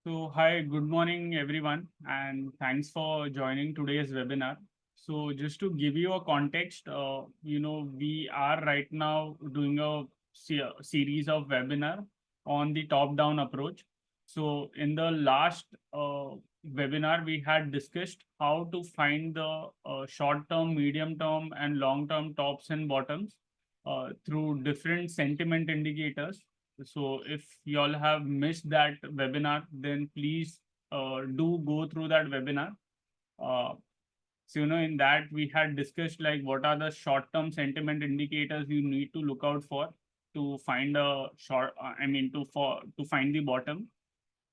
Hi, good morning, everyone, and thanks for joining today's webinar. So, just to give you a context, we are right now doing a series of webinar on the top-down approach. So, in the last webinar, we had discussed how to find the short-term, medium-term, and long-term tops and bottoms through different sentiment indicators. So if y'all have missed that webinar, then please do go through that webinar. In that we had discussed like what are the short-term sentiment indicators you need to look out for to find a to find the bottom,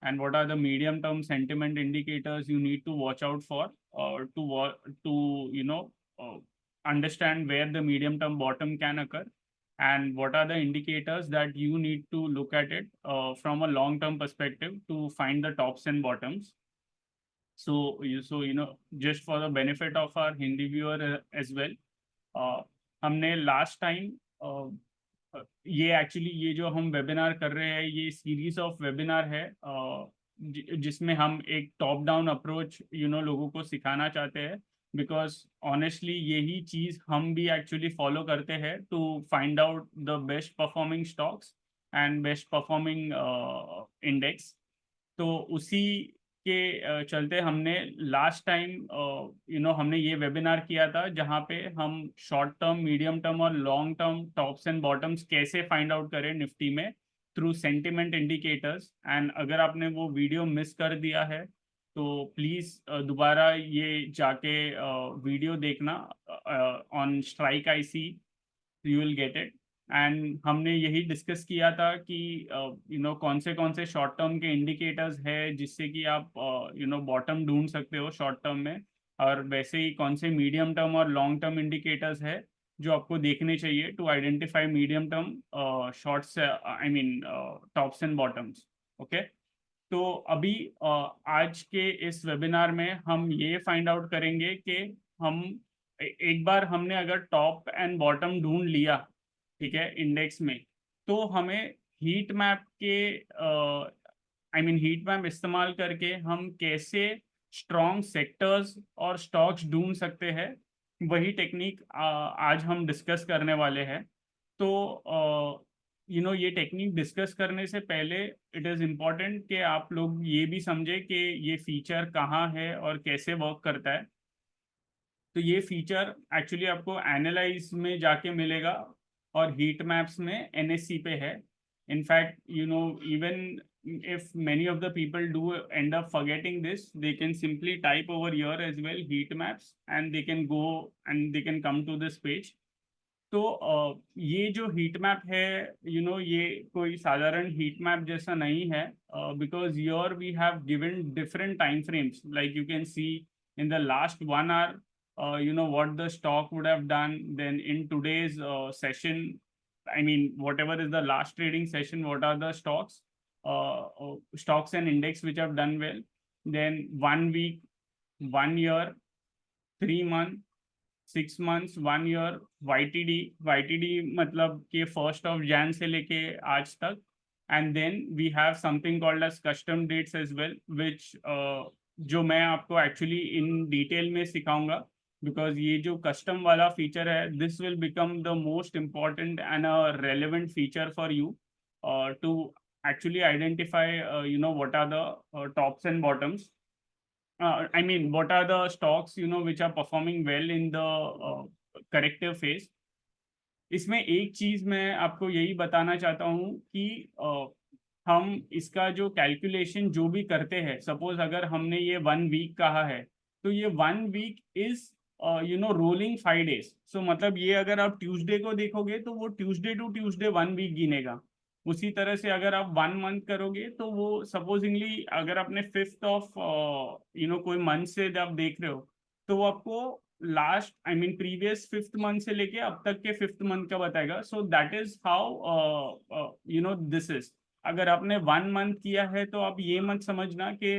and what are the medium-term sentiment indicators you need to watch out for to understand where the medium-term bottom can occur, and what are the indicators that you need to look at it from a long-term perspective to find the tops and bottoms. Just for the benefit of our Hindi viewer as well, हमने last time ये जो हम webinar कर रहे हैं ये series of webinar है जिसमें हम एक टॉप डाउन अप्रोच लोगों को सिखाना चाहते हैं, बिकॉज ऑनेस्टली यही चीज़ हम भी एक्चुअली फॉलो करते हैं to find out the best performing stocks and best performing index. तो उसी के चलते हमने लास्ट टाइम हमने ये वेबिनार किया था जहाँ पे हम शॉर्ट टर्म, मीडियम टर्म और long term tops and bottoms कैसे फाइंड आउट करें निफ्टी में थ्रू सेंटिमेंट इंडिकेटर्स। एंड अगर आपने वो वीडियो मिस कर दिया है तो प्लीज़ दोबारा ये जाके वीडियो देखना on strike IC, you will get it. And हमने यही डिस्कस किया था कि कौन से शॉर्ट टर्म के इंडिकेटर्स है जिससे कि आप बॉटम ढूंढ सकते हो शॉर्ट टर्म में, और वैसे ही कौन से मीडियम टर्म और लॉन्ग टर्म इंडिकेटर्स है जो आपको देखने चाहिए to identify medium term shorts, I mean tops and bottoms. Okay, तो अभी आज के इस वेबिनार में हम ये फाइंड आउट करेंगे कि हम एक बार हमने अगर टॉप एंड बॉटम ढूंढ लिया, ठीक है, इंडेक्स में, तो हमें हीट मैप के हीट मैप इस्तेमाल करके हम कैसे स्ट्रॉन्ग सेक्टर्स और स्टॉक्स ढूंढ सकते हैं, वही टेक्निक आज हम डिस्कस करने वाले हैं। तो ये टेक्निक डिस्कस करने से पहले इट इज़ इम्पॉर्टेंट कि आप लोग ये भी समझे कि ये फीचर कहाँ है और कैसे वर्क करता है। तो ये फीचर एक्चुअली आपको एनालाइज में जाके मिलेगा और हीट मैप्स में एनएससी पे है। In fact even if many of the people do end up forgetting this, they can simply type over here as well heat maps and they can go and they can come to this page. तो ये जो heat map है ये कोई साधारण heat map जैसा नहीं है, because your we have given different time frames, like you can see in the last 1 hour, what the stock would have done. Then in today's session, whatever is the last trading session, what are the stocks and index which have done well. Then 1 week, 1 year, 3 months, 6 months, 1 year, YTD मतलब कि 1st of Jan से लेके आज तक. And then we have something called as custom dates as well, which जो मैं आपको actually in detail में सिखाऊंगा, बिकॉज ये जो कस्टम वाला फीचर है this will become the most important and a relevant feature for you to actually identify what are the tops and bottoms, what are the stocks which are performing well in the corrective phase. इसमें एक चीज मैं आपको यही बताना चाहता हूँ कि हम इसका जो कैलकुलेशन जो भी करते हैं, सपोज अगर हमने ये 1 वीक कहा है तो ये 1 वीक इज रोलिंग 5 days. सो मतलब ये अगर आप ट्यूसडे को देखोगे तो वो ट्यूसडे टू ट्यूसडे 1 वीक गिनेगा। उसी तरह से अगर आप 1 मंथ करोगे तो वो सपोजिंगली अगर आपने 5th ऑफ कोई मंथ से आप देख रहे हो तो वो आपको लास्ट प्रीवियस 5th मंथ से लेके अब तक के 5th मंथ का बताएगा। सो that is how this is. अगर आपने 1 मंथ किया है तो आप ये मत समझना कि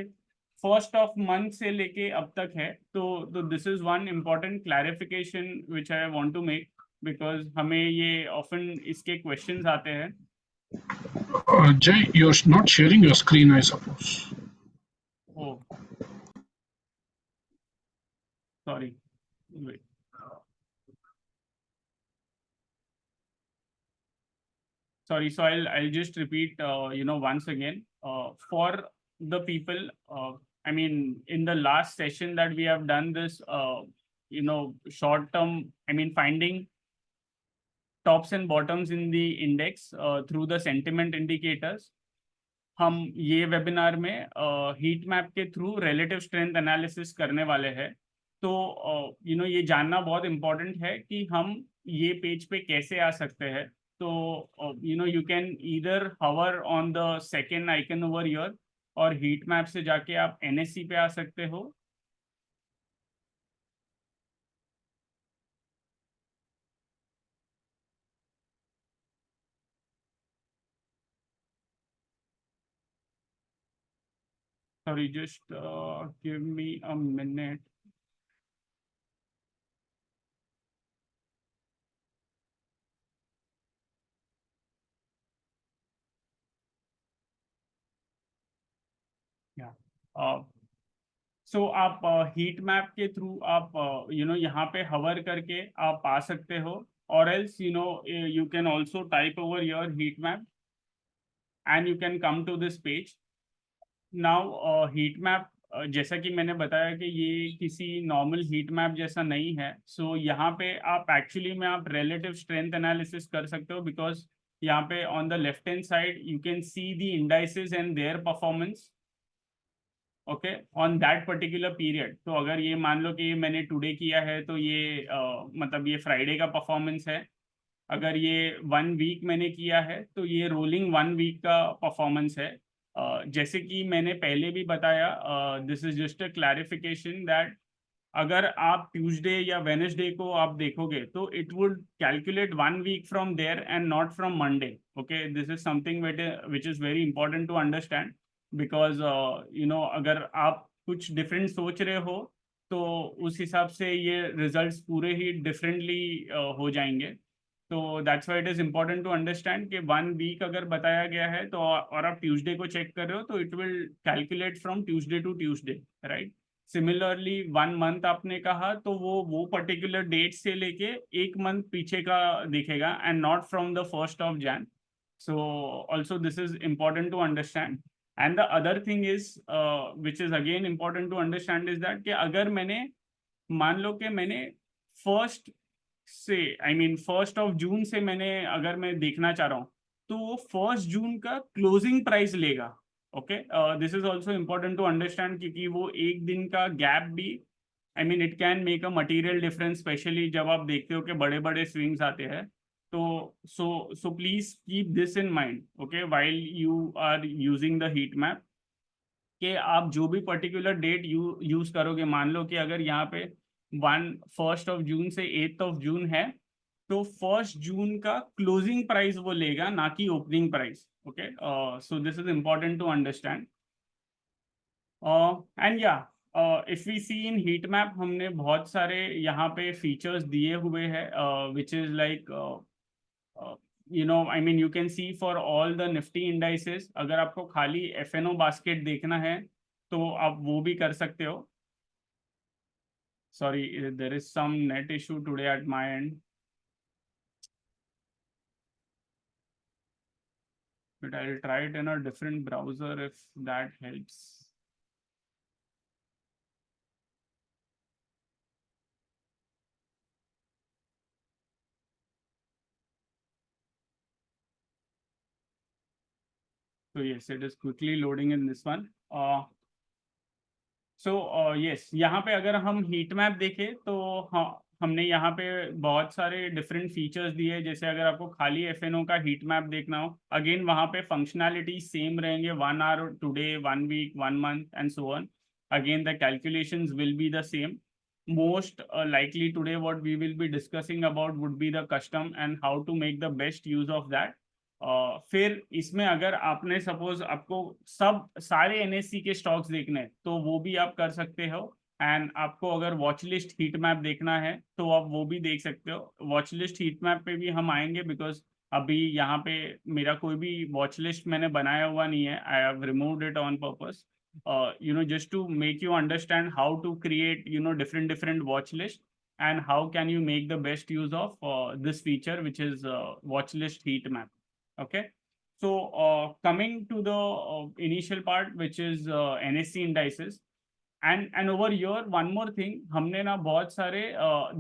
1st ऑफ मंथ से लेके अब तक है। तो this is one important clarification which I want to make, because हमें ये ऑफन इसके क्वेश्चंस आते हैं। Jay, you're not sharing your screen, I suppose. Sorry, wait. Sorry, so I'll just repeat, once again, for the people, I mean, in the last session that we have done this, short term, I mean, finding tops and bottoms in the index through the sentiment indicators. हम ये webinar में heat map के through relative strength analysis करने वाले हैं। तो ये जानना बहुत इम्पोर्टेंट है कि हम ये पेज पे कैसे आ सकते हैं। तो you can either hover on the second icon over here, और हीट मैप से जाके आप एनएससी पे आ सकते हो। Sorry, just give me a minute. Yeah. सो आप हीट मैप के थ्रू आप यहाँ पे हवर करके आप आ सकते हो, और else you can also type over your heat map and you can come to this page. Now heat map, जैसा कि मैंने बताया कि ये किसी नॉर्मल हीट मैप जैसा नहीं है। सो यहाँ पे आप एक्चुअली में आप रिलेटिव स्ट्रेंथ एनालिसिस कर सकते हो, बिकॉज यहाँ पे on the left hand side you can see the indices and their performance, okay, on that particular period. तो अगर ये मान लो कि मैंने टुडे किया है, तो ये मतलब ये फ्राइडे का परफॉर्मेंस है। अगर ये 1 वीक मैंने किया है, तो ये रोलिंग 1 वीक का परफॉर्मेंस है। जैसे कि मैंने पहले भी बताया, this is just a clarification that अगर आप ट्यूसडे या वेनेसडे को आप देखोगे, तो it would calculate 1 week from there and not from Monday. Okay, this is something which is very important to understand, because अगर आप कुछ डिफरेंट सोच रहे हो, तो उस हिसाब से ये रिजल्ट्स पूरे ही डिफरेंटली हो जाएंगे। तो that's why it is important to understand कि 1 वीक अगर बताया गया है, तो और आप ट्यूसडे को चेक कर रहे हो, तो it will calculate from Tuesday to Tuesday, right. Similarly 1 month आपने कहा, तो वो पर्टिकुलर डेट से लेके 1 मंथ पीछे का दिखेगा, and not from the 1st of Jan. So also this is important to understand. And the other thing is, which is again important to understand, is that कि अगर मैंने मान लो कि मैंने फर्स्ट से, I mean 1st of June से मैंने अगर मैं देखना चाह रहा हूँ, तो वो 1st June का क्लोजिंग प्राइस लेगा। Okay, this is also important to understand, क्योंकि वो एक दिन का गैप भी, I mean it can make a material difference, especially जब आप देखते हो कि बड़े बड़े स्विंग्स आते हैं। तो so please keep this in mind, okay, while you are using the heat map, कि आप जो भी पर्टिकुलर डेट यूज करोगे, मान लो कि अगर यहाँ पे 1st of June से 8th of June है, तो 1st June का क्लोजिंग प्राइस वो लेगा, ना कि opening price. Okay, so this is important to understand. And yeah, if we see in heat map, हमने बहुत सारे यहाँ पे फीचर्स दिए हुए हैं, which is like I mean you can see for all the Nifty indices. अगर आपको खाली एफएनओ बास्केट देखना है, तो आप वो भी कर सकते हो। Sorry, there is some net issue today at my end, but I'll try it in a different browser if that helps. So yes, it is quickly loading in this one. So yes, यहाँ पे अगर हम heat map देखें, तो हाँ, हमने यहाँ पे बहुत सारे डिफरेंट फीचर्स दिए। जैसे अगर आपको खाली एफएनओ का हीट मैप देखना हो, अगेन वहाँ पे फंक्शनैलिटी सेम रहेंगे, 1 hour, today, 1 week, 1 month and so on. Again the calculations will be the same. Most likely today what we will be discussing about would be the custom and how to make the best use of that. फिर इसमें अगर आपने suppose आपको सब सारे NSC के stocks देखने हैं, तो वो भी आप कर सकते हो। एंड आपको अगर वॉच लिस्ट हीट मैप देखना है, तो आप वो भी देख सकते हो। वॉच लिस्ट हीट मैप पे भी हम आएंगे, बिकॉज अभी यहाँ पे मेरा कोई भी वॉच लिस्ट मैंने बनाया हुआ नहीं है, I have removed it on purpose. just to make you understand how to create, different watch list, and how can you make the best use of this feature, which is watch list heat map. Okay. So coming to the initial part, which is NSE indices. And over your one more thing, हमने ना बहुत सारे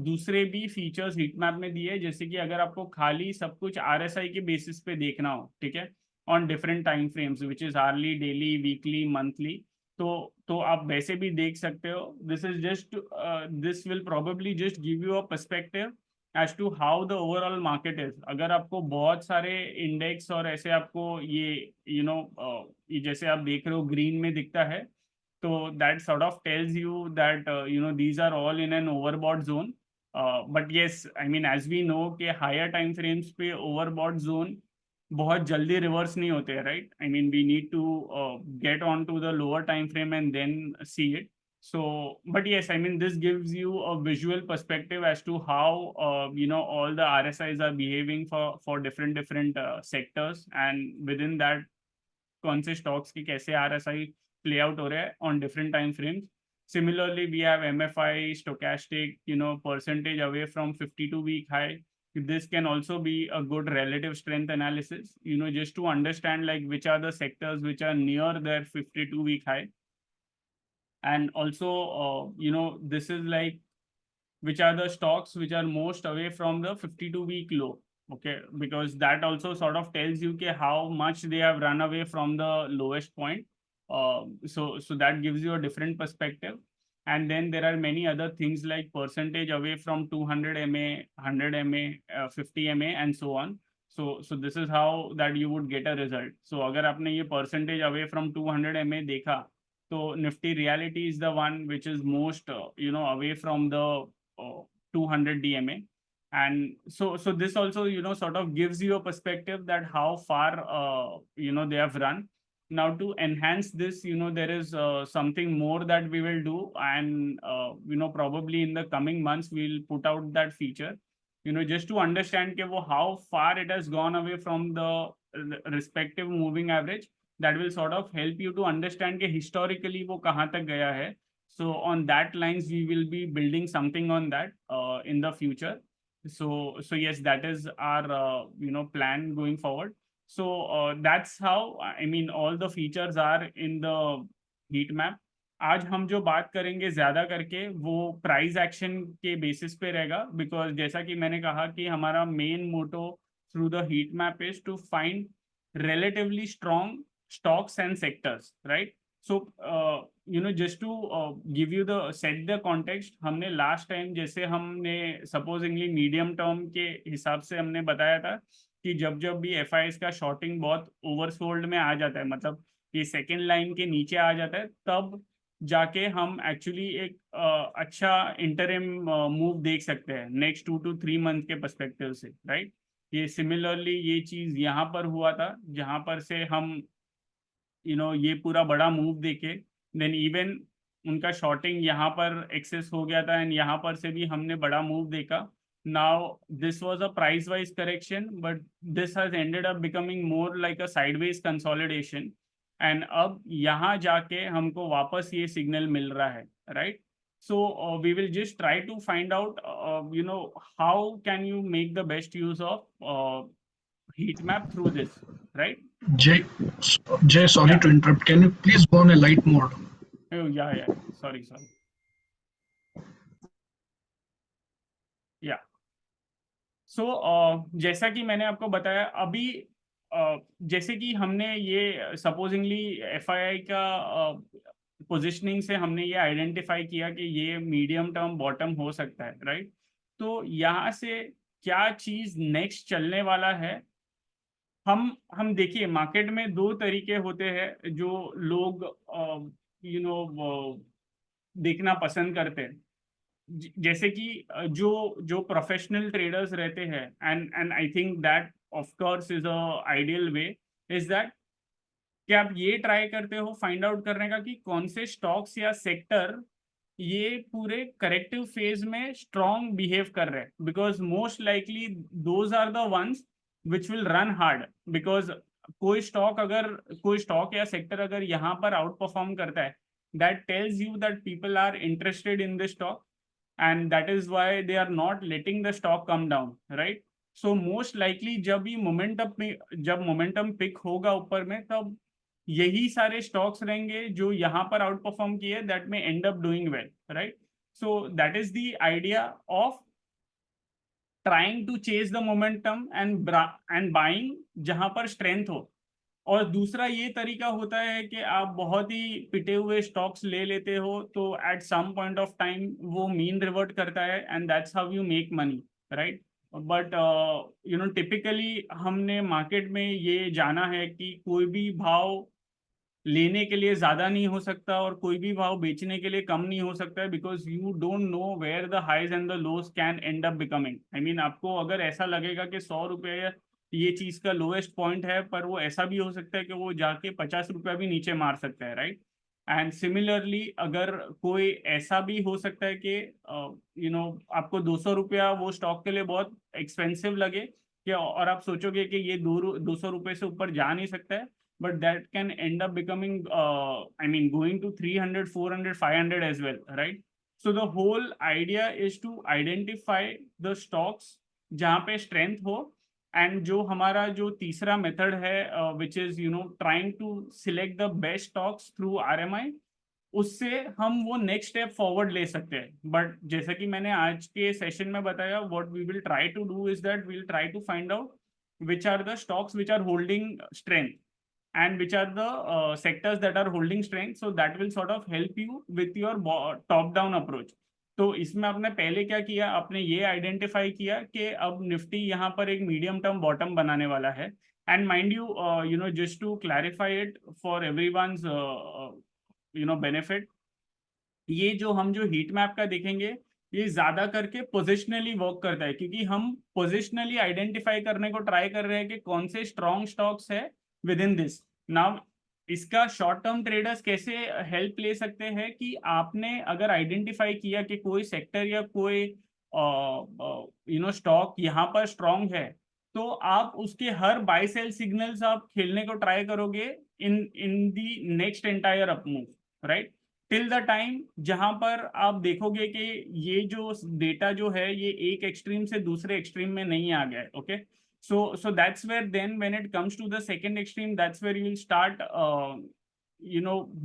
दूसरे भी features heat map में दिए, जैसे कि अगर आपको खाली सब कुछ आरएसआई के बेसिस पे देखना हो, ठीक है, on different time frames which is hourly, daily, weekly, monthly, तो आप वैसे भी देख सकते हो. This is just, this will probably just give you a perspective as to how the overall market is. अगर आपको बहुत सारे इंडेक्स और ऐसे आपको ये जैसे आप देख रहे हो ग्रीन में दिखता है, so that sort of tells you that these are all in an overbought zone. But yes, I mean, as we know कि higher time frames पे overbought zone बहुत जल्दी reverse नहीं होते, right? I mean, we need to get on to the lower time frame and then see it. So, but yes, I mean, this gives you a visual perspective as to how all the RSIs are behaving for different sectors, and within that कौन से stocks की कैसे RSI play out हो रहा है on different time frames. Similarly, we have MFI, stochastic, percentage away from 52-week high. This can also be a good relative strength analysis, just to understand like which are the sectors which are near their 52-week high. And also, this is like which are the stocks which are most away from the 52-week low. Okay, because that also sort of tells you how much they have run away from the lowest point. So that gives you a different perspective. And then there are many other things like percentage away from 200 MA, 100 MA, 50 MA, and so on. So this is how that you would get a result. So अगर आपने ये percentage away from 200 MA देखा, तो Nifty reality is the one which is most away from the 200 DMA. And so this also sort of gives you a perspective that how far they have run. Now to enhance this, there is something more that we will do, and probably in the coming months we'll put out that feature, just to understand how far it has gone away from the respective moving average. That will sort of help you to understand historically वो कहाँ तक गया है. So on that lines, we will be building something on that in the future. So yes, that is our plan going forward. So that's how, I mean, all the features are in the heat map. आज हम जो बात करेंगे ज्यादा करके वो price action के basis पे रहेगा, बिकॉज जैसा कि मैंने कहा कि हमारा main motto through the heat map is to find relatively strong stocks and sectors, right? So just to give you the set the context, हमने last time जैसे हमने supposingly medium term के हिसाब से हमने बताया था कि जब भी FIs का shorting बहुत oversold में आ जाता है, मतलब ये second line के नीचे आ जाता है, तब जाके हम actually एक अच्छा interim move देख सकते हैं next 2 to 3 month के perspective से, right? ये सिमिलरली ये चीज यहाँ पर हुआ था, जहां पर से हम ये पूरा बड़ा मूव देखे, देन इवन उनका शॉर्टिंग यहाँ पर एक्सेस हो गया था, एंड यहाँ पर से भी हमने बड़ा मूव देखा. Now this was a price wise correction, but this has ended up becoming more like a sideways consolidation, and अब यहाँ जाके हमको वापस ये सिग्नल मिल रहा है, right? So we will just try to find out, how can you make the best use of heat map through this, right? Jay, sorry Yeah. to interrupt. Can you please go on a light mode? Oh, yeah. Sorry. Yeah. So जैसा कि मैंने आपको बताया अभी, जैसे कि हमने ये सपोजिंगली FII का पोजिशनिंग से हमने ये आइडेंटिफाई किया कि ये मीडियम टर्म बॉटम हो सकता है, राइट? तो यहाँ से क्या चीज नेक्स्ट चलने वाला है, हम देखिए मार्केट में दो तरीके होते हैं जो लोग देखना पसंद करते हैं. जैसे कि जो प्रोफेशनल ट्रेडर्स रहते हैं, and I think that of course is a ideal way, is that कि आप ये ट्राई करते हो फाइंड आउट करने का कि कौन से स्टॉक्स या सेक्टर ये पूरे करेक्टिव फेज में स्ट्रॉन्ग बिहेव कर रहे हैं, because most likely those are the ones which will run hard, because कोई स्टॉक या सेक्टर अगर यहाँ पर आउट परफॉर्म करता है, that tells you that people are interested in this stock and that is why they are not letting the stock come down, right? So most likely जब momentum pick होगा ऊपर में, तब यही सारे स्टॉक्स रहेंगे जो यहाँ पर आउट परफॉर्म किए, दैट में end up doing well, right? So that is the idea of trying to chase the momentum and buying जहां पर स्ट्रेंथ हो। और दूसरा ये तरीका होता है कि आप बहुत ही पिटे हुए स्टॉक्स ले लेते हो, तो at some point of time वो मीन रिवर्ट करता है and that's how you make money, right? But typically हमने मार्केट में ये जाना है कि कोई भी भाव लेने के लिए ज्यादा नहीं हो सकता और कोई भी भाव बेचने के लिए कम नहीं हो सकता है, because you don't know where the highs and the lows can end up becoming. I mean, आपको अगर ऐसा लगेगा कि 100 रुपये ये चीज का लोएस्ट पॉइंट है, पर वो ऐसा भी हो सकता है कि वो जाके 50 रुपया भी नीचे मार सकता है, राइट? एंड सिमिलरली अगर कोई ऐसा भी हो सकता है कि आपको 200 रुपया वो स्टॉक के लिए बहुत एक्सपेंसिव लगे कि, और आप सोचोगे कि ये 200 रुपये से ऊपर जा नहीं सकता है, but that can end up becoming going to 300, 400, 500 as well, right? So the whole idea is to identify the stocks जहाँ पे strength हो, and जो हमारा जो तीसरा मेथड है, which is trying to select the best stocks through RMI, उससे हम वो नेक्स्ट स्टेप फॉरवर्ड ले सकते हैं। बट जैसा कि मैंने आज के सेशन में बताया, what we will try to do is that we will try to find out which are the stocks which are holding strength and which are the sectors that are holding strength, so that will sort of help you with your top down approach। तो इसमें आपने पहले क्या किया, आपने ये identify किया कि अब निफ्टी यहाँ पर एक मीडियम टर्म बॉटम बनाने वाला है। And mind you just to clarify it for everyone's benefit, ये जो हीट मैप का देखेंगे, ये ज्यादा करके पोजिशनली वर्क करता है, क्योंकि हम पोजिशनली आइडेंटिफाई करने को ट्राई कर रहे हैं कि कौन से स्ट्रॉन्ग स्टॉक्स है विद इन दिस। नाउ इसका शॉर्ट टर्म ट्रेडर्स कैसे हेल्प ले सकते हैं कि आपने अगर आइडेंटिफाई किया कि कोई सेक्टर या कोई स्टॉक यहाँ पर स्ट्रॉन्ग है, तो आप उसके हर बाय सेल सिग्नल्स आप खेलने को ट्राई करोगे in in the next entire up move, right? Till the time जहां पर आप देखोगे कि ये जो डेटा जो है ये एक एक्सट्रीम से दूसरे एक्सट्रीम में नहीं आ गया है, okay? So that's where then when it comes to the second extreme, that's where you will start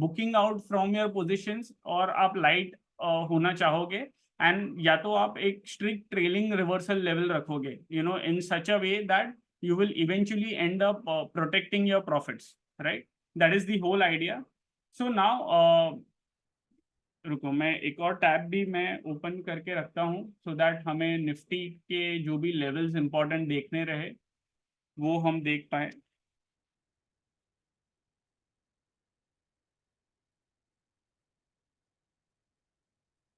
booking out from your positions, और आप लाइट होना चाहोगे, एंड या तो आप एक स्ट्रिक्ट ट्रेलिंग रिवर्सल लेवल रखोगे, in such a way that you will eventually end up protecting your profits, right? That is the whole idea. So now रुको, मैं एक और टैब भी मैं ओपन करके रखता हूँ, सो दैट हमें निफ्टी के जो भी लेवल्स इंपॉर्टेंट देखने रहे वो हम देख पाए।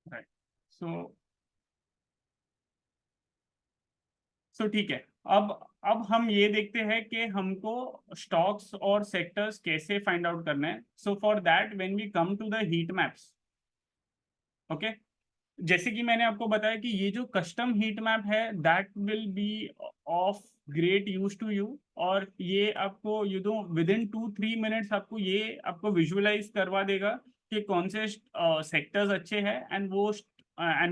राइट, सो ठीक है। अब हम ये देखते हैं कि हमको स्टॉक्स और सेक्टर्स कैसे फाइंड आउट करना है। So for that when we come to the heat maps, okay, जैसे कि मैंने आपको बताया कि ये जो कस्टम हीट मैप है that will be of great use to you, और ये आपको विद इन 2-3 मिनट्स आपको विजुअलाइज करवा देगा कि कौन से सेक्टर्स अच्छे हैं, एंड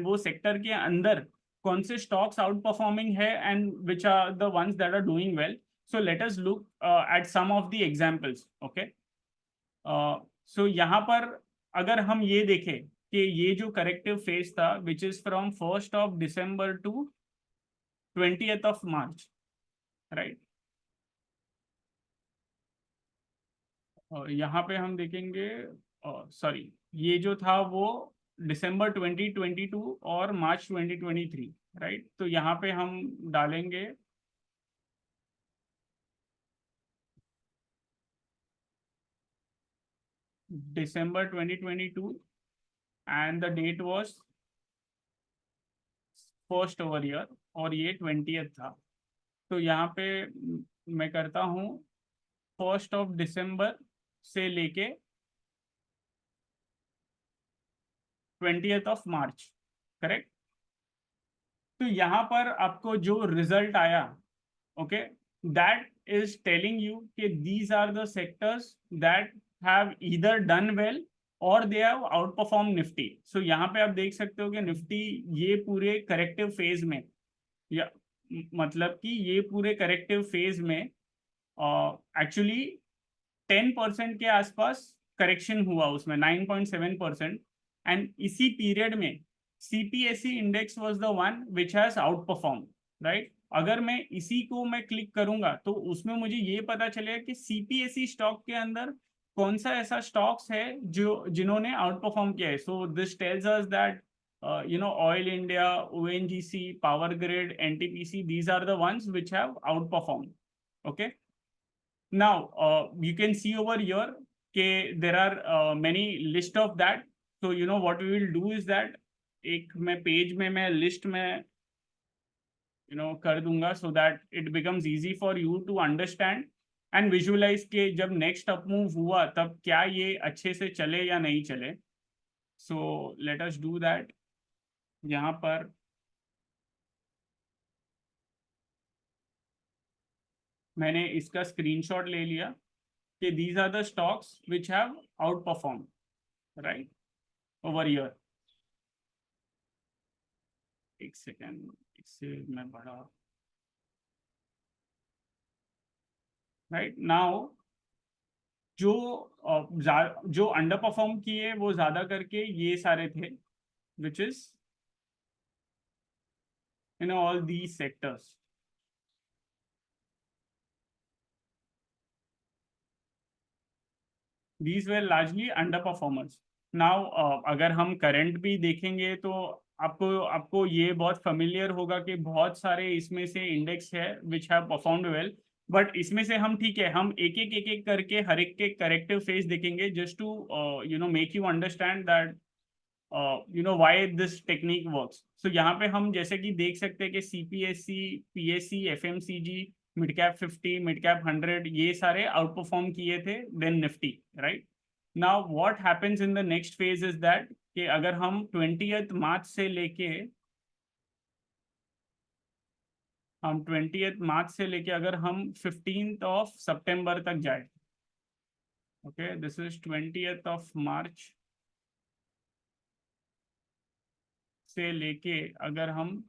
वो सेक्टर के अंदर कौन से स्टॉक्स आउट परफॉर्मिंग है and which are the ones that are doing well. So let us look at some of the examples, okay? So यहाँ पर अगर हम ये देखें कि ये जो करेक्टिव फेज था which is from 1 to 20 March, right? यहाँ पे हम देखेंगे, सॉरी, ये जो था वो दिसंबर 2022 और मार्च 2023, राइट? तो यहाँ पे हम डालेंगे December 2022 and the date was first over year, और ये 20th था। तो यहाँ पे मैं करता हूँ 1 से लेके 20 मार्च, करेक्ट? तो यहाँ पर आपको जो रिजल्ट आया, okay, that is telling you कि these are the sectors that have either done well or they have outperformed Nifty. So यहाँ पे आप देख सकते हो कि Nifty ये पूरे करेक्टिव फेज में, या मतलब कि ये पूरे करेक्टिव फेज में एक्चुअली 10% के आसपास करेक्शन हुआ उसमें, 9.7%. एंड इसी पीरियड में CPSE index was the one which has out perform, right. अगर मैं इसी को मैं क्लिक करूंगा तो उसमें मुझे ये पता चलेगा कि सीपीएसई स्टॉक के अंदर कौन सा ऐसा स्टॉक्स है जो जिन्होंने आउट परफॉर्म किया है. So this tells us that Oil India, ONGC, Power Grid, NTPC, these are the ones which have outperform. Okay. Now, you can see over here कि there are many list of that. So, what we will do is that एक मैं page में मैं list में कर दूंगा so that it becomes easy for you to understand and visualize के जब next up move हुआ तब क्या ये अच्छे से चले या नहीं चले. So, let us do that. यहाँ पर मैंने इसका स्क्रीनशॉट ले लिया कि these are the stocks which have outperformed, right, over here. एक सेकेंड, इससे मैं बड़ा, राइट. नाउ जो अंडर परफॉर्म किए वो ज्यादा करके ये सारे थे, which is all these sectors. These were largely underperformers. Now, अगर हम करंट भी देखेंगे तो आपको आपको ये बहुत फेमिलियर होगा कि बहुत सारे इसमें से इंडेक्स है which have performed well. But इसमें से हम ठीक है, हम एक एक करके हर एक के करेक्टिव फेज देखेंगे just to make you understand that why this technique works. So यहाँ पे हम जैसे कि देख सकते हैं कि CPSC, PSC, FMCG, mid cap 50, mid cap 100, ये सारे आउट परफॉर्म किए थे then Nifty, right. Now what happens in the next phase is that कि अगर हम 20th मार्च से लेके अगर हम 15th ऑफ सितंबर तक जाए, okay, this is 20th of March से लेके अगर हम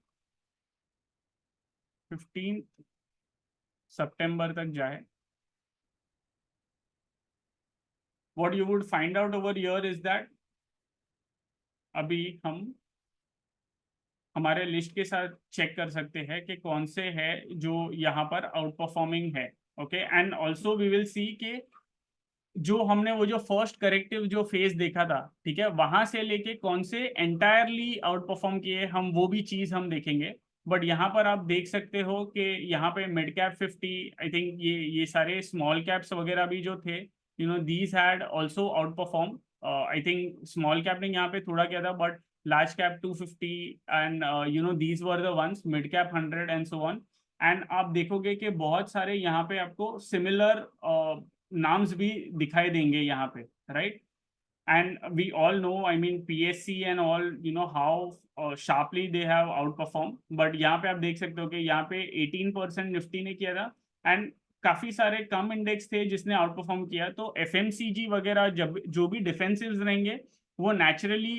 15th सितंबर तक जाए, what you would find out over here is that अभी हम हमारे लिस्ट के साथ चेक कर सकते हैं कि कौन से है जो यहाँ पर आउट परफॉर्मिंग है. Okay. And also we will see कि जो हमने वो जो फर्स्ट करेक्टिव जो फेज देखा था, ठीक है, वहां से लेके कौन से एंटायरली आउट परफॉर्म किए हम, वो भी चीज हम देखेंगे. बट यहाँ पर आप देख सकते हो कि यहाँ पे मिड कैप 50, आई थिंक ये सारे स्मॉल कैप्स वगैरह भी जो थे, these had also out perform. I think small cap ने यहाँ पे थोड़ा किया था, but large cap 250 and these were the ones, mid cap 100 and so on. And आप देखोगे कि बहुत सारे यहाँ पे आपको सिमिलर नाम्स भी दिखाई देंगे यहाँ पे, right. And we all know, I mean, PSC and all, how sharply they have outperformed. But यहाँ पे आप देख सकते हो कि यहाँ पे 18% निफ्टी ने किया था एंड काफी सारे कम इंडेक्स थे जिसने आउट परफॉर्म किया. तो एफएमसीजी वगैरह जब जो भी डिफेंसिव्स रहेंगे वो naturally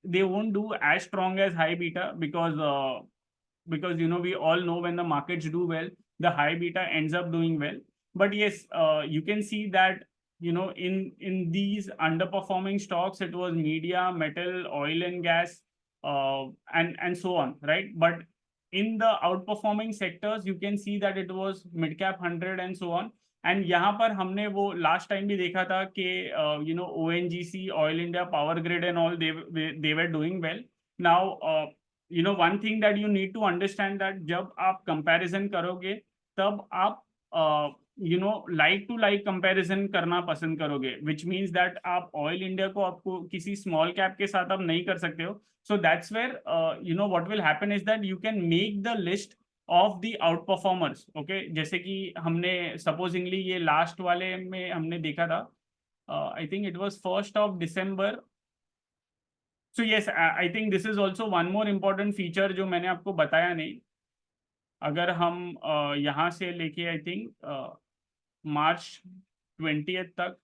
they won't do as strong as high beta because we all know when the markets do well, the high beta ends up doing well. But yes, you can see that in these underperforming stocks it was media, metal, oil and gas, and so on, right. But in the outperforming sectors you can see that it was mid cap 100 and so on. And यहाँ पर हमने वो last time भी देखा था कि ONGC, oil India, power grid and all they were doing well. Now one thing that you need to understand that जब आप कंपैरिजन करोगे तब आप लाइक टू लाइक कंपैरिजन करना पसंद करोगे, विच मीन्स दैट आप ऑयल इंडिया को आपको किसी स्मॉल कैप के साथ आप नहीं कर सकते हो. So that's where what will happen is that you can make the list of the outperformers. Okay, जैसे कि हमने सपोजिंगली ये लास्ट वाले में हमने देखा था, I think it was 1st of December. So yes, I think this is also one more important feature जो मैंने आपको बताया नहीं. अगर हम यहाँ से लेके आई थिंक मार्च 20 तक,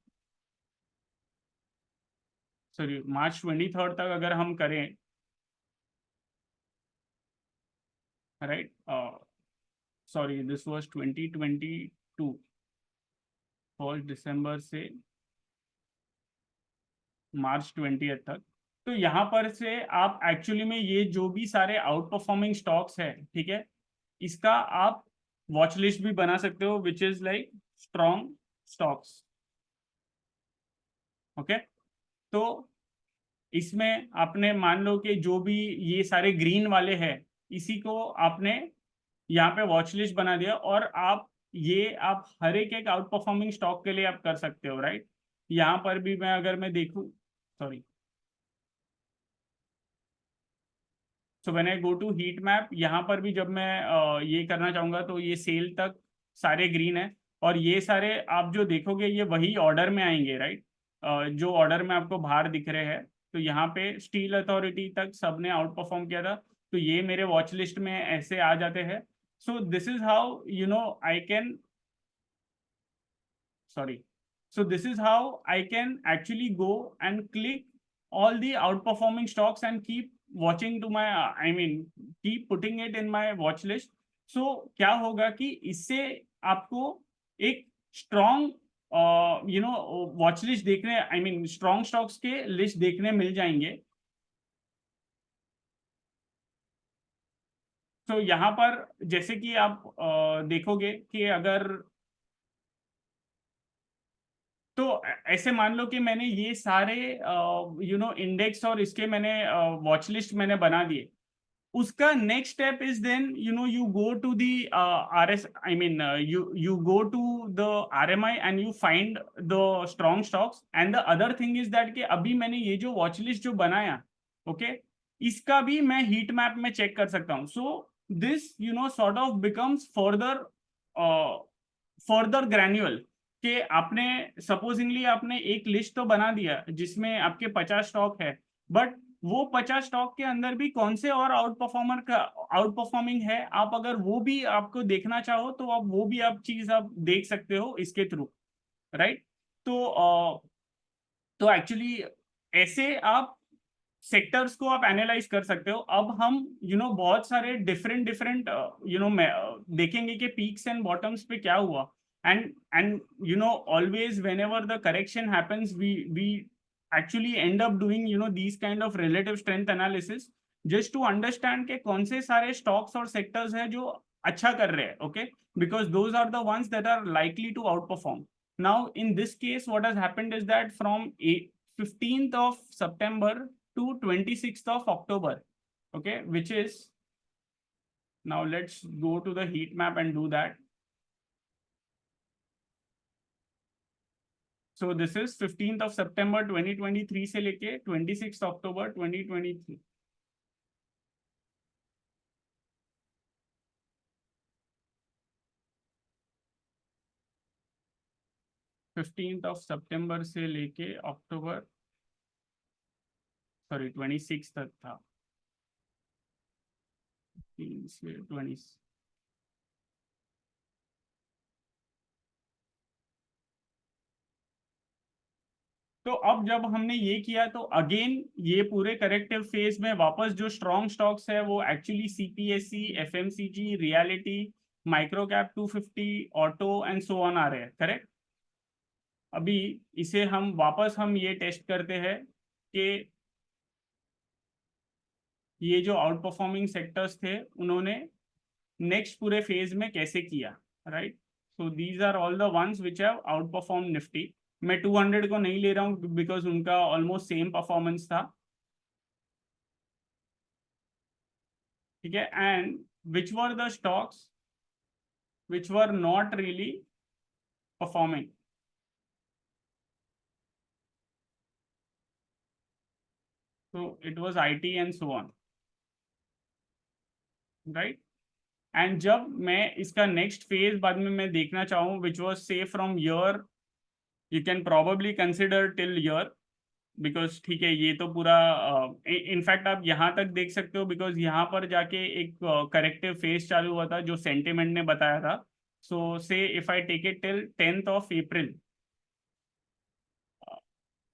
सॉरी मार्च 23 तक अगर हम करें, राइट, सॉरी दिस वाज 2022, 1 दिसंबर से मार्च 20 तक, तो यहाँ पर से आप एक्चुअली में ये जो भी सारे आउट परफॉर्मिंग स्टॉक्स है, ठीक है, इसका आप वॉच लिस्ट भी बना सकते हो, विच is like strong stocks. Okay, तो इसमें आपने मान लो कि जो भी ये सारे ग्रीन वाले हैं, इसी को आपने यहाँ पे वॉच लिस्ट बना दिया, और आप हर एक आउट परफॉर्मिंग स्टॉक के लिए आप कर सकते हो, राइट। यहाँ पर भी मैं अगर मैं देखूँ, sorry, so when I go to heat map, यहाँ पर भी जब मैं ये करना चाहूंगा तो ये सेल तक सारे ग्रीन है, और ये सारे आप जो देखोगे ये वही ऑर्डर में आएंगे, राइट, जो ऑर्डर में आपको बाहर दिख रहे हैं। तो यहाँ पे स्टील अथॉरिटी तक सबने आउट परफॉर्म किया था, तो ये मेरे वॉच लिस्ट में ऐसे आ जाते हैं। सो this is how you know I can, sorry, so this is how I can actually go and click all the outperforming stocks and keep watching to my I mean keep putting it in my watch list. So क्या होगा कि इससे आपको एक strong watch list देखने, I mean strong stocks के list देखने मिल जाएंगे। तो यहाँ पर जैसे कि आप देखोगे कि अगर, तो ऐसे मान लो कि मैंने ये सारे इंडेक्स और इसके मैंने वॉच लिस्ट मैंने बना दिए। उसका next step is then you go to the R S, I mean you go to the RMI and you find the strong stocks. And the other thing is that कि अभी मैंने ये जो watch list जो बनाया, okay, इसका भी मैं हीट मैप में चेक कर सकता हूँ। So this sort of becomes further further granular, कि आपने सपोजिंगली आपने एक लिस्ट तो बना दिया जिसमें आपके 50 स्टॉक है, बट वो 50 स्टॉक के अंदर भी कौन से और आउट परफॉर्मिंग है, आप अगर वो भी आपको देखना चाहो तो आप वो भी आप चीज आप देख सकते हो इसके थ्रू, राइट। तो तो एक्चुअली ऐसे आप सेक्टर्स को आप एनालाइज कर सकते हो। अब हम बहुत सारे डिफरेंट डिफरेंट देखेंगे कि पीक्स एंड बॉटम्स पे क्या हुआ। And always whenever the correction happens, we actually end up doing these kind of relative strength analysis, just to understand के कौन से सारे stocks और sectors हैं जो अच्छा कर रहे हैं, okay, because those are the ones that are likely to outperform. Now in this case what has happened is that from 15th of September to 26th of October, okay, which is, now let's go to the heat map and do that. So this is 15th of September 2023 से लेके 26th October 2023। 15th of September से लेके अक्टूबर, sorry 26 तक था, 3 से 20। तो अब जब हमने ये किया तो अगेन ये पूरे करेक्टिव फेज में वापस जो स्ट्रॉन्ग स्टॉक्स है वो actually CPSE, FMCG, reality, micro cap 250, auto and so on आ रहे हैं, करेक्ट। अभी इसे हम ये टेस्ट करते हैं कि ये जो आउट परफॉर्मिंग सेक्टर्स थे उन्होंने नेक्स्ट पूरे फेज में कैसे किया, right. So these are all the ones which have outperform Nifty. मैं 200 को नहीं ले रहा हूँ बिकॉज उनका ऑलमोस्ट सेम परफॉर्मेंस था, ठीक है। And which were the stocks which were not really performing, so it was IT and so on, right। And जब मैं इसका नेक्स्ट फेज बाद में मैं देखना चाहूँ विच वॉज से from year, you can probably consider till year, because ठीक है, ये तो पूरा इनफैक्ट आप यहाँ तक देख सकते हो, बिकॉज यहाँ पर जाके एक करेक्टिव फेज चालू हुआ था जो सेंटिमेंट ने बताया था. So say if I take it till 10th of April,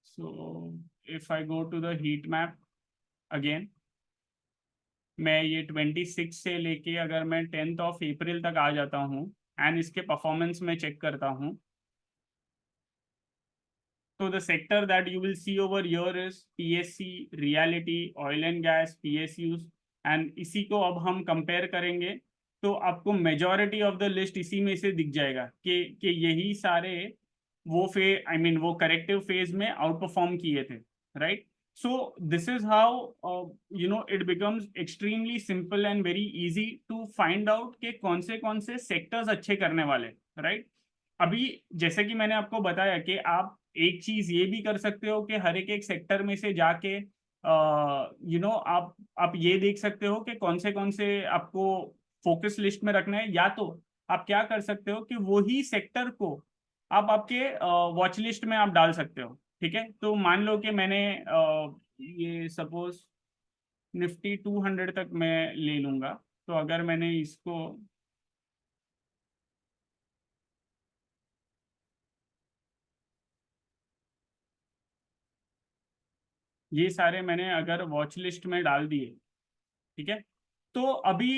so if I go to the heat map again, मैं ये 26 से लेके अगर मैं 10th of April तक आ जाता हूँ एंड इसके परफॉर्मेंस में चेक करता हूँ, so the sector that you will see over here is PSC, Reality, Oil and Gas, PSUs, and इसी को अब हम कंपेयर करेंगे तो आपको मेजॉरिटी ऑफ द लिस्ट इसी में से दिख जाएगा कि यही सारे वो वो करेक्टिव फेज में आउट परफॉर्म किए थे, right. So this is how it becomes extremely simple and very easy to find out कि कौन से सेक्टर्स अच्छे करने वाले, राइट. अभी जैसे कि मैंने आपको बताया कि आप एक चीज ये भी कर सकते हो कि हर एक सेक्टर में से जाके आप ये देख सकते हो कि कौन से आपको फोकस लिस्ट में रखना है, या तो आप क्या कर सकते हो कि वही सेक्टर को आप आपके वॉच लिस्ट में आप डाल सकते हो. ठीक है, तो मान लो कि मैंने ये सपोज निफ्टी 200 तक मैं ले लूंगा. तो अगर मैंने इसको ये सारे मैंने अगर वॉच लिस्ट में डाल दिए, ठीक है, तो अभी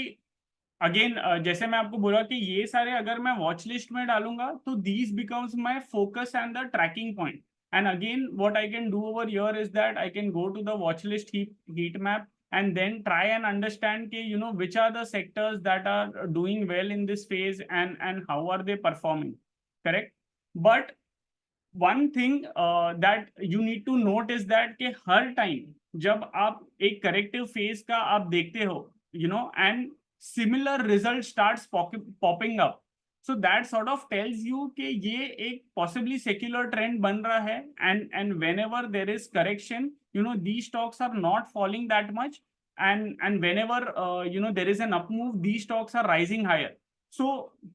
अगेन जैसे मैं आपको बोला कि ये सारे अगर मैं वॉच लिस्ट में डालूंगा तो these becomes my focus and the tracking point. And again what I can do over here is that I can go to the watch list heat map and then try and understand कि which are the sectors that are doing well in this phase and how are they performing, correct. But one thing that you need to note is that कि हर time जब आप एक corrective phase का आप देखते हो and similar result starts popping up, so that sort of tells you कि ये एक पॉसिबली सेक्युलर ट्रेंड बन रहा है. And whenever there is correction, the stocks are not falling that much, and whenever there is an up move, these stocks are rising higher. So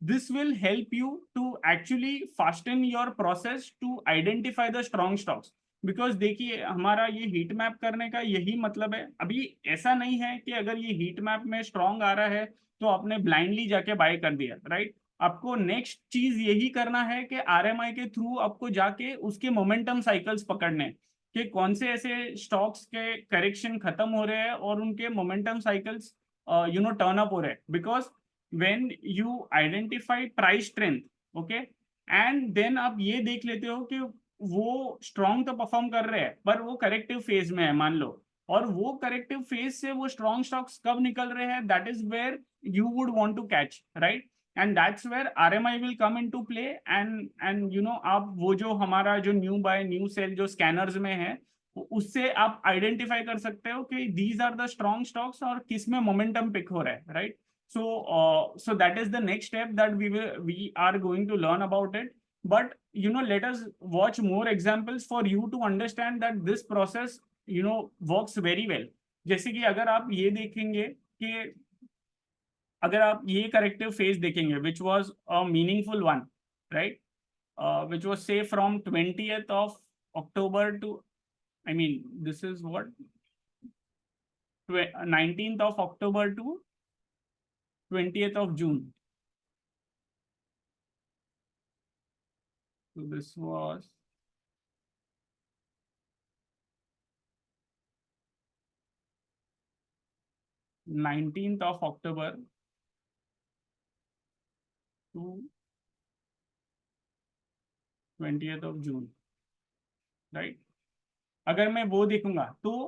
this will help you to actually fasten your process to identify the strong stocks. Because देखिए हमारा ये heat map करने का यही मतलब है. अभी ऐसा नहीं है कि अगर ये हीट मैप में स्ट्रॉन्ग आ रहा है तो आपने ब्लाइंडली जाके बाय कर दिया, राइट. आपको नेक्स्ट चीज यही करना है कि आरएमआई के थ्रू आपको जाके उसके मोमेंटम साइकिल्स पकड़ने हैं कि कौन से ऐसे स्टॉक्स के करेक्शन खत्म हो रहे हैं और उनके मोमेंटम साइकिल्स टर्न अप हो रहे हैं. Because when you identify price strength, okay, and then आप ये देख लेते हो कि वो स्ट्रॉन्ग तो परफॉर्म कर रहे हैं पर वो करेक्टिव फेज में है मान लो, और वो करेक्टिव फेज से वो स्ट्रॉन्ग स्टॉक्स कब निकल रहे हैं, that is where you would want to catch, right. And that's where RMI will come into play. And आप वो जो हमारा जो न्यू बाय न्यू सेल जो स्कैनर्स में है उससे आप आइडेंटिफाई कर सकते हो कि these are the strong stocks और किस में मोमेंटम पिक हो रहा है, right. So that is the next step that we are going to learn about it. But let us watch more examples for you to understand that this process works very well. जैसे कि अगर आप ये देखेंगे कि अगर आप ये करेक्टिव फेज देखेंगे which was a meaningful one, right, which was say from 20th of October to, I mean this is what 19th of October to 20th of June. So this was 19th of October to 20th of June, right. अगर मैं वो देखूंगा तो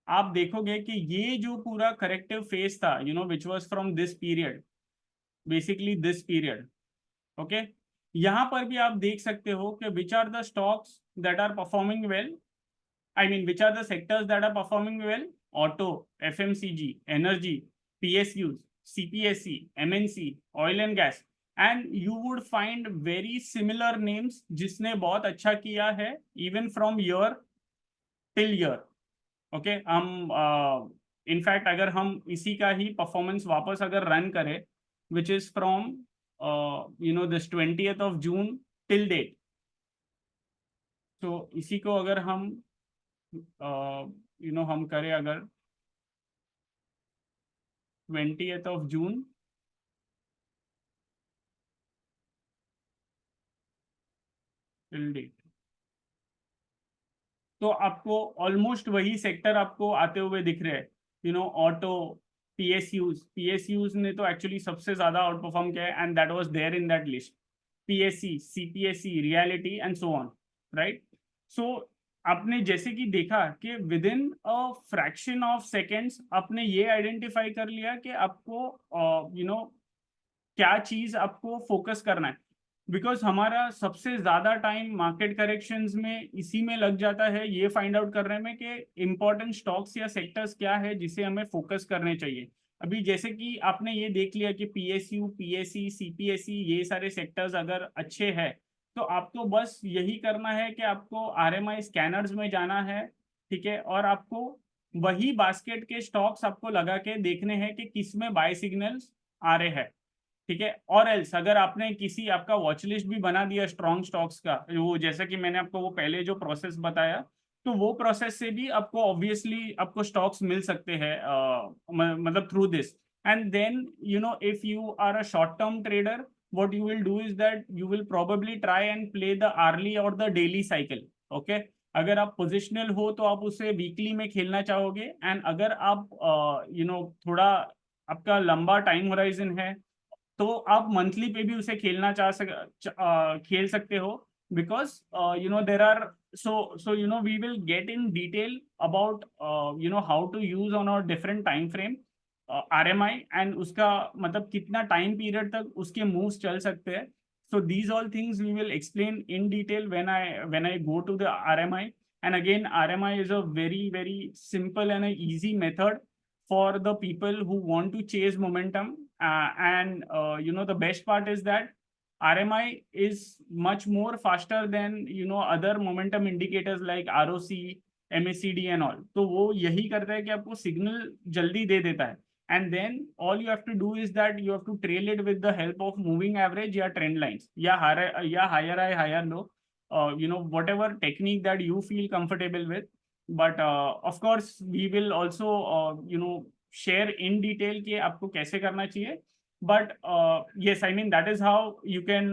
आप देखोगे कि ये जो पूरा करेक्टिव फेज था which was from this period, basically this period, okay. यहाँ पर भी आप देख सकते हो कि which are the stocks that are performing well, I mean, which are the sectors that are performing well? Auto, FMCG, energy, PSUs, CPSC, MNC, oil and gas. And you would find very similar names जिसने बहुत अच्छा किया है even from year till year. Okay, हम in fact अगर हम इसी का ही परफॉर्मेंस वापस अगर रन करें which is from this 20th of June till date. तो इसी को अगर हम हम करें अगर 20th of June till date, तो आपको ऑलमोस्ट वही सेक्टर आपको आते हुए दिख रहे हैं, ऑटो, पीएसयूज ने तो एक्चुअली सबसे ज्यादा आउट परफॉर्म किया है, and that was there in that list, PSC, CPSC, reality and so on, right. So आपने जैसे कि देखा कि within a fraction of seconds आपने ये आइडेंटिफाई कर लिया कि आपको क्या चीज आपको फोकस करना है, बिकॉज हमारा सबसे ज्यादा टाइम मार्केट करेक्शंस में इसी में लग जाता है, ये फाइंड आउट करने में कि इंपॉर्टेंट स्टॉक्स या सेक्टर्स क्या है जिसे हमें फोकस करने चाहिए। अभी जैसे कि आपने ये देख लिया कि पीएसयू, पीएससी, सीपीएससी, ये सारे सेक्टर्स अगर अच्छे हैं, तो आपको बस यही करना है कि आपको आरएमआई स्कैनर्स में जाना है, ठीक है, और आपको वही बास्केट के स्टॉक्स आपको लगा के देखने हैं कि किस में बाय सिग्नल्स आ रहे हैं, ठीक है। और एल्स अगर आपने किसी आपका वॉच लिस्ट भी बना दिया स्ट्रॉन्ग स्टॉक्स का, वो जैसा कि मैंने आपको वो पहले जो प्रोसेस बताया, तो वो प्रोसेस से भी आपको ऑब्वियसली आपको स्टॉक्स मिल सकते हैं, मतलब through this. And then if you are a short term trader, what you will do is that you will probably try and play the hourly or the daily cycle, okay। अगर आप positional हो तो आप उसे weekly में खेलना चाहोगे, and अगर आप थोड़ा आपका लंबा टाइम होराइजन है, तो आप मंथली पे भी उसे खेलना खेल सकते हो, because there are, so we will get in detail about how to use on a different time frame RMI, and उसका मतलब कितना टाइम पीरियड तक उसके मूव्स चल सकते हैं। So these all things we will explain in detail when I go to the RMI. And again, RMI is a very simple and a easy method for the people who want to chase momentum. And the best part is that RMI is much more faster than other momentum indicators like ROC, MACD and all. तो वो यही करता है कि आपको signal जल्दी दे देता है, and then all you have to do is that you have to trail it with the help of moving average या trend lines या higher high higher low, whatever technique that you feel comfortable with. But of course we will also share in detail कि आपको कैसे करना चाहिए, but yes, I mean that is how you can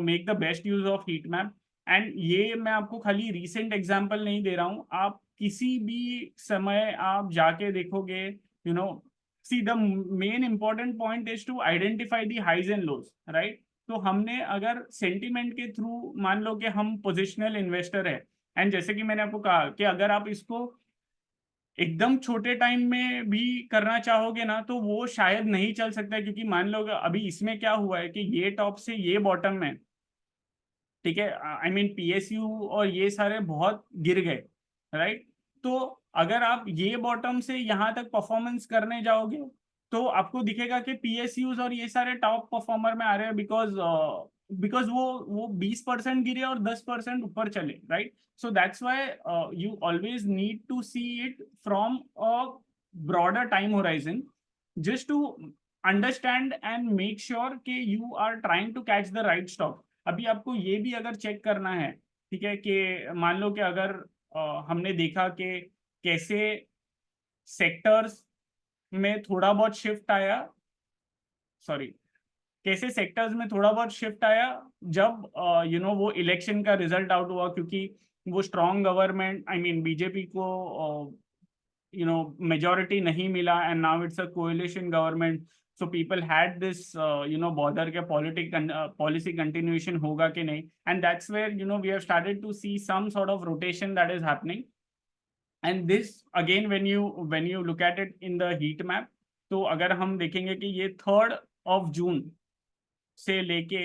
make the best use of heat map. And ये मैं आपको खाली recent example नहीं दे रहा हूँ, आप किसी भी समय आप जाके देखोगे, see the main important point is to identify the highs and lows, right. तो हमने अगर सेंटिमेंट के थ्रू मान लो कि हम पोजिशनल इन्वेस्टर है, एंड जैसे कि मैंने आपको कहा कि अगर आप इसको एकदम छोटे टाइम में भी करना चाहोगे ना, तो वो शायद नहीं चल सकता, क्योंकि मान लो अभी इसमें क्या हुआ है कि ये टॉप से ये बॉटम में, ठीक है, आई मीन पीएसयू और ये सारे बहुत गिर गए, राइट। तो अगर आप ये बॉटम से यहाँ तक परफॉर्मेंस करने जाओगे, तो आपको दिखेगा कि पीएसयूज और ये सारे टॉप परफॉर्मर में आ रहे हैं, बिकॉज बिकॉज वो 20% गिरे और 10% ऊपर चले, right. So that's why you always need to see it from a broader time horizon, just to understand and make sure कि you are trying to catch the right stock। अभी आपको ये भी अगर चेक करना है, ठीक है, कि मान लो कि अगर हमने देखा कि कैसे सेक्टर्स में थोड़ा बहुत शिफ्ट आया, सॉरी, कैसे सेक्टर्स में थोड़ा बहुत शिफ्ट आया जब वो इलेक्शन का रिजल्ट आउट हुआ, क्योंकि वो strong government, I mean BJP को majority nahi mila, and now it's a coalition government. So people had this bother ke policy continuation hoga ki nahi, and that's where we have started to see some sort of rotation that is happening. And this again, when you look at it in the heat map, तो अगर हम देखेंगे कि ये 3rd of June से लेके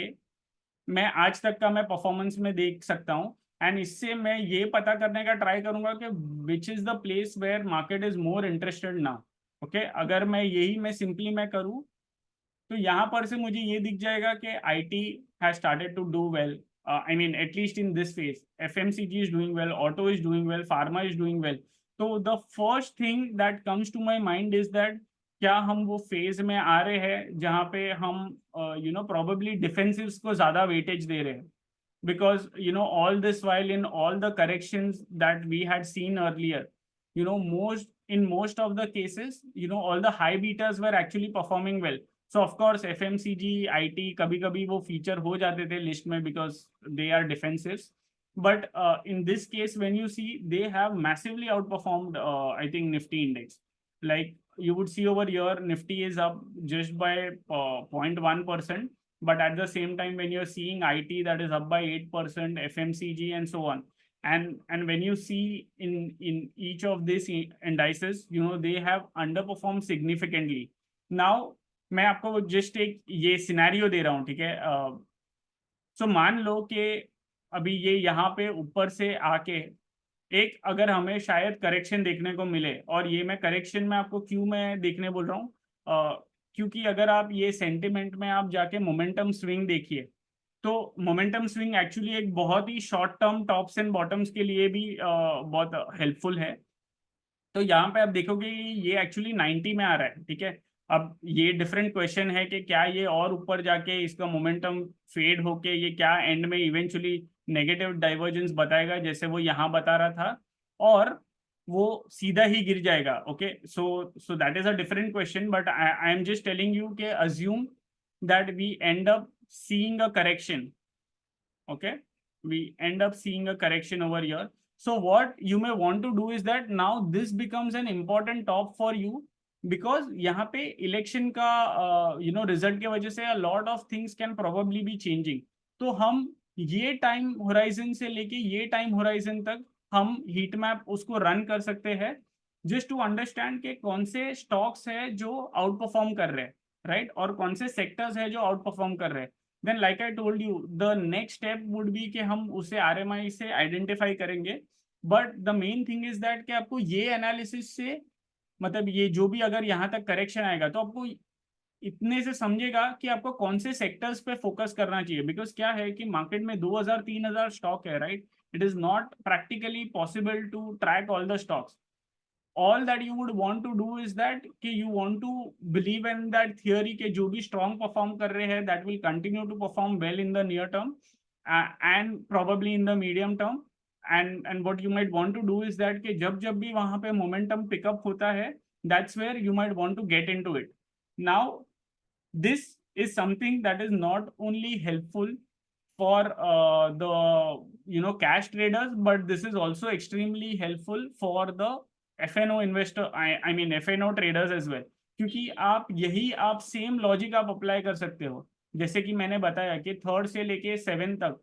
मैं आज तक का मैं परफॉर्मेंस में देख सकता हूँ, एंड इससे मैं ये पता करने का ट्राई करूंगा कि which is the place where market is more interested now, okay. अगर मैं यही मैं सिंपली मैं करूँ, तो यहाँ पर से मुझे ये दिख जाएगा कि IT has started to do well, I mean at least in this phase, FMCG is doing well, auto is doing well, pharma is doing well. तो the first thing that comes to my mind is that क्या हम वो phase में आ रहे हैं जहाँ पे हम प्रोबेबली डिफेंसिव्स को ज्यादा वेटेज दे रहे हैं, because all this while, in all the corrections that we had seen earlier, most of the cases, all the high betas were actually performing well. So of course FMCG, IT कभी कभी वो feature हो जाते थे list में because they are defensives. But in this case, when you see, they have massively outperformed, I think, Nifty index. Like you would see over here, Nifty is up just by 0.1%. But at the same time, when you're seeing IT that is up by 8%, FMCG and so on. And when you see in each of these indices, they have underperformed significantly. Now, मैं आपको just एक ये scenario दे रहा हूँ, ठीक है? सो मान लो कि अभी ये यहाँ पे ऊपर से आके एक अगर हमें शायद करेक्शन देखने को मिले, और ये मैं करेक्शन में आपको क्यों मैं देखने बोल रहा हूँ, क्योंकि अगर आप ये सेंटिमेंट में आप जाके मोमेंटम स्विंग देखिए, तो मोमेंटम स्विंग एक्चुअली एक बहुत ही short term tops and bottoms के लिए भी बहुत हेल्पफुल है। तो यहाँ पे आप देखोगे ये एक्चुअली 90 में आ रहा है, ठीक है? अब ये डिफरेंट क्वेश्चन है कि क्या ये और ऊपर जाके इसका मोमेंटम फेड होके ये क्या एंड में इवेंचुअली नेगेटिव डाइवर्जेंस बताएगा, जैसे वो यहाँ बता रहा था, और वो सीधा ही गिर जाएगा। Okay, so that is a different question, but I am just telling you के assume that we end up seeing a correction. Okay, we end up seeing a correction over here. So what you may want to do is that now this becomes an important top for you, because यहाँ पे election का result के वजह से a lot of things can probably be changing. तो हम ये time horizon से लेके ये टाइम होराइजन तक हम हीट मैप उसको रन कर सकते हैं, जस्ट टू अंडरस्टैंड के कौन से स्टॉक्स है जो आउट परफॉर्म कर रहे हैं, राइट, और कौन से सेक्टर्स है जो आउट परफॉर्म कर रहे हैं. Then like I told you, the next step would be कि हम उसे आरएमआई से आइडेंटिफाई करेंगे. But the main thing is that कि आपको ये एनालिसिस से, मतलब ये जो भी अगर यहाँ तक करेक्शन आएगा, तो आपको इतने से समझेगा कि आपको कौन से सेक्टर्स पे फोकस करना चाहिए. बिकॉज क्या है कि मार्केट में 2000-3000 स्टॉक है, right. It is not practically possible to track all the stocks. All that you would want to do is that कि you want to believe in that theory के जो भी strong perform कर रहे हैं, that will continue to perform well in the near term, and probably in the medium term. And what you might want to do is that कि जब जब भी वहाँ पे momentum pick up होता है, that's where you might want to get into it. Now this is something that is not only helpful for the cash traders, but this is also extremely helpful for the FNO investor, I mean FNO traders as well. क्योंकि आप यही आप same logic आप apply कर सकते हो, जैसे कि मैंने बताया कि थर्ड से लेके 7 तक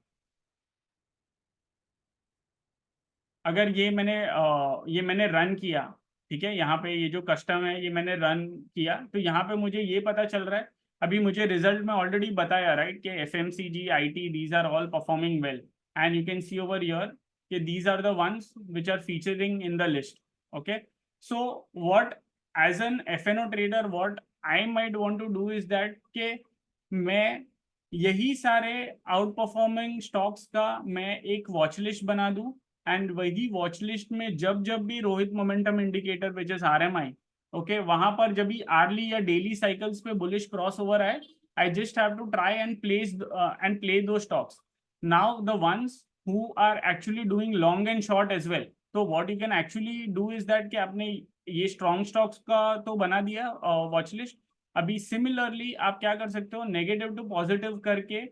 अगर ये मैंने रन किया, ठीक है, यहाँ पे ये जो कस्टम है ये मैंने रन किया, तो यहाँ पे मुझे ये पता चल रहा है, अभी मुझे रिजल्ट में ऑलरेडी बताया, राइट, कि FMCG, IT, these are all performing well, and you can see over here कि these are the ones which are featuring in the list. Okay, so what as an FNO trader what I might want to do is that कि मैं यही सारे out performing stocks का मैं एक watch list बना दूं, एंड वही वॉच लिस्ट में जब जब भी रोहित momentum indicator which is RMI, okay, वहां पर जब भी आर्ली या डेली साइकिल्स पे बुलिश क्रॉस ओवर आए, I just have to try and play दो stocks. Now the ones who are actually doing long and short as well, तो what you can actually do is that कि आपने ये strong stocks का तो बना दिया वॉच लिस्ट. अभी सिमिलरली आप क्या कर सकते हो, नेगेटिव टू पॉजिटिव करके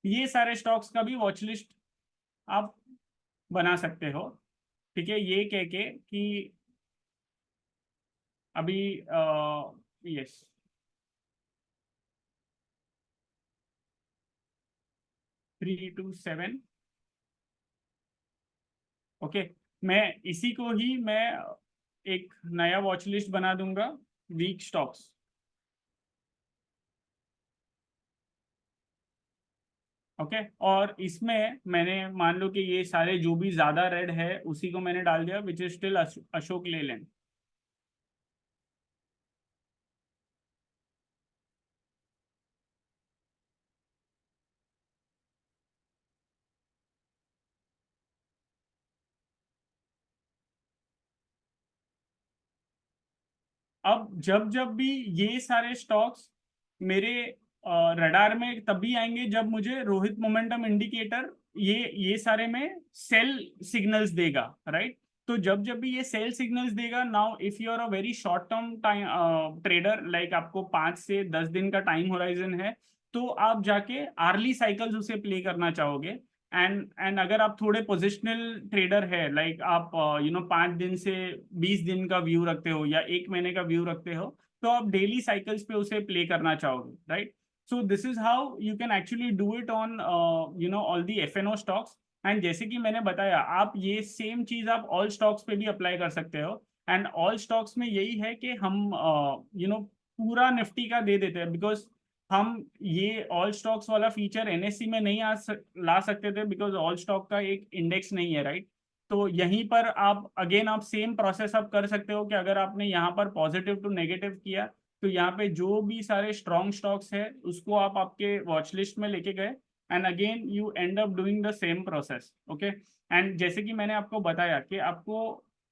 ये सारे स्टॉक्स का भी वॉच लिस्ट आप बना सकते हो. ठीक है, ये कह के कि अभी यस 3 to 7. ओके, मैं इसी को ही मैं एक नया वॉच लिस्ट बना दूंगा, वीक स्टॉक्स. ओके, और इसमें मैंने मान लो कि ये सारे जो भी ज्यादा रेड है उसी को मैंने डाल दिया, which is still Ashok Leyland. अब जब जब भी ये सारे स्टॉक्स मेरे रडार में तभी आएंगे जब मुझे रोहित मोमेंटम इंडिकेटर ये सारे में सेल सिग्नल्स देगा, राइट? तो जब जब भी ये सेल सिग्नल्स देगा, now if you are a very short term time trader, like आपको 5 से 10 दिन का टाइम होराइजन है, तो आप जाके आर्ली साइकिल्स उसे प्ले करना चाहोगे। एंड अगर आप थोड़े पोजिशनल ट्रेडर है, लाइक आप 5 दिन से 20 दिन का व्यू रखते हो या 1 महीने का व्यू रखते हो, तो आप डेली साइकिल्स पे उसे प्ले करना चाहोगे, right? So this is how you can actually do it on all the FNO stocks। And जैसे कि मैंने बताया, आप ये सेम चीज आप ऑल स्टॉक्स पे भी अप्लाई कर सकते हो। एंड ऑल स्टॉक्स में यही है कि हम पूरा निफ्टी का दे देते हैं, बिकॉज हम ये ऑल स्टॉक्स वाला फीचर एनएससी में नहीं ला सकते थे, बिकॉज ऑल स्टॉक का एक इंडेक्स नहीं है, राइट? तो यहीं पर आप अगेन आप सेम प्रोसेस आप कर सकते हो कि अगर आपने यहाँ पर पॉजिटिव टू नेगेटिव किया, तो यहाँ पे जो भी सारे स्ट्रॉन्ग स्टॉक्स है उसको आप आपके वॉच लिस्ट में लेके गए, and again you and up doing the same process, okay? And जैसे कि मैंने आपको बताया कि आपको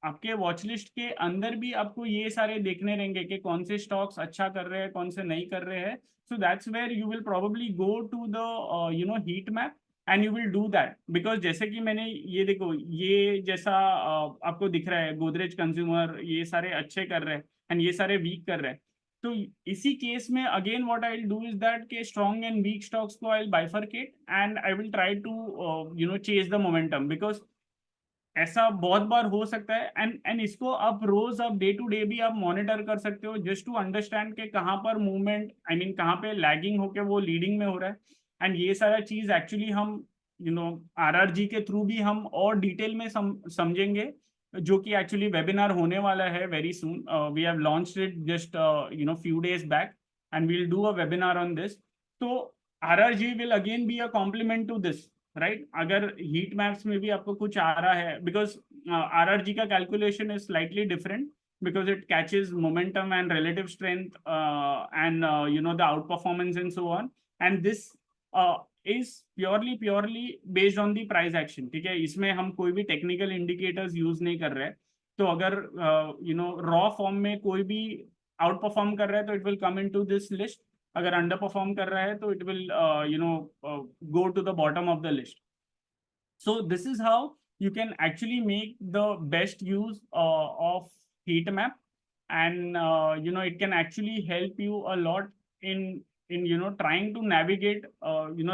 आपके वॉच लिस्ट के अंदर भी आपको ये सारे देखने रहेंगे कि कौन से स्टॉक्स अच्छा कर रहे हैं, कौन से नहीं कर रहे हैं। So that's where you will probably go to the heat map and you will do that, because जैसे कि मैंने ये देखो, ये जैसा आपको दिख रहा है, गोदरेज कंज्यूमर ये सारे अच्छे कर रहे हैं एंड ये सारे वीक कर रहे हैं। तो इसी केस में again what I will do is that के स्ट्रॉन्ग एंड वीक स्टॉक्स को I will bifurcate and I will try to chase the momentum, because ऐसा बहुत बार हो सकता है। एंड इसको आप रोज आप डे टू डे भी आप मॉनिटर कर सकते हो, जस्ट टू अंडरस्टैंड के कहाँ पर मूवमेंट, आई मीन कहाँ पे लैगिंग होके वो लीडिंग में हो रहा है। एंड ये सारा चीज एक्चुअली हम आरआरजी के थ्रू भी हम और डिटेल में समझेंगे, जो कि एक्चुअली वेबिनार होने वाला है very soon. We have launched it just few days back, and we will do a webinar on this. तो RRG will again be a complement to this, right? अगर हीट मैप्स में भी आपको कुछ आ रहा है, बिकॉज आरआरजी का calculation is slightly different, because it catches momentum and relative strength and the outperformance and so on, and this is purely based on the price action, ठीक है? इसमें हम कोई भी टेक्निकल इंडिकेटर्स यूज नहीं कर रहे हैं। तो अगर रॉ फॉर्म में कोई भी आउट परफॉर्म कर रहा है तो it will come into this list, अगर अंडर परफॉर्म कर रहा है तो it will go to the bottom of the list. So this is how you can actually make the best use of heat map, and it can actually help you a lot in trying to navigate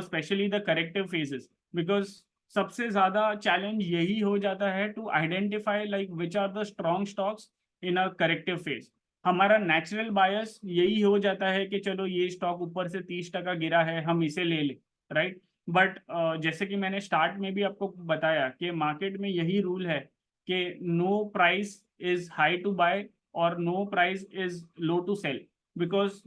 especially the corrective phases, because सबसे ज्यादा challenge यही हो जाता है to identify like which are the strong stocks in a corrective phase. हमारा natural bias यही हो जाता है कि चलो ये स्टॉक ऊपर से 30% गिरा है, हम इसे ले ले, राइट? बट जैसे कि मैंने स्टार्ट में भी आपको बताया कि मार्केट में यही रूल है कि no price is high to buy और no price is low to sell, because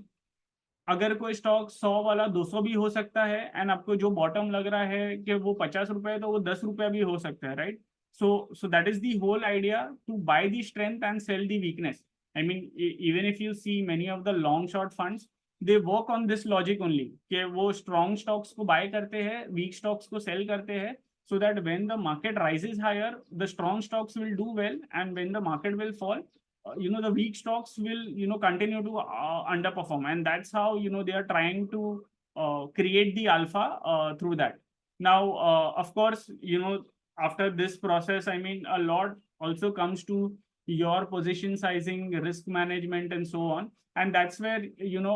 अगर कोई स्टॉक 100 वाला 200 भी हो सकता है, एंड आपको जो बॉटम लग रहा है कि वो 50 रुपए है, तो वो 10 रुपया भी हो सकता है, right? So that is the whole idea, to buy the strength and sell the weakness. I mean even if you see many of the long short funds, they work on this logic only, कि वो strong stocks को bye करते हैं, week stocks को cell करते हैं, so that when the market rises higher, the strong stocks will do well, and when the market will fall, the weak stocks will continue to underperform, and that's how they are trying to create the alpha through that. Now of course, after this process, I mean, a lot also comes to your position sizing, risk management, and so on. And that's where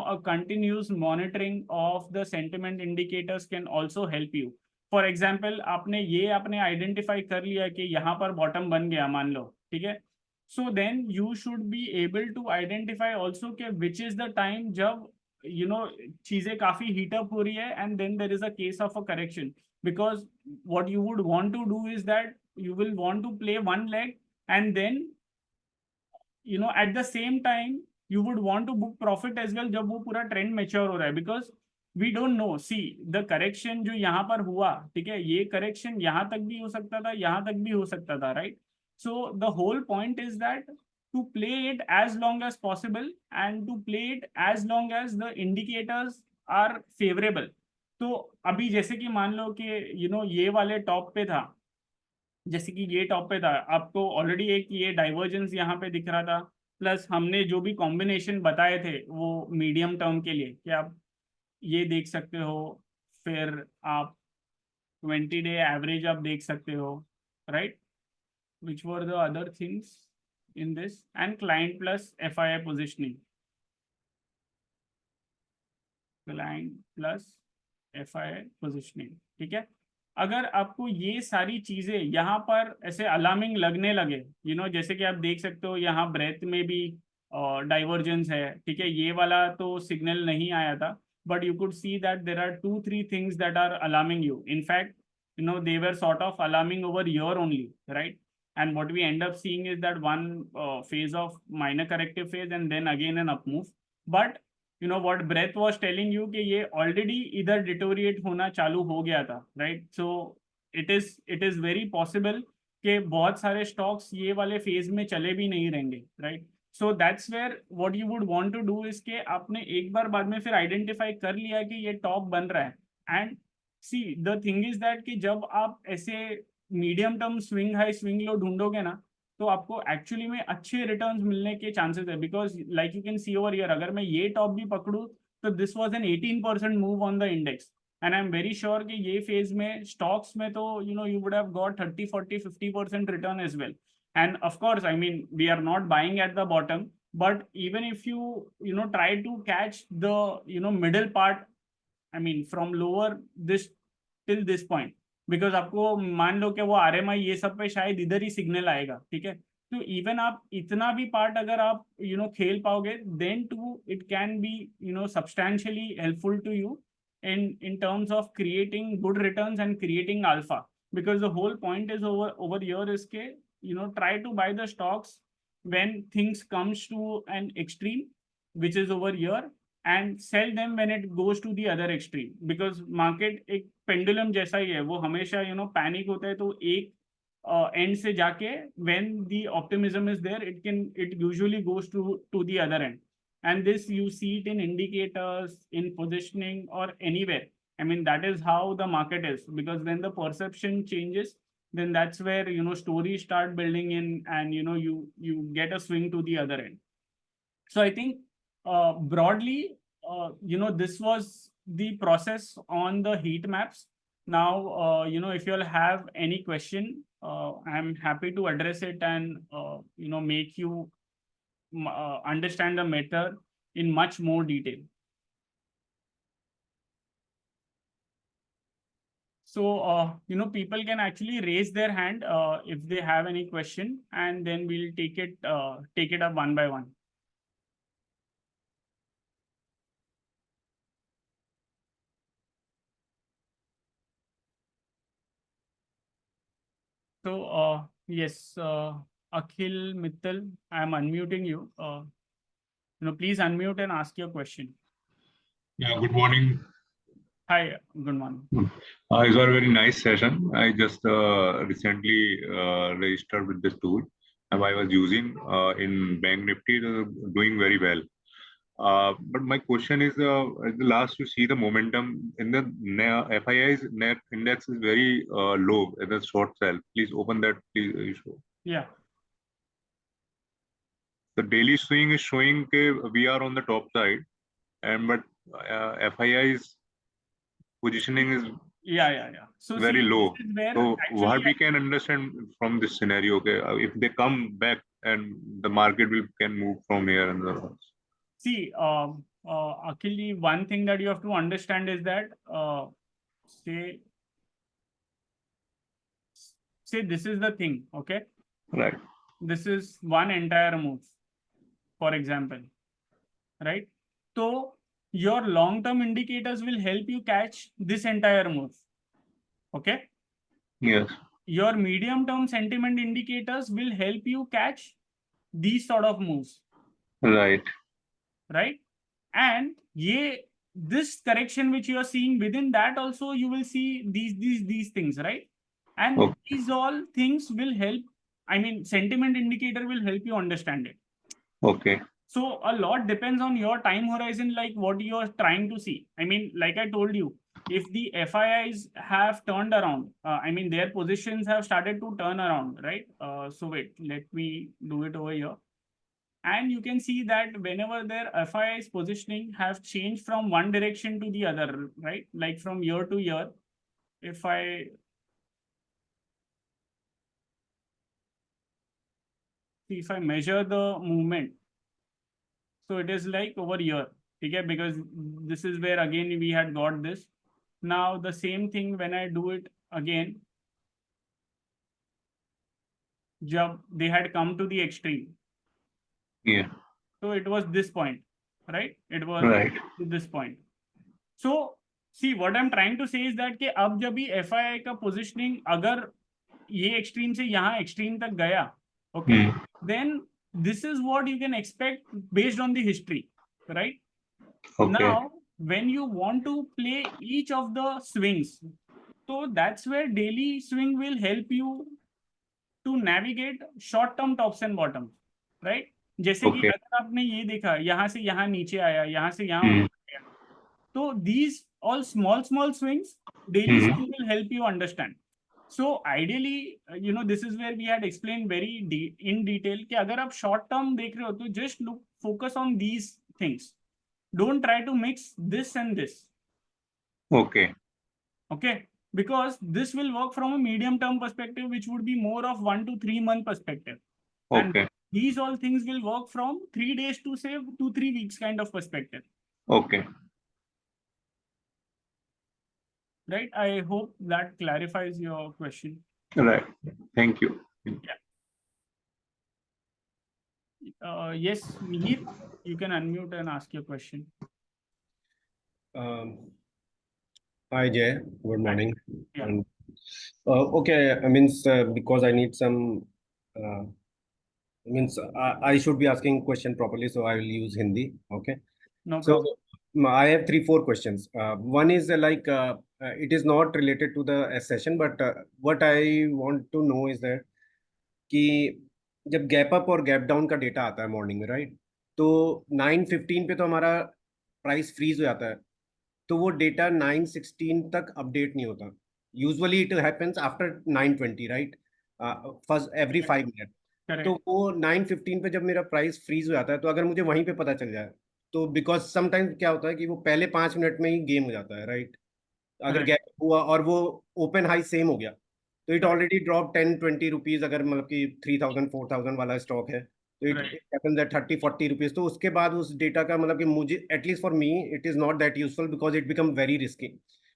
a continuous monitoring of the sentiment indicators can also help you. For example आपने identify कर लिया कि यहाँ पर bottom बन गया, मान लो, ठीक है? So then you should be able to identify also के विच इज द टाइम जब चीजें काफी हीटअप हो रही है, and then there is a case of a correction, because what you would want to do is that you will want to play one leg, and then at the same time you would want to book profit as well जब वो पूरा trend mature हो रहा है, because we don't know, see the correction जो यहाँ पर हुआ, ठीक है, ये करेक्शन यहाँ तक भी हो सकता था, यहाँ तक भी हो सकता था, right? So the whole point is that to play it as long as possible and to play it as long as the indicators are favorable. तो अभी जैसे कि मान लो कि ये वाले टॉप पे था, जैसे कि ये टॉप पे था, आपको ऑलरेडी एक ये डाइवर्जेंस यहाँ पे दिख रहा था, प्लस हमने जो भी कॉम्बिनेशन बताए थे वो मीडियम टर्म के लिए, कि आप ये देख सकते हो, फिर आप 20-day average आप देख सकते हो, right? Which were the other things in this? And client plus FII positioning. Client plus FII positioning. ठीक है, अगर आपको ये सारी चीजें यहाँ पर ऐसे अलार्मिंग लगने लगे, जैसे कि आप देख सकते हो यहाँ ब्रेथ में भी डाइवर्जेंस है, ठीक है, ये वाला तो सिग्नल नहीं आया था, but you could see that there are 2-3 things that are alarming you. In fact, they were sort of alarming over here only, right? And what we end up seeing is that one phase of minor corrective phase and then again an up move. But what breath was telling you कि ये already इधर deteriorate होना चालू हो गया था, right? So it is very possible कि बहुत सारे stocks ये वाले phase में चले भी नहीं रहेंगे, right? So that's where what you would want to do is कि आपने एक बार बाद में फिर identify कर लिया कि ये top बन रहा है, and see the thing is that कि जब आप ऐसे medium term swing high swing low ढूंढोगे ना, तो आपको एक्चुअली में अच्छे रिटर्न्स मिलने के चांसेस है, because like you can see over year, अगर मैं ये टॉप भी पकड़ू तो this was an 18% move on the index, and I am very sure कि ये फेज में स्टॉक्स में तो you would have got 30-40-50% return as well. And of course I mean we are not buying at the bottom, but even if you try to catch the middle part, I mean from lower this till this point, because आपको मान लो कि वो RMI ये सब पे शायद इधर ही signal आएगा, ठीक है, तो इवन आप इतना भी पार्ट अगर आप खेल पाओगे, then to it can be substantially helpful to you in terms of creating good returns and creating alpha, because the whole point is over here is ke try to buy the stocks when things comes to an extreme, which is over here, and sell them when it goes to the other extreme, because market एक pendulum जैसा ही है, वो हमेशा panic होता है, तो एक end से जाके when the optimism is there, it usually goes to the other end, and this you see it in indicators, in positioning, or anywhere. I mean that is how the market is, because when the perception changes, then that's where stories start building in, and you get a swing to the other end. So I think broadly, this was the process on the heat maps. Now, if you'll have any question, I'm happy to address it and, make you understand the method in much more detail. So, people can actually raise their hand if they have any question, and then we'll take it up one by one. So, yes, Akhil Mittal, I am unmuting you. Please unmute and ask your question. Yeah, good morning. Hi, good morning. It was a very nice session. I just recently registered with this tool, and I was using in Bank Nifty, it is doing very well. But my question is, at the last you see the momentum in the FII's net index is very low at the short sell. Please open that, please. Yeah. The daily swing is showing that we are on the top side, and but FII's positioning is so very low. So what we actually can understand from this scenario, okay, if they come back and the market can move from here and there. see, Akhil, one thing that you have to understand is that say this is the thing, okay? Right. This is one entire move, for example, right? So your long-term indicators will help you catch this entire move, okay? Yes. Your medium-term sentiment indicators will help you catch these sort of moves. Right. Right? And this correction which you are seeing, within that also you will see these things, right? And Okay. these all things will help. I mean, sentiment indicator will help you understand it. Okay. So a lot depends on your time horizon, like what you are trying to see. I mean, like I told you, if the FIIs have turned around, I mean, their positions have started to turn around, right? So wait, let me do it over here. And you can see that whenever their FIIs positioning have changed from one direction to the other, right? Like from year to year, if I measure the movement, so it is like over here, okay, because this is where again we had got this. Now the same thing when I do it again, jab they had come to the extreme, Yeah. so it was this point, right? It was Right. this point. So see what I'm trying to say is that कि अब जब भी FII का positioning अगर ये extreme से यहाँ extreme तक गया, okay, then this is what you can expect based on the history, right? Okay. Now, when you want to play each of the swings, so that's where daily swing will help you to navigate short-term tops and bottoms, right? जैसे कि Okay. अगर आपने ये देखा, यहाँ से यहाँ नीचे आया, यहाँ से यहाँ Hmm. ऊपर गया, तो these all small swings, daily swing will help you understand. So ideally, this is where we had explained very in detail कि अगर आप short term देख रहे हो तो just focus on these things. Don't try to mix this and this. Okay. Okay, because this will work from a medium term perspective, which would be more of 1 to 3 month perspective. And Okay. these all things will work from 3 days to say 2-3 weeks kind of perspective. Okay. Right? I hope that clarifies your question. Right. Thank you. Yes, Mihir, you can unmute and ask your question. Hi Jay, good morning. Yeah. And, okay, I means because I need some, I should be asking question properly, so I will use Hindi. Okay. No So problem. I have 3-4 questions. One is it is not related to the session, but what I want to know is that कि जब gap up और gap down का data आता है morning में, right, तो 9:15 पे तो हमारा प्राइस फ्रीज हो जाता है, तो वो डेटा 9:16 तक अपडेट नहीं होता. Usually it happens after 9:20, right, first every 5 minute. तो वो 9:15 पे जब मेरा प्राइस फ्रीज हो जाता है, तो अगर मुझे वहीं पे पता चल जाए, तो बिकॉज समटाइम्स क्या होता है कि वो पहले 5 मिनट में ही गेम हो जाता है, राइट, अगर गैप हुआ और वो ओपन हाई सेम हो गया, तो इट ऑलरेडी ड्रॉप 10-20 रुपीज, अगर मतलब कि 3,000-4,000 वाला स्टॉक है, तो इट हैपेंस एट 30-40 रुपीज. तो उसके बाद उस डेटा का मतलब कि मुझे, at least for me, it is not that useful because it become very risky.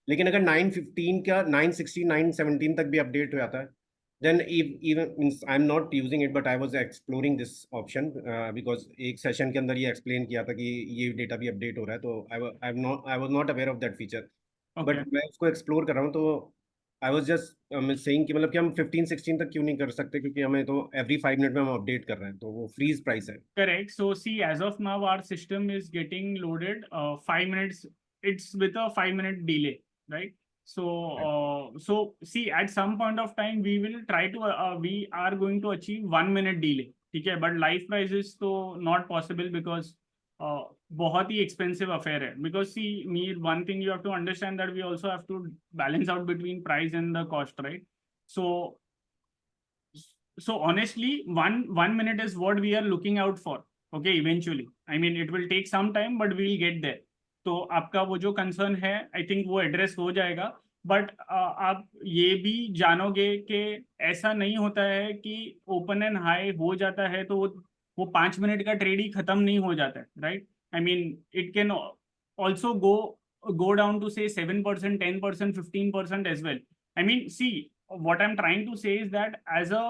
लेकिन अगर 9:15 का 9:16 9:17 तक भी अपडेट हो जाता है, then even means I'm not using it, but I was exploring this option because एक सेशन के अंदर ये एक्सप्लेन किया था कि ये डेटा भी अपडेट हो रहा है, तो I was not aware of that feature. But मैं उसको एक्सप्लोर कर रहा हूँ, तो आई वाज जस्ट सेइंग कि मतलब कि हम 15-16 तक क्यों नहीं कर सकते, क्योंकि हमें तो एवरी 5 मिनट में हम अपडेट कर रहे हैं, तो वो फ्रीज प्राइस है. Correct. So see, as of now, our system is getting loaded 5 minutes. It's with a 5-minute delay, right? So see, at some point of time, we will try to we are going to achieve 1 minute delay. Okay, but live prices so not possible because बहुत ही expensive affair है. Because see, one thing you have to understand that we also have to balance out between price and the cost, right? So honestly, one minute is what we are looking out for. Okay, eventually. I mean, it will take some time, but we will get there. तो आपका वो जो concern है, I think वो address हो जाएगा. But आप ये भी जानोगे कि ऐसा नहीं होता है कि ओपन एंड हाई हो जाता है तो वो 5 मिनट का ट्रेड ही खत्म नहीं हो जाता है, right? I mean it can also go down to say 7%, 10%, 15% as well. I mean, see, what I'm trying to say is that as a,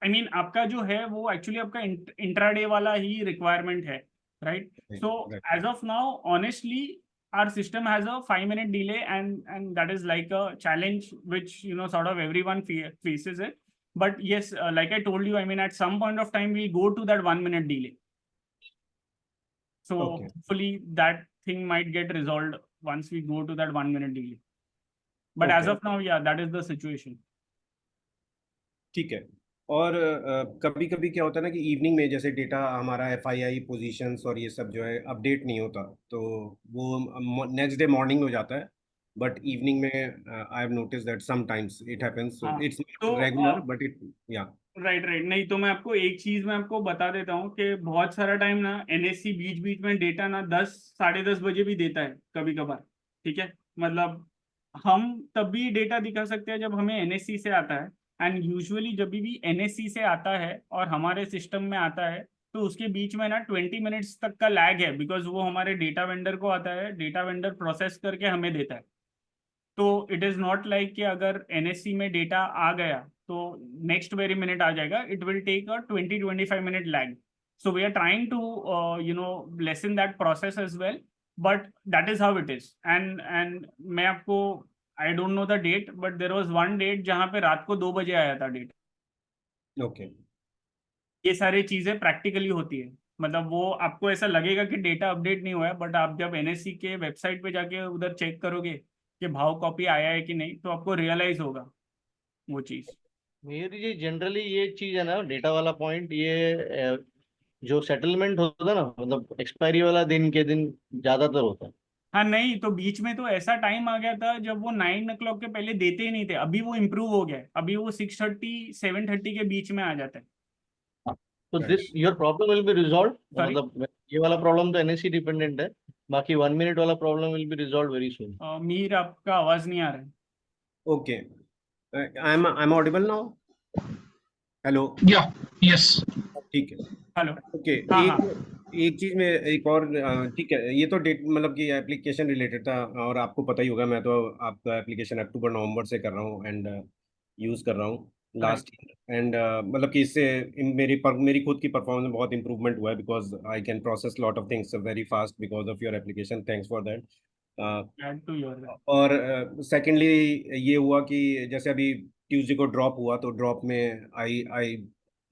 I mean, आपका जो है वो एक्चुअली आपका इंट्राडे वाला ही रिक्वायरमेंट है, right? So as of now honestly our system has a 5-minute delay, and that is like a challenge which sort of everyone faces it. But yes, like I told you, I mean, at some point of time we'll go to that 1-minute delay. So hopefully that thing might get resolved once we go to that 1-minute delay. But as of now, yeah, that is the situation. ठीक है. और कभी कभी क्या होता है ना कि इवनिंग में जैसे डेटा हमारा FII पोजीशंस और ये सब जो है अपडेट नहीं होता, तो वो नेक्स्ट डे मॉर्निंग हो जाता है. बट इवनिंग में I have notice that sometimes it happens, it's regular but it, या राइट. नहीं तो मैं आपको एक चीज मैं आपको बता देता हूँ कि बहुत सारा टाइम ना NSE बीच बीच में डेटा ना 10 साढ़े 10 बजे भी देता है कभी कभार. ठीक है, मतलब हम तभी डेटा दिखा सकते हैं जब हमें एनएससी से आता है, एंड यूजुअली जब भी एनएससी से आता है और हमारे सिस्टम में आता है तो उसके बीच में ना 20 मिनट्स तक का लैग है, बिकॉज वो हमारे डेटा वेंडर को आता है, डेटा वेंडर प्रोसेस करके हमें देता है। तो इट इज नॉट लाइक कि अगर एनएससी में डेटा आ गया तो नेक्स्ट वेरी मिनट आ जाएगा, it will take a 20-25 minute lag. So we are trying to lessen that process as well, but that is how it is. And मैं आपको, I don't know the date, but there was one date जहाँ पे रात को 2 बजे आया था date. Okay ये सारी चीजें प्रैक्टिकली होती है, मतलब वो आपको ऐसा लगेगा कि डेटा अपडेट नहीं हुआ है, बट आप जब एनएससी के वेबसाइट पे जाके उधर चेक करोगे कि भाव कॉपी आया है कि नहीं, तो आपको रियलाइज होगा वो चीज। मेरी जी जनरली ये चीज है ना, डेटा वाला पॉइंट, ये जो सेटलमेंट होता है ना, मतलब एक्सपायरी वाला दिन के दिन ज्यादातर होता है। हाँ नहीं, तो बीच में तो ऐसा टाइम आ गया था जब वो 9 o'clock के पहले देते ही नहीं थे, अभी वो इम्प्रूव हो गया है, अभी वो 6:30 7:30 के बीच में आ जाता है। तो this your problem will be resolve, Sorry? मतलब ये वाला प्रॉब्लम तो एनएससी डिपेंडेंट है, बाकी 1 मिनट वाला problem will be resolve very soon. Mir आपका आवाज नहीं आ रहा है। Okay I am audible now. Hello Yeah, yes. ठीक है। हेलो। ओके हाँ एक हाँ एक चीज में एक और ठीक है, ये तो डेट मतलब कि एप्लीकेशन रिलेटेड था, और आपको पता ही होगा मैं तो आपका एप्लीकेशन अक्टूबर नवंबर से कर रहा हूँ एंड यूज़ कर रहा हूँ राइट लास्ट ईयर, एंड मतलब कि इससे मेरी खुद की परफॉर्मेंस में बहुत इंप्रूवमेंट हुआ है, because I can process lot of things very fast because of your application, thanks for that. Add to your. और सेकेंडली ये हुआ कि जैसे अभी ट्यूसडे को ड्रॉप हुआ तो ड्रॉप में आई आई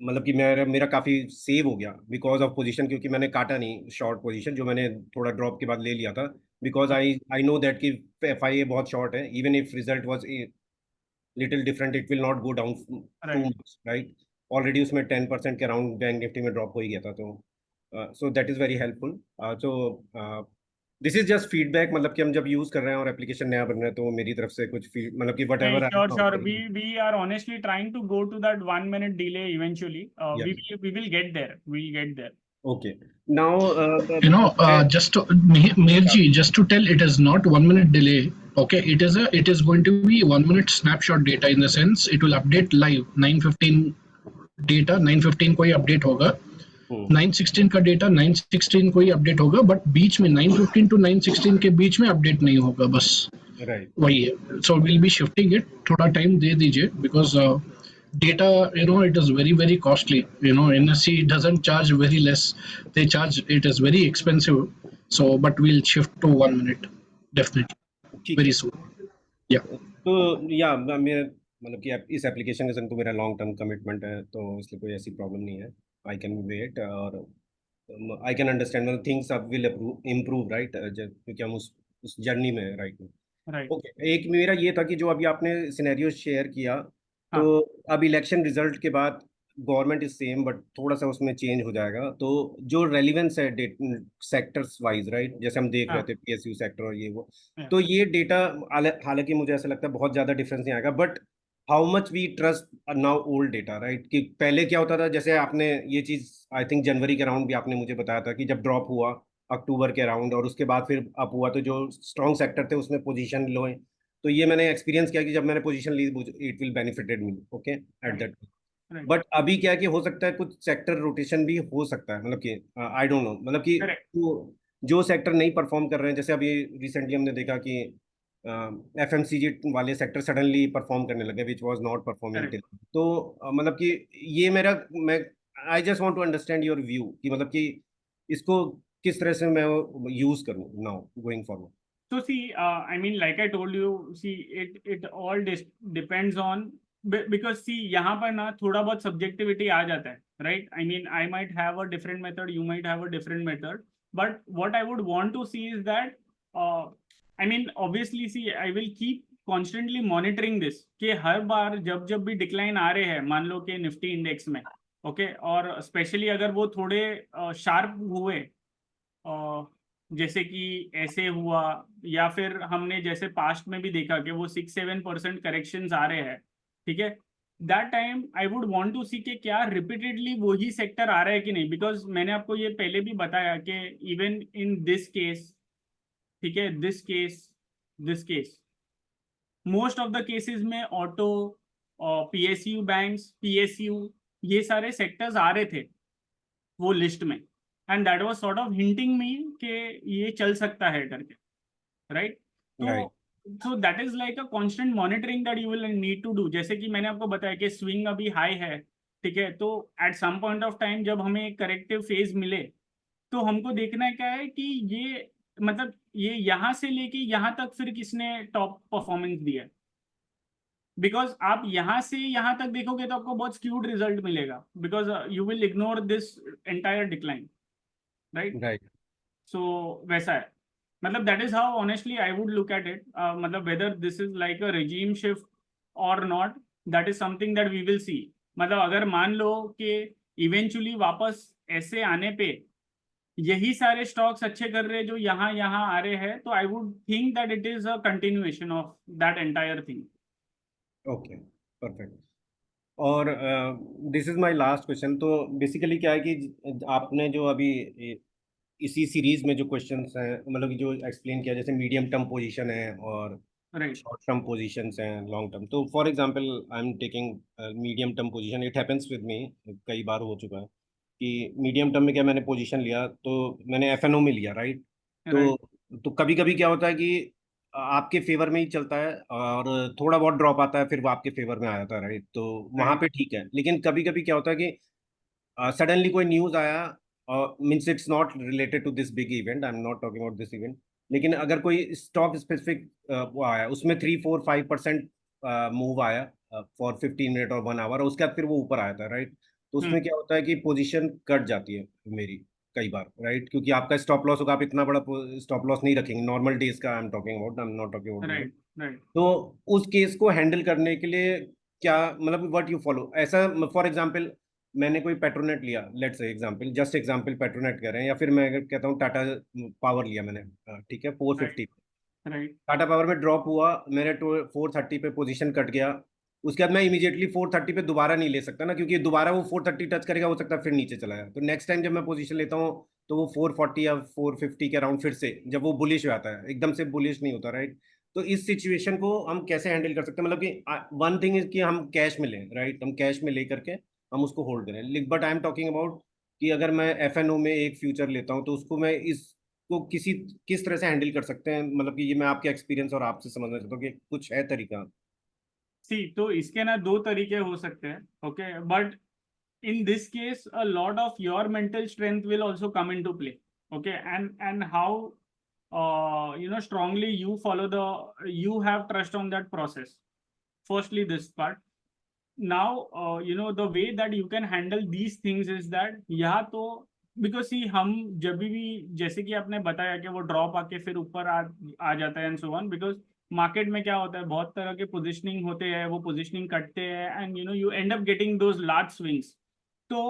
मतलब कि मेरा मेरा काफ़ी सेव हो गया बिकॉज ऑफ पोजीशन, क्योंकि मैंने काटा नहीं शॉर्ट पोजीशन जो मैंने थोड़ा ड्रॉप के बाद ले लिया था, because I I know that कि FIA बहुत शॉर्ट है, even if result was little different it will not go down to right. Much, right. Already उसमें 10% के अराउंड बैंक निफ्टी में ड्रॉप हो ही गया था, तो so that is very helpful. So this is just feedback, मतलब कि हम जब यूज कर रहे हैं और एप्लीकेशन नया बन रहा है तो मेरी तरफ से कुछ मतलब कि वट नहीं, ever sure sure, we are honestly trying to go to that 1 minute delay eventually. We will get there, we'll get there. Okay now Just to Meherji, just to tell, it is not 1 minute delay. Okay, it is going to be 1 minute snapshot data, in the sense it will update live 9:15 data 9:15 को ही update होगा, 9:16 का data 9:16 को ही update होगा, but बीच में 9:15 to 9:16 के बीच में update नहीं होगा, बस राइट वही है। So will be shifting it, थोड़ा टाइम दे दीजिए, because data, it is very very costly. NSE doesn't charge very less, they charge, it is very expensive. So but we'll shift to 1 minute definitely ठीक very है। soon. Yeah. तो या मैं मतलब कि इस एप्लीकेशन के संग तो मेरा लॉन्ग टर्म कमिटमेंट है, तो इसलिए कोई ऐसी प्रॉब्लम नहीं है, आई कैन वेट, और आई कैन अंडरस्टैंड मतलब थिंग्स अब विल इम्प्रूव, राइट, क्योंकि हम उस जर्नी में है राइट। राइट। ओके एक मेरा ये था कि जो अभी आपने सिनेरियो शेयर किया, तो हाँ अब इलेक्शन रिजल्ट के बाद गवर्नमेंट इज सेम बट थोड़ा सा उसमें चेंज हो जाएगा, तो जो रेलिवेंस है सेक्टर्स वाइज, राइट, जैसे हम देख रहे हाँ थे PSU सेक्टर और ये वो, yeah, तो ये डेटा हालांकि मुझे ऐसा लगता है बहुत ज्यादा डिफरेंस नहीं आएगा, but how much we trust now old data, right, कि पहले क्या होता था, जैसे आपने ये चीज आई थिंक जनवरी के अराउंड भी आपने मुझे बताया था कि जब ड्रॉप हुआ अक्टूबर के अराउंड और उसके बाद फिर अप हुआ, तो जो स्ट्रॉन्ग सेक्टर थे उसमें पोजीशन लो है, तो ये मैंने एक्सपीरियंस किया कि जब मैंने पोजीशन ली it will benefited me, okay at right that. Right but अभी क्या है कि हो सकता है कुछ सेक्टर रोटेशन भी हो सकता है, मतलब कि आई डोंट नो, मतलब कि करेक्ट। जो सेक्टर नहीं परफॉर्म कर रहे हैं, जैसे अभी रिसेंटली हमने देखा कि FMCG वाले सेक्टर सडनली परफॉर्म करने लगे which was not performing till, correct. तो मतलब कि ये मेरा मैं I just want to understand your view कि मतलब कि इसको किस तरह से मैं यूज करूं now going forward. So see, I mean, like I told you, see, it all depends on, because see, यहाँ पर ना थोड़ा बहुत subjectivity आ जाता है, right? I mean, I might have a different method, you might have a different method, but what I would want to see is that, I mean, obviously, see, I will keep constantly monitoring this कि हर बार जब जब भी decline आ रहे हैं, मान लो कि Nifty index में, okay, और स्पेशली अगर वो थोड़े शार्प हुए, जैसे कि ऐसे हुआ, या फिर हमने जैसे पास्ट में भी देखा कि वो 6-7% करेक्शंस आ रहे हैं, ठीक है, that time I would want to see कि क्या रिपीटेडली वही सेक्टर आ रहा है कि नहीं, बिकॉज मैंने आपको ये पहले भी बताया कि इवन इन दिस केस, ठीक है, this case most of the cases में ऑटो, PSU बैंक्स, PSU, ये सारे सेक्टर्स आ रहे थे वो लिस्ट में, and that was sort of hinting me कि ये चल सकता है करके, राइट? Right. तो so that is like a constant monitoring that you will need to do. जैसे कि मैंने आपको बताया कि स्विंग अभी हाई है, ठीक है, तो at some point of time जब हमें एक करेक्टिव फेज मिले तो हमको देखना है क्या है कि ये मतलब ये यहाँ से लेके यहाँ तक फिर किसने टॉप परफॉर्मेंस दिया है। बिकॉज आप यहाँ से यहाँ तक देखोगे तो आपको बहुत स्क्यूड रिजल्ट मिलेगा, because you will ignore this entire decline, right? Right. So वैसा है, मतलब that is how honestly I would look at it. मतलब whether this is like a regime shift और not, that is something that we will see. मतलब अगर मान लो कि eventually वापस ऐसे आने पे यही सारे स्टॉक्स अच्छे कर रहे हैं जो यहाँ यहाँ आ रहे हैं, तो I would think that it is a continuation of that entire thing. Okay. Perfect. और this is my last question. तो बेसिकली क्या है कि आपने जो अभी इसी सीरीज में जो क्वेश्चंस हैं, मतलब कि जो एक्सप्लेन किया, जैसे मीडियम टर्म पोजीशन है और राइट, शॉर्ट टर्म पोजीशंस हैं, लॉन्ग टर्म। तो for example I am taking medium term position. It happens with me, कई बार हो चुका है कि मीडियम टर्म में क्या मैंने पोजीशन लिया, तो मैंने एफएनओ में लिया, राइट? राइट, तो कभी कभी क्या होता है कि आपके फेवर में ही चलता है और थोड़ा बहुत ड्रॉप आता है, फिर वो आपके फेवर में आ जाता है, राइट? तो वहां राइट, पे ठीक है। लेकिन कभी कभी क्या होता है कि सडनली कोई न्यूज आया, means it's not related to this big event, I am not talking about this event, लेकिन अगर कोई स्टॉक स्पेसिफिक वो आया, उसमें 3 4 5% मूव आया फॉर 15 मिनट और 1 आवर, और उसके बाद फिर वो ऊपर आया था, राइट? तो उसमें क्या होता है कि पोजीशन कट जाती है मेरी कई बार, राइट? क्योंकि आपका स्टॉप लॉस होगा, आप इतना बड़ा स्टॉप लॉस नहीं रखेंगे नॉर्मल डेज का, आई am not talking about. Right, right. तो उस केस को हैंडल करने के लिए क्या, मतलब व्हाट यू फॉलो ऐसा? फॉर एग्जांपल मैंने कोई पेट्रोनेट लिया, let's say example, just example Petronet कह रहे हैं, या फिर मैं अगर कहता हूँ टाटा पावर लिया मैंने, ठीक है, 450। राइट, टाटा पावर में ड्रॉप हुआ, मेरे 430 पे पोजीशन कट गया। उसके बाद मैं इमीडिएटली 430 पे दोबारा नहीं ले सकता ना, क्योंकि दोबारा वो 430 टच करेगा, हो सकता है फिर नीचे चला जाए। तो नेक्स्ट टाइम जब मैं पोजीशन लेता हूँ तो वो 440 या 450 के अराउंड फिर से, जब वो बुलिश हो जाता है, एकदम से बुलिश नहीं होता, राइट? तो इस सिचुएशन को हम कैसे हैंडल कर सकते हैं? मतलब कि वन थिंग इज कि हम कैश में लें, राइट? हम कैश में ले करके हम उसको होल्ड करें, but I am talking about कि अगर मैं एफएनओ में एक फ्यूचर लेता हूँ, तो उसको मैं इस को किस तरह से हैंडल कर सकते हैं? मतलब कि ये मैं आपके एक्सपीरियंस और आपसे समझना चाहता हूँ कि कुछ है तरीका। सी तो इसके ना दो तरीके हो सकते हैं, okay, but in this case a lot of your mental strength will also come into play, okay, and how strongly you follow the, you have trust on that process. Firstly this part. Now the way that you can handle these things is that या तो because see हम जब भी जैसे कि आपने बताया कि वो ड्रॉप आके फिर ऊपर आ जाता है and so on, because market में क्या होता है, बहुत तरह के पोजिशनिंग होते हैं, वो पोजिशनिंग कटते हैं and you and up getting those large swings. तो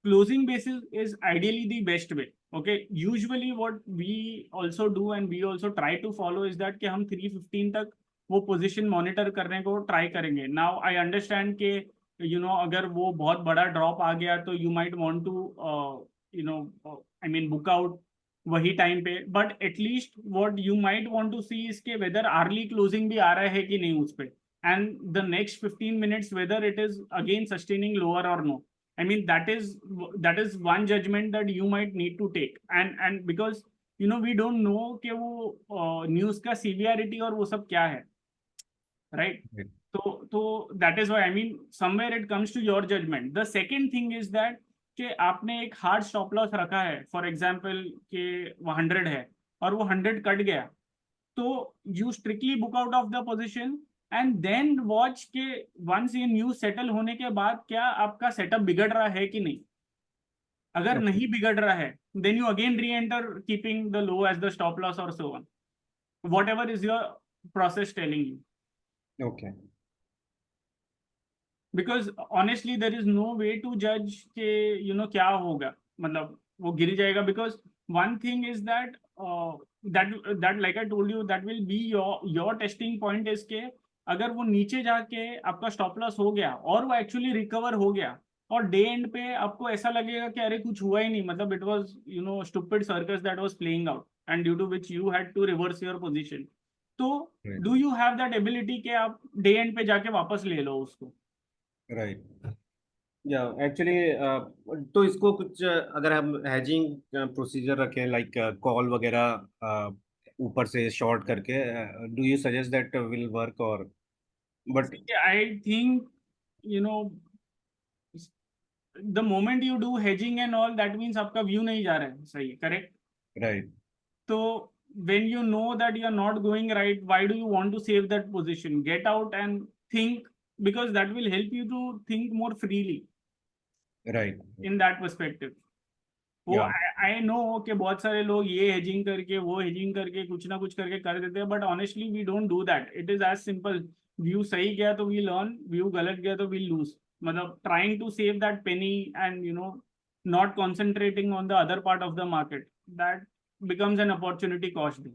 closing basis is ideally the best way, okay? Usually what we also do and we also try to follow is that कि हम 315 तक वो पोजीशन मॉनिटर करने को try करेंगे। Now I understand कि अगर वो बहुत बड़ा ड्रॉप आ गया तो you might want to I mean book out वही टाइम पे, but at least what you might want to see इसके वेदर अर्ली क्लोजिंग भी आ रहा है कि नहीं उस पे, and the next 15 minutes whether it is again sustaining lower और no. I mean that is one judgment that you might need to take, and because we don't know कि वो न्यूज़ का सीवियरिटी और वो सब क्या है, right? तो that is why I mean somewhere it comes to your judgment. The second thing is that कि आपने एक हार्ड स्टॉप लॉस रखा है, फॉर एग्जाम्पल कि वो 100 है और वो 100 कट गया, तो you strictly book out of the position and then watch के वंस ये न्यूज सेटल होने के बाद क्या आपका सेटअप बिगड़ रहा है कि नहीं। अगर नहीं बिगड़ रहा है then you again re enter keeping the low as the stop loss और so on, whatever is your process telling you. Okay. Because honestly there is no way to जज के क्या होगा, मतलब वो गिर जाएगा, because one thing is that that like I told you that will be your testing point is के अगर वो नीचे जाके आपका स्टॉप लॉस हो गया और वो एक्चुअली रिकवर हो गया और डे एंड पे आपको ऐसा लगेगा कि अरे कुछ हुआ ही नहीं, मतलब it was stupid circus that was playing out and due to which you had to reverse your position, तो Right. Do you have that ability कि आप डे एंड पे जाके वापस ले लो उसको? राइट या एक्चुअली तो इसको कुछ अगर हम हैजिंग प्रोसीजर रखें लाइक कॉल वगैरह ऊपर से शॉर्ट करके, do you suggest that will work और but I think you know the moment you do hedging and all that means आपका व्यू नहीं जा रहा है सही, correct? Right So when you know that you are not going right, why do you want to save that position? Get out and think, because that will help you to think more freely right in that perspective. वो या I know कि बहुत सारे लोग ये hedging करके वो hedging करके कुछ ना कुछ करके कर देते हैं, but honestly we don't do that. It is as simple. View सही गया तो वी लर्न, व्यू गलत गया तो वी लूज. मतलब trying to save that penny and not concentrating on the other part of the market, that becomes an opportunity cost.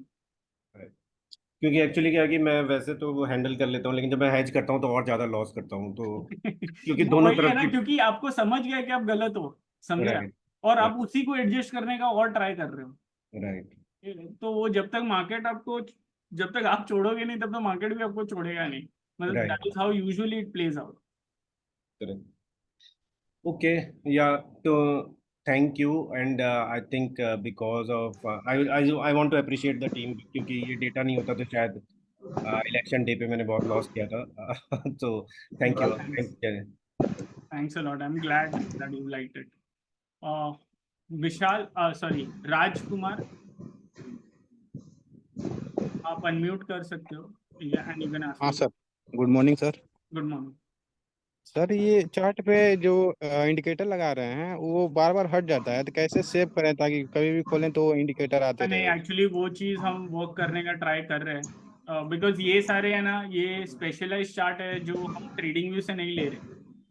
क्योंकि actually क्या है कि मैं वैसे तो वो हैंडल कर लेता हूँ, लेकिन जब मैं हैज करता हूँ तो और ज्यादा लॉस करता हूँ, तो क्योंकि वो दोनों वही है तरफ ना, की क्योंकि आपको समझ गया कि आप गलत हो, समझे आप? राइट और आप उसी को एडजस्ट करने का और ट्राई कर रहे हो. राइट तो वो जब तक मार्केट आपको, जब तक आप छोड़ोगे नहीं तब तक मार्केट भी आपको छोड़ेगा नहीं. मतलब right that is how usually it plays out. Okay या तो thank you and I think because of I I want to appreciate the team, क्योंकि ये डेटा नहीं होता तो शायद इलेक्शन डे पे मैंने बहुत लॉस किया था. तो thank you. Thanks a lot. I'm glad that you liked it. Vishal, sorry, Rajkumar, आप अनम्यूट कर सकते हो. And you can ask. हाँ sir, good morning sir. Good morning. Sir ये चार्ट पे जो इंडिकेटर लगा रहे हैं वो बार बार हट जाता है, तो कैसे सेव करें ताकि कभी भी खोलें तो इंडिकेटर आते नहीं, रहे? एक्चुअली वो चीज़ हम वर्क करने का ट्राई कर रहे हैं, बिकॉज ये सारे है ना, ये स्पेशलाइज चार्ट है जो हम ट्रेडिंग व्यू से नहीं ले रहे.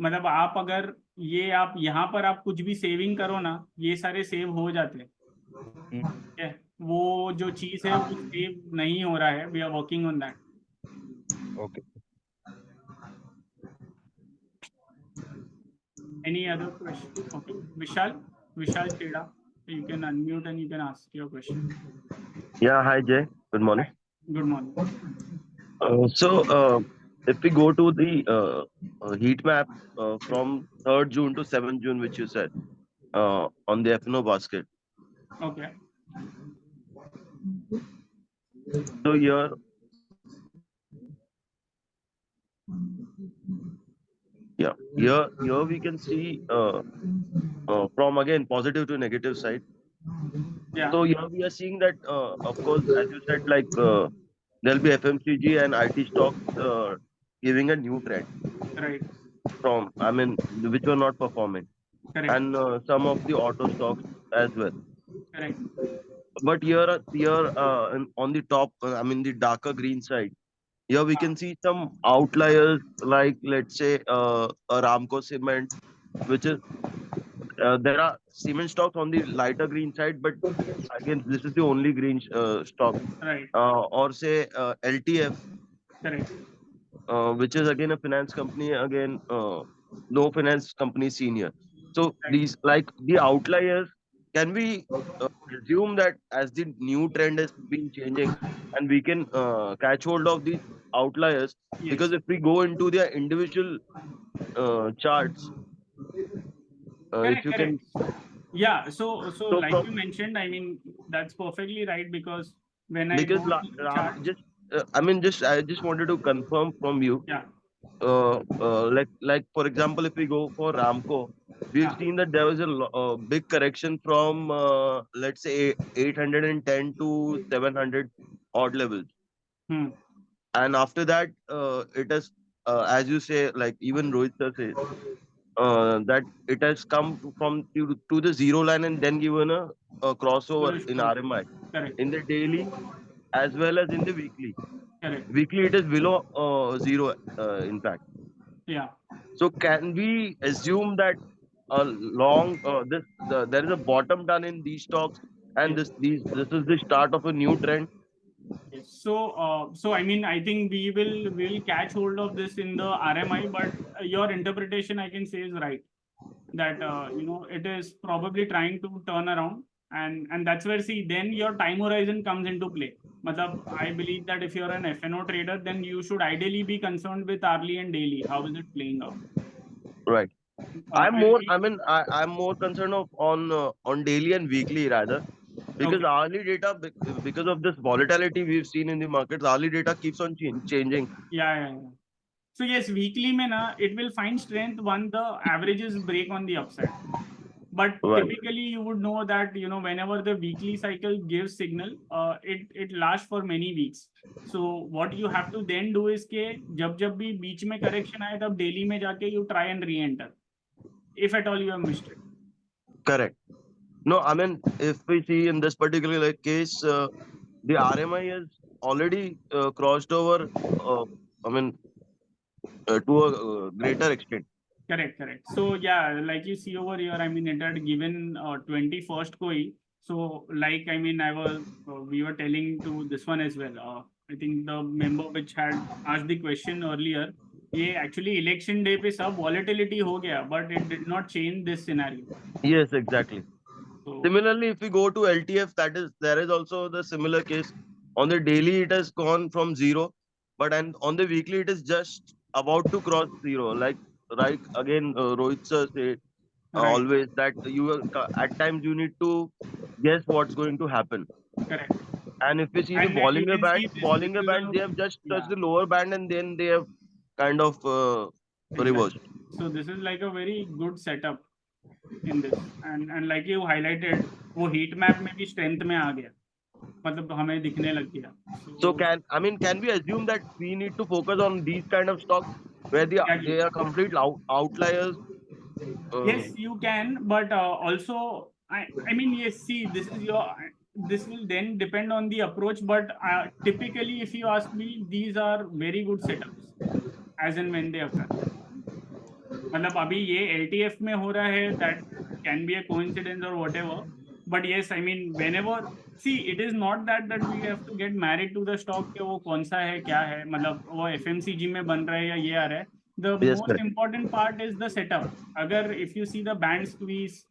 मतलब आप अगर ये आप यहाँ पर आप कुछ भी सेविंग करो ना, ये सारे सेव हो जाते हैं. ठीक है, वो जो चीज़ है वो सेव नहीं हो रहा है. We are working on that. Okay. Any other question? Okay, Vishal Cheda, you can unmute and you can ask your question. Yeah, hi Jay. Good morning. Good morning. If we go to the heat map from 3rd June to 7th June, which you said on the FNO basket. Okay. So here we can see from again positive to negative side. Yeah. So here we are seeing that of course, as you said, like there'll be FMCG and IT stocks giving a new trend Right. from, which were not performing. Correct. And some of the auto stocks as well. Correct. But here on the top, the darker green side, here we can see some outliers, like let's say Aramco Cement, which is there are cement stocks on the lighter green side, but again this is the only green stock. Right. Or say LTF, Correct. which is again a finance company, again no finance company senior. So Right. these, like the outliers, can we assume that as the new trend has been changing and we can catch hold of these outliers? Yes. Because if we go into their individual charts, if Correct. you can, Correct. Yeah. So so like from, you mentioned, I mean, that's perfectly right, because when I because go to the chart, I just wanted to confirm from you. yeah. Like for example, if we go for Ramco, we've Yeah. seen that there was a big correction from let's say 810 to 700 odd levels, Hmm. and after that it has, as you say, like even Rohit sir says, that it has come to the zero line and then given a crossover Bullish in growth. RMI Correct. in the daily as well as in the weekly. Correct. Weekly it is below zero, in fact. Yeah. So can we assume that there is a bottom done in these stocks, and Yes. this is the start of a new trend? Yes. So I mean, I think we will catch hold of this in the RMI, but your interpretation, I can say, is right. That it is probably trying to turn around, And that's where, see, then your time horizon comes into play. Matlab, I believe that if you're an FNO trader, then you should ideally be concerned with hourly and daily. How is it playing out? Right. I'm more. I mean, I'm more concerned on daily and weekly rather, because Okay. hourly data, because of this volatility we've seen in the markets, hourly data keeps on changing. Yeah. So yes, weekly mein na, it will find strength when the averages break on the upside. But Right. typically you would know that, you know, whenever the weekly cycle gives signal, it lasts for many weeks. So what you have to then do is के जब भी बीच में correction आए तब daily में जाके you try and re-enter, if at all you have missed it. Correct. No, I mean, if we see in this particular case, the RMI has already crossed over. I mean, to a greater extent. Correct. So yeah, like you see over here, I mean, it had given 21st koi. So like, I mean, we were telling to this one as well. I think the member which had asked the question earlier, ये actually election day पे सब volatility हो गया, but it did not change this scenario. Yes, exactly. So Similarly, if we go to LTF, there is also the similar case. On the daily, it has gone from zero, but and on the weekly, it is just about to cross zero. Like right again, Rohit sir said right, always that at times you need to guess what's going to happen. correct. And if we see the And you can see this is Bollinger Band, they have just touched the lower band and then they have kind of reversed. exactly. So this is like a very good setup in this, and like you highlighted, वो heat map में भी strength में आ गया, मतलब हमें दिखने लग गया. So can we assume that we need to focus on these kind of stocks where they are complete outliers? Yes, you can, but also I mean, yes, see, this will then depend on the approach, but typically if you ask me, these are very good setups as and when they occur. मतलब अभी ये LTF में हो रहा है, that can be a coincidence or whatever, but yes, I mean, whenever, see, it is not that we have to get married to the stock कि वो कौन सा है क्या है, मतलब वो FMCG में बन रहा है या ये आ रहा है. The Yes, most correct. important part is the setup. अगर if you see the band squeeze,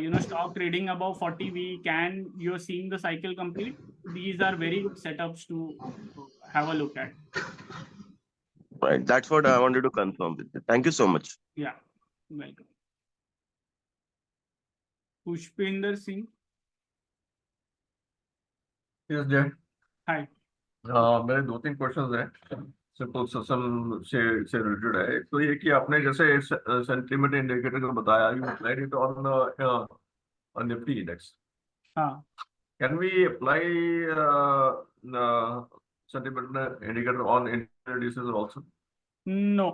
you know, stock trading above 40 week and you're seeing the cycle complete, these are very good setups to have a look at. Right. That's what I wanted to confirm with you. Thank you so much. Yeah, welcome. Pushpinder Singh. Yes, Jay. Hi. मेरे 2-3 questions हैं, simple session से related है. एक तो ये कि आपने जैसे सेंटीमेंट इंडिकेटर का बताया, you applied it on Nifty index. हाँ. Can we apply sentiment indicator on indices also? No,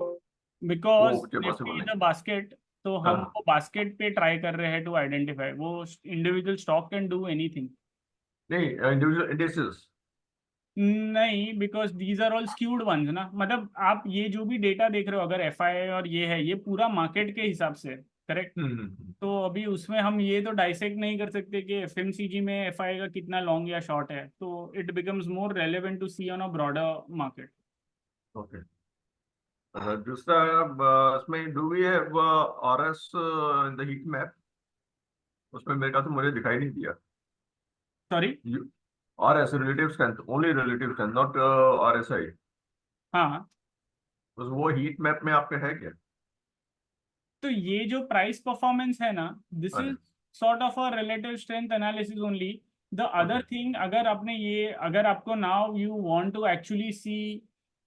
because वो Nifty possible is नहीं. a basket, तो हम वो basket पे try कर रहे हैं to identify. वो individual stock can do anything. नहीं, individual indices. नहीं, because these are all skewed ones ना. मतलब आप ये जो भी डेटा देख रहे हो, अगर FI और ये है, ये पूरा मार्केट के हिसाब से, करेक्ट. तो अभी उसमें हम ये तो डाइसेक्ट नहीं कर सकते कि FMCG में FI का कितना लॉन्ग या शॉर्ट है. तो it becomes more relevant to see on a broader market. Okay. दूसरा, इसमें do we have RS in the heat map? उसमें मेरे ख्याल से मुझे दिखाई नहीं दिया. Sorry, RS relative strength, only relative strength, not RSI. हाँ. तो वो हीट मैप में आपके है क्या? तो ये जो प्राइस परफॉर्मेंस है ना, this is sort of a relative strength analysis only. The other thing, अगर आपको now you want to actually see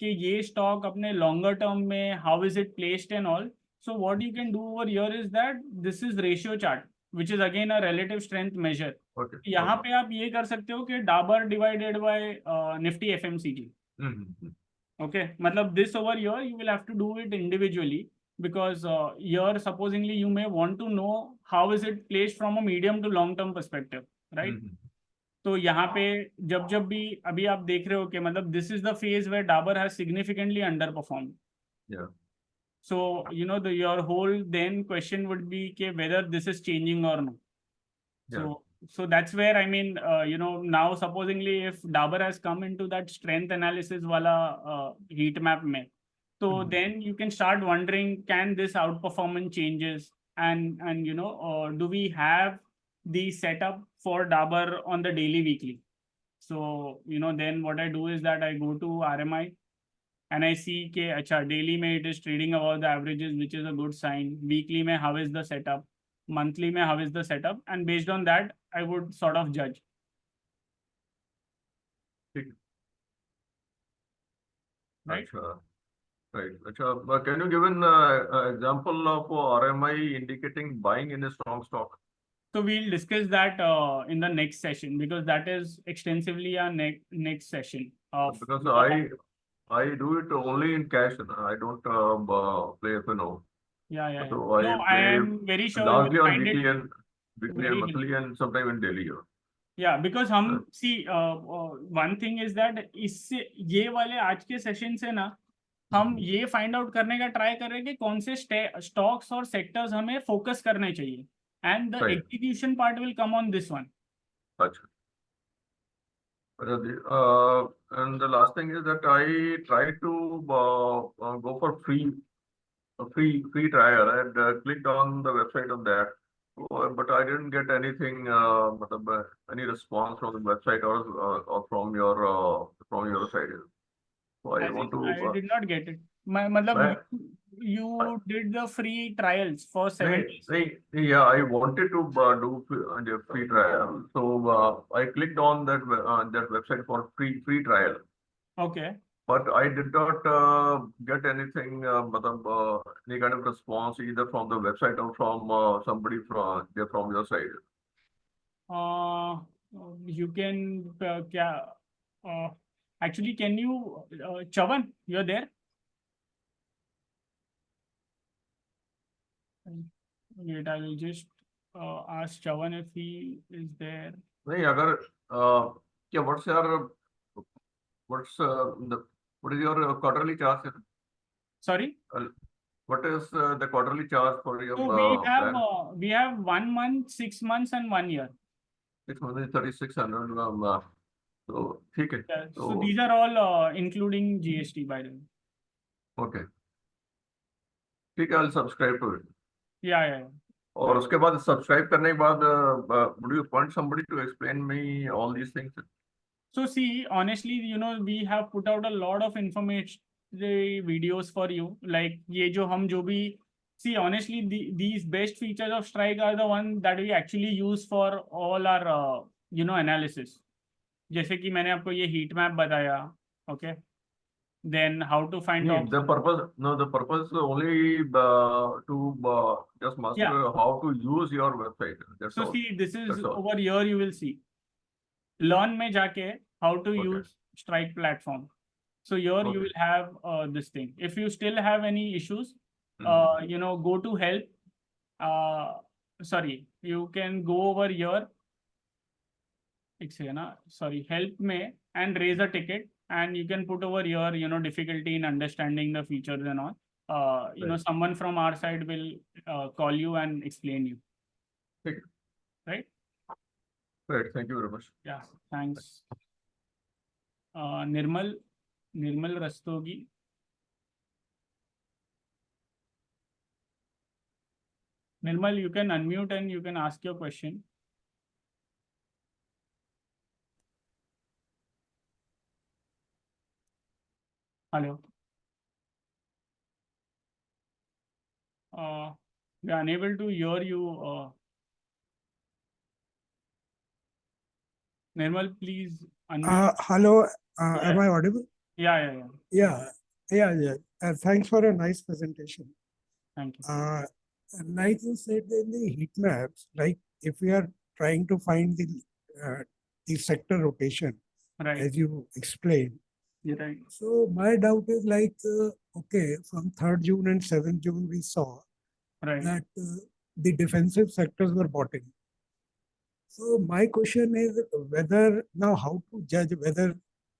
कि ये स्टॉक अपने लॉन्गर टर्म में how is it placed and all, so what you can do over here is that this is ratio chart which is again a relative strength measure. यहाँ पे आप ये कर सकते हो कि Dabur divided by Nifty FMCG. Okay, मतलब this over here you will have to do it individually, because here supposingly you may want to know how is it placed from a medium to long term perspective, right? तो यहाँ पे जब भी अभी आप देख रहे हो कि मतलब this is the phase where Dabur has significantly underperformed. Yeah. So you know your whole then question would be कि whether this is changing or no. Yeah. So that's where I mean, you know, now supposingly if Dabur has come into that strength analysis wala heat map mein, so then you can start wondering, can this outperformance changes, and you know, do we have the setup for Dabur on the daily, weekly. So, then what I do is that I go to RMI and I see कि अच्छा daily में it is trading above the averages, which is a good sign. Weekly में how is the setup? Monthly में how is the setup? And based on that, I would sort of judge. Right. Right. Can you give an example of RMI indicating buying in a strong stock? So we'll discuss that in the next session, because that is extensively our next session. Because I do it only in cash. I don't play FNO. Yeah. So I No, I play am very sure you largely will on find it weekly and very monthly and sometime in daily. Yeah, because हम see one thing is that इससे ये वाले आज के session से ना हम ये फाइंड आउट करने का ट्राई कर रहे हैं कि कौन से स्टॉक्स और सेक्टर्स हमें फोकस करने चाहिए, and the execution part will come on this one. अच्छा. And the last thing is that I try to go for free trial and clicked on the website of that, but I didn't get anything, any response from the website or from your side. So I want to. I did not get it. मतलब you did the free trials for 7 days. Yeah, I wanted to do the free trial, so I clicked on that website for free trial. Okay. But I did not get anything, any kind of response either from the website or from somebody from your side. You can actually, can you Chavan, you're there? Wait, I will just ask Chavan if he is there. नहीं अगर क्या what is your quarterly charge? Sorry? What is the quarterly charge for your so we have 1 month, 6 months and 1 year. 6 months is 3,600. So ठीक है. Yeah, so these are all including GST, by the way. Okay. ठीक है, I'll subscribe to it. Yeah. और उसके बाद subscribe करने के बाद would you want somebody to explain me all these things? So see, honestly, we have put out a lot of information videos for you. Like ये जो भी see, honestly, these best features of Strike are the ones that we actually use for all our analysis. जैसे कि मैंने आपको ये heat map बताया, okay? Then how to find out the purpose only to just master how to use your website. That's so all. See, this is over here you will see. Learn में जाके how to use Strike platform. So here you will have this thing. If you still have any issues, go to help. Sorry, you can go over here. Help me and raise a ticket, and you can put over here, difficulty in understanding the features and all. Someone from our side will call you and explain you. Right? Right. Thank you very much. Yeah. Thanks. Nirmal Rastogi. Nirmal, you can unmute and you can ask your question. Hello. We are unable to hear you. Nirmal, please unmute. Hello. Am I audible? Yeah. Thanks for a nice presentation. Thank you. Like you said in the heat maps, like if we are trying to find the sector rotation, right, as you explained. You're right. So my doubt is like, okay, from 3rd June and 7th June, we saw that the defensive sectors were bottoming. So my question is whether now how to judge whether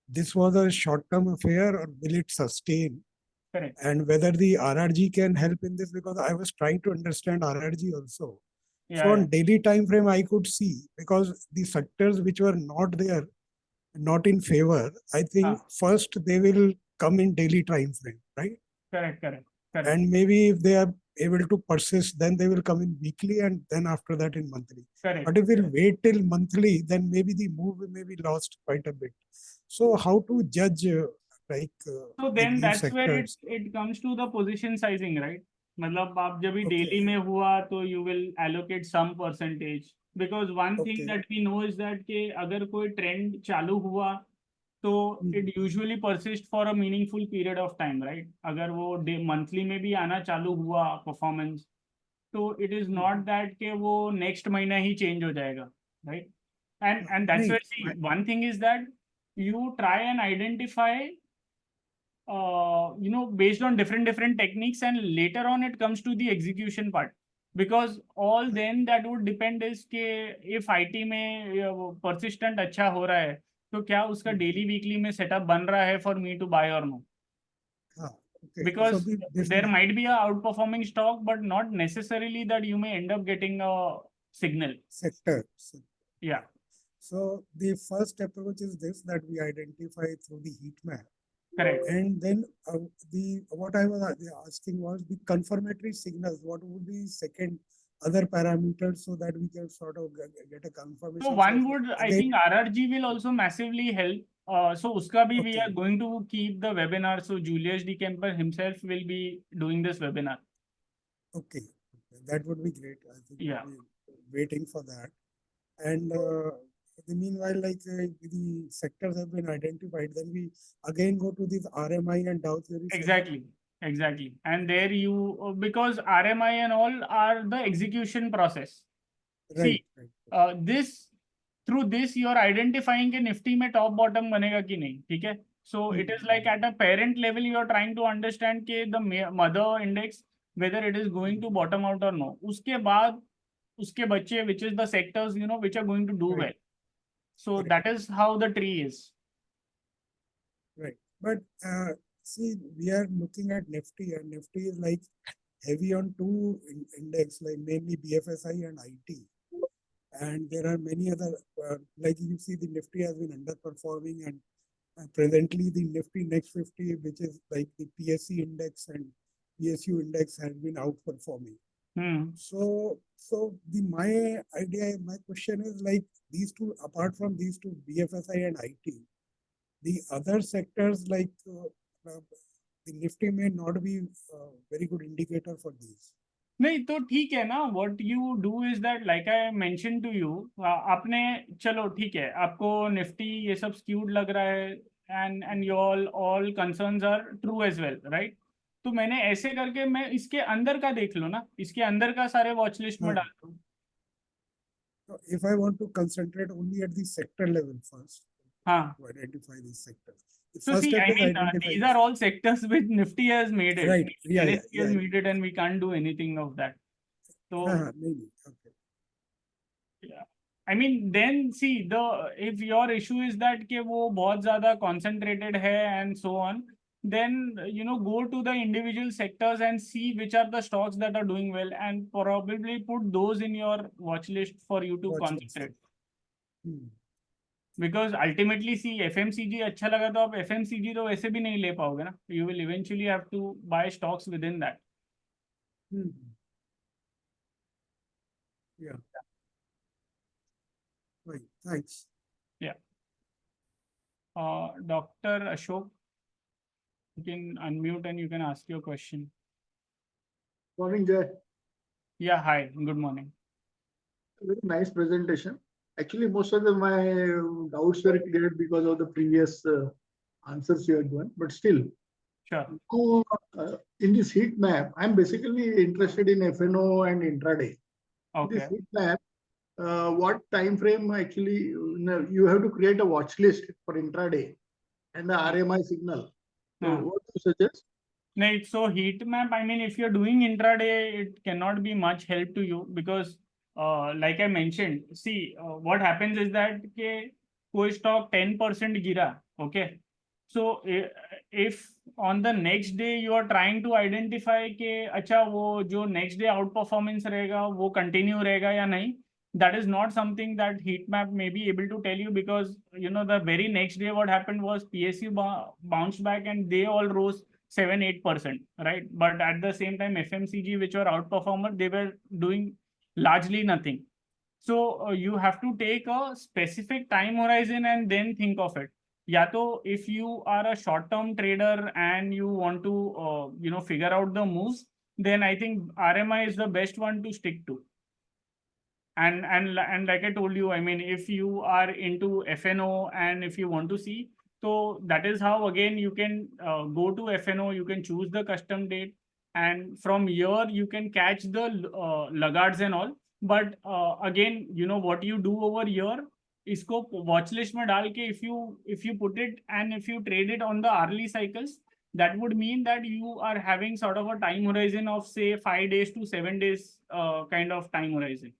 this was a short-term affair or will it sustain? Correct. And whether the RRG can help in this, because I was trying to understand RRG also. So on daily time frame, I could see, because the sectors which were not there, not in favor, I think first they will come in daily time frame, right? Correct. And maybe if they are able to persist, then they will come in weekly and then after that in monthly. Correct. But if we'll wait till monthly, then maybe the move may be lost quite a bit. So how to judge So then these that's where sectors? it comes to the position sizing, right? मतलब आप जब भी Okay. daily में हुआ तो you will allocate some percentage, because one thing Okay. that we know is that कि अगर कोई trend चालू हुआ तो it usually persist for a meaningful period of time, right? अगर वो monthly में भी आना चालू हुआ performance, तो it is not that कि वो next महीना ही change हो जाएगा, right? And that's नहीं, where, see, one thing is that you try and identify based on different techniques, and later on it comes to the execution part, because all then that would depend is कि if IT में persistent अच्छा हो रहा है तो क्या उसका daily weekly में setup बन रहा है for me to buy or no, okay. because So there might be a outperforming stock but not necessarily that you may end up getting a signal. sector. Yeah, So the first approach is this, that we identify through the heat map. correct. And then what I was asking was the confirmatory signals. What would be second other parameters so that we can sort of get a confirmation? So one would, I think RRG will also massively help. So uska bhi we are going to keep the webinar. So Julius D. Kemper himself will be doing this webinar. Okay, that would be great. I think Yeah. we'll be waiting for that. And meanwhile, the sectors have been identified, then we again go to this RMI and Dow theory. Exactly. And there you, because RMI and all are the execution process. Right. See, through this you are identifying कि Nifty में top bottom बनेगा कि नहीं, ठीक है? So it is like at a parent level you are trying to understand कि the mother index whether it is going to bottom out or no. उसके बाद उसके बच्चे, which is the sectors which are going to do well. So that is how the tree is. Right. But see, we are looking at Nifty, and Nifty is like heavy on two index, like mainly BFSI and IT. And there are many other, like you see, the Nifty has been underperforming, and presently the Nifty Next 50, which is like the PSC index and PSU index, has been outperforming. So my question is like these two, apart from these two, BFSI and IT, the other sectors like the Nifty may not be very good indicator for these. नहीं तो ठीक है ना, what you do is that like I mentioned to you, आपने चलो ठीक है, आपको निफ्टी ये सब skewed लग रहा है and your all concerns are true as well, right? तो मैंने ऐसे करके मैं इसके अंदर का देख लो ना, इसके अंदर का सारे वॉच लिस्ट में डाल दो. If I want to concentrate only at the sector level first, to identify these sectors. So see, I mean, these are all sectors which Nifty has made it. Right. Yeah, NSE has made it, and we can't do anything of that. So maybe. Okay. Yeah. I mean, then see, if your issue is that कि वो बहुत ज़्यादा concentrated है and so on, then go to the individual sectors and see which are the stocks that are doing well, and probably put those in your watch list for you to concentrate. Because ultimately, see, FMCG अच्छा लगा तो आप FMCG तो वैसे भी नहीं ले पाओगे ना. You will eventually have to buy stocks within that. Yeah. Right. Thanks. Yeah. Dr. Ashok, you can unmute and you can ask your question. Morning, Jay. Yeah, hi. Good morning. Very nice presentation. Actually, most of my doubts were cleared because of the previous answers you had given, but still. Sure. So, in this heat map, I'm basically interested in FNO and intraday. Okay. This heat map, what time frame actually you have to create a watch list for intraday and the RMI signal. So what do you suggest? No, so heat map, I mean, if you're doing intraday, it cannot be much help to you because like I mentioned, see, what happens is that कोई stock 10% गिरा, okay? So if on the next day you are trying to identify कि अच्छा वो जो next day outperformance रहेगा वो continue रहेगा या नहीं, that is not something that heat map may be able to tell you, because the very next day what happened was PSU bounced back and they all rose 7-8%, right? But at the same time, FMCG, which were outperformer, they were doing largely nothing. So you have to take a specific time horizon and then think of it. Yeah, so if you are a short-term trader and you want to, figure out the moves, then I think RMI is the best one to stick to. And like I told you, I mean, if you are into FNO and if you want to see, so that is how again you can go to FNO, you can choose the custom date, and from here you can catch the laggards and all. But again, what you do over here, इसको watch list में डाल के if you put it and if you trade it on the hourly cycles, that would mean that you are having sort of a time horizon of say 5 days to 7 days kind of time horizon.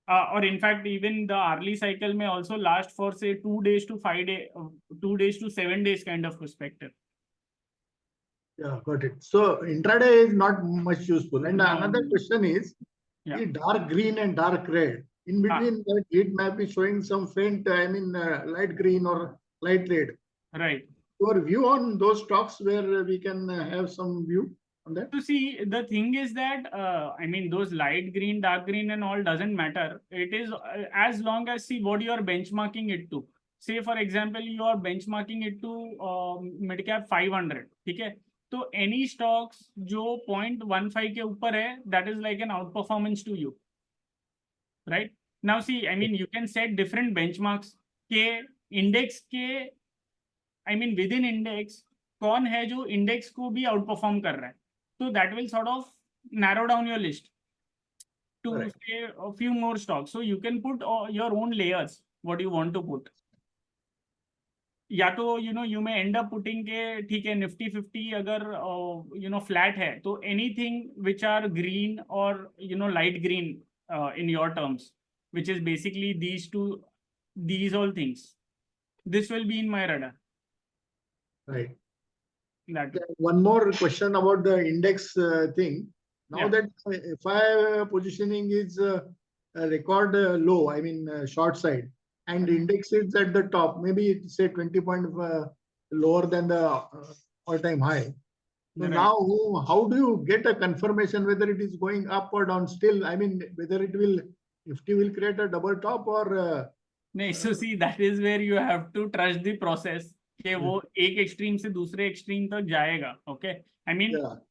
Or in fact, even the hourly cycle may also last for say 2 days to 5 days, 2 days to 7 days kind of perspective. Yeah, got it. So intraday is not much useful. And another question is, the dark green and dark red. In between that heat map is showing some faint, light green or light red. Right. Your view on those stocks where we can have some view on that? To see, the thing is that, those light green, dark green and all doesn't matter. It is as long as see what you are benchmarking it to. Say, for example, you are benchmarking it to mid cap 500. Okay? So any stocks जो 0.15 के ऊपर है, that is like an outperformance to you, right? Now see, you can set different benchmarks के index के, within index कौन है जो index को भी outperform कर रहा है. So that will sort of narrow down your list to say a few more stocks. So you can put your own layers, what you want to put. या तो you may end up putting के ठीक है Nifty 50 अगर flat है तो anything which are green or light green in your terms, which is basically these all things, this will be in my radar. Right. That one more question about the index thing. Now that FI positioning is a record low, short side, and index is at the top, maybe it's say 20 point lower than the all-time high. So now, how do you get a confirmation whether it is going up or down? Still, whether Nifty will create a double top or? No, so see, that is where you have to trust the process. कि वो एक extreme से दूसरे extreme तक जाएगा. Okay.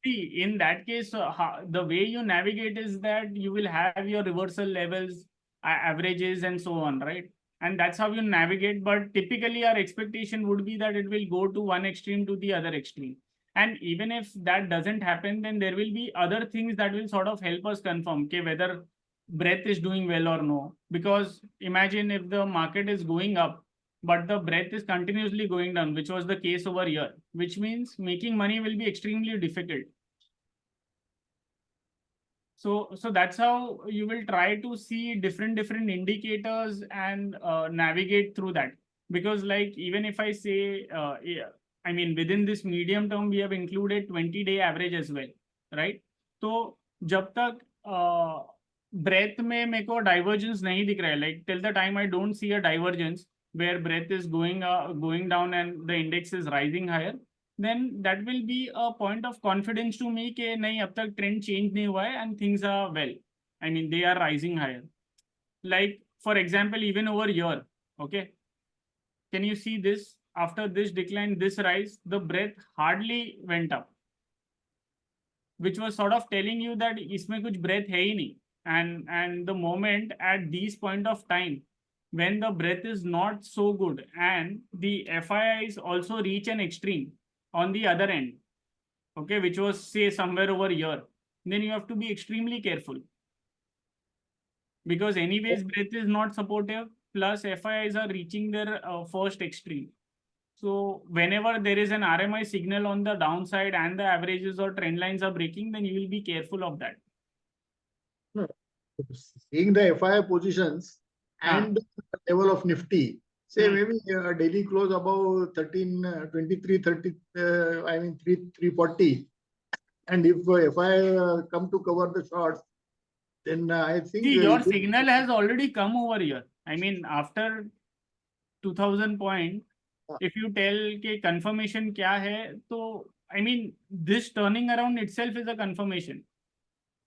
See, in that case, the way you navigate is that you will have your reversal levels, averages, and so on, right? And that's how you navigate. But typically, our expectation would be that it will go to one extreme to the other extreme. And even if that doesn't happen, then there will be other things that will sort of help us confirm whether breadth is doing well or no. Because imagine if the market is going up, but the breadth is continuously going down, which was the case over here, which means making money will be extremely difficult. So that's how you will try to see different indicators and navigate through that. Because like, even if I say, within this medium term, we have included 20-day average as well, right? So जब तक breadth में मेरे को divergence नहीं दिख रहा है, like till the time I don't see a divergence where breadth is going down and the index is rising higher, then that will be a point of confidence to me कि नहीं अब तक trend change नहीं हुआ है and things are well. They are rising higher. Like for example, even over here, okay, can you see this? After this decline, this rise, the breadth hardly went up, which was sort of telling you that इसमें कुछ breadth है ही नहीं. And the moment at this point of time, when the breadth is not so good and the FIIs also reach an extreme on the other end, okay, which was say somewhere over here, then you have to be extremely careful. Because anyways, breadth is not supportive, plus FIIs are reaching their first extreme. So whenever there is an RMI signal on the downside and the averages or trend lines are breaking, then you will be careful of that. Seeing the FII positions and the level of Nifty, say maybe daily close above 340, and if FI come to cover the shorts, then I think your signal has already come over here. After 2000 point, if you tell कि confirmation क्या है, तो I mean, this turning around itself is a confirmation.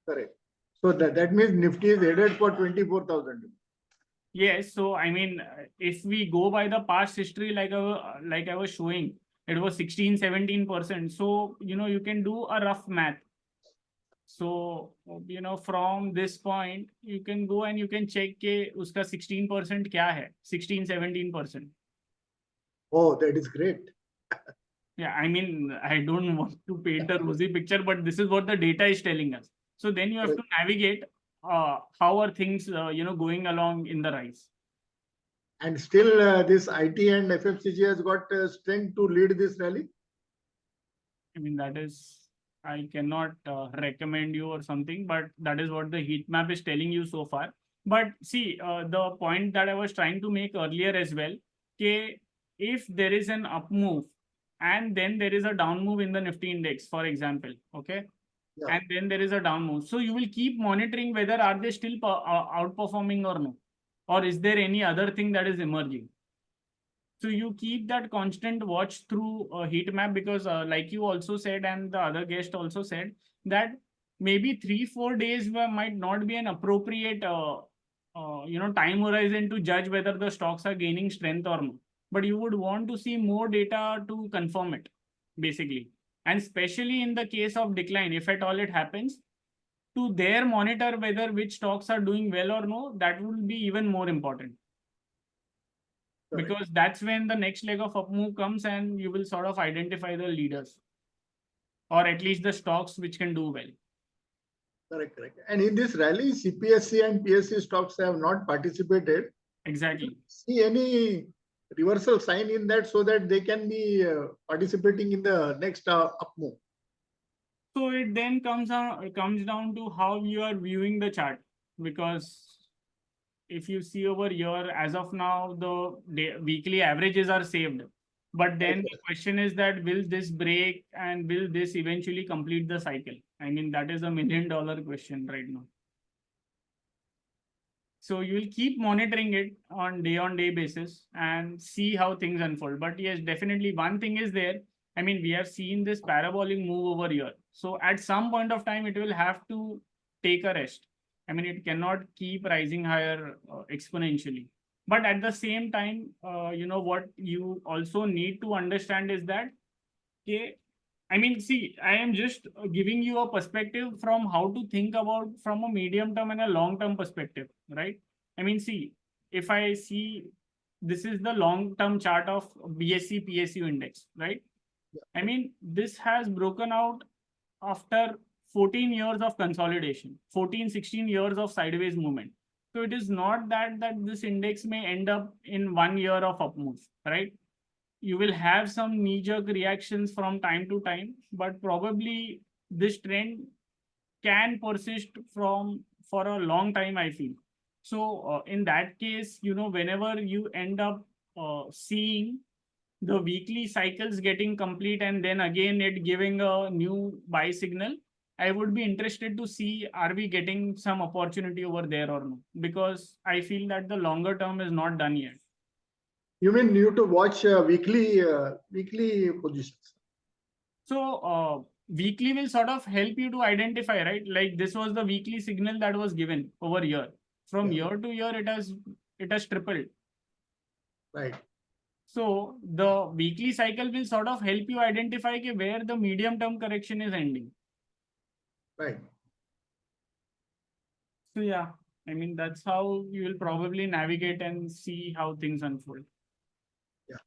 Correct. So that means Nifty is headed for 24,000. Yes, so I mean, if we go by the past history, like I was showing, it was 16-17%. So, you know, you can do a rough math. So, you know, from this point, you can go and you can check के उसका 16% क्या है, 16-17%. Oh, that is great. Yeah, I mean, I don't want to paint a rosy picture, but this is what the data is telling us. So then you have to navigate how are things, you know, going along in the rise. And still, this IT and FMCG has got strength to lead this rally. I mean, that is, I cannot recommend you or something, but that is what the heat map is telling you so far. But see, the point that I was trying to make earlier as well, okay, if there is an up move and then there is a down move in the Nifty index, for example, okay, Yeah. and then there is a down move. So you will keep monitoring whether are they still outperforming or no, or is there any other thing that is emerging. So you keep that constant watch through a heat map because like you also said and the other guest also said that maybe 3-4 days might not be an appropriate you know, time horizon to judge whether the stocks are gaining strength or not. But you would want to see more data to confirm it, basically. And especially in the case of decline, if at all it happens, to there monitor whether which stocks are doing well or no, that will be even more important. Correct. Because that's when the next leg of up move comes and you will sort of identify the leaders or at least the stocks which can do well. Correct, correct. And in this rally, CPSC and PSC stocks have not participated. Exactly. See any reversal sign in that so that they can be participating in the next up move? So it then comes down to how you are viewing the chart, because if you see over here, as of now, the weekly averages are saved. But then the question is that will this break and will this eventually complete the cycle? I mean, that is a $1 million question right now. So you will keep monitoring it on day basis and see how things unfold. But yes, definitely one thing is there. I mean, we have seen this parabolic move over here. So at some point of time, it will have to take a rest. I mean, it cannot keep rising higher exponentially. But at the same time, you know, what you also need to understand is that, okay, I mean, see, I am just giving you a perspective from how to think about from a medium term and a long term perspective, right? I mean, see, if I see this is the long term chart of BSE PSU index, right? I mean, this has broken out after 14 years of consolidation, 14-16 years of sideways movement. So it is not that this index may end up in 1 year of up move, right? You will have some knee-jerk reactions from time to time, but probably this trend can persist for a long time, I feel. So in that case, you know, whenever you end up seeing the weekly cycles getting complete and then again it giving a new buy signal, I would be interested to see are we getting some opportunity over there or no, because I feel that the longer term is not done yet. You mean you to watch weekly positions? So weekly will sort of help you to identify, right? Like this was the weekly signal that was given over here. From year to year, it has tripled. Right. So the weekly cycle will sort of help you identify where the medium term correction is ending. Right. So yeah, I mean, that's how you will probably navigate and see how things unfold. Yeah.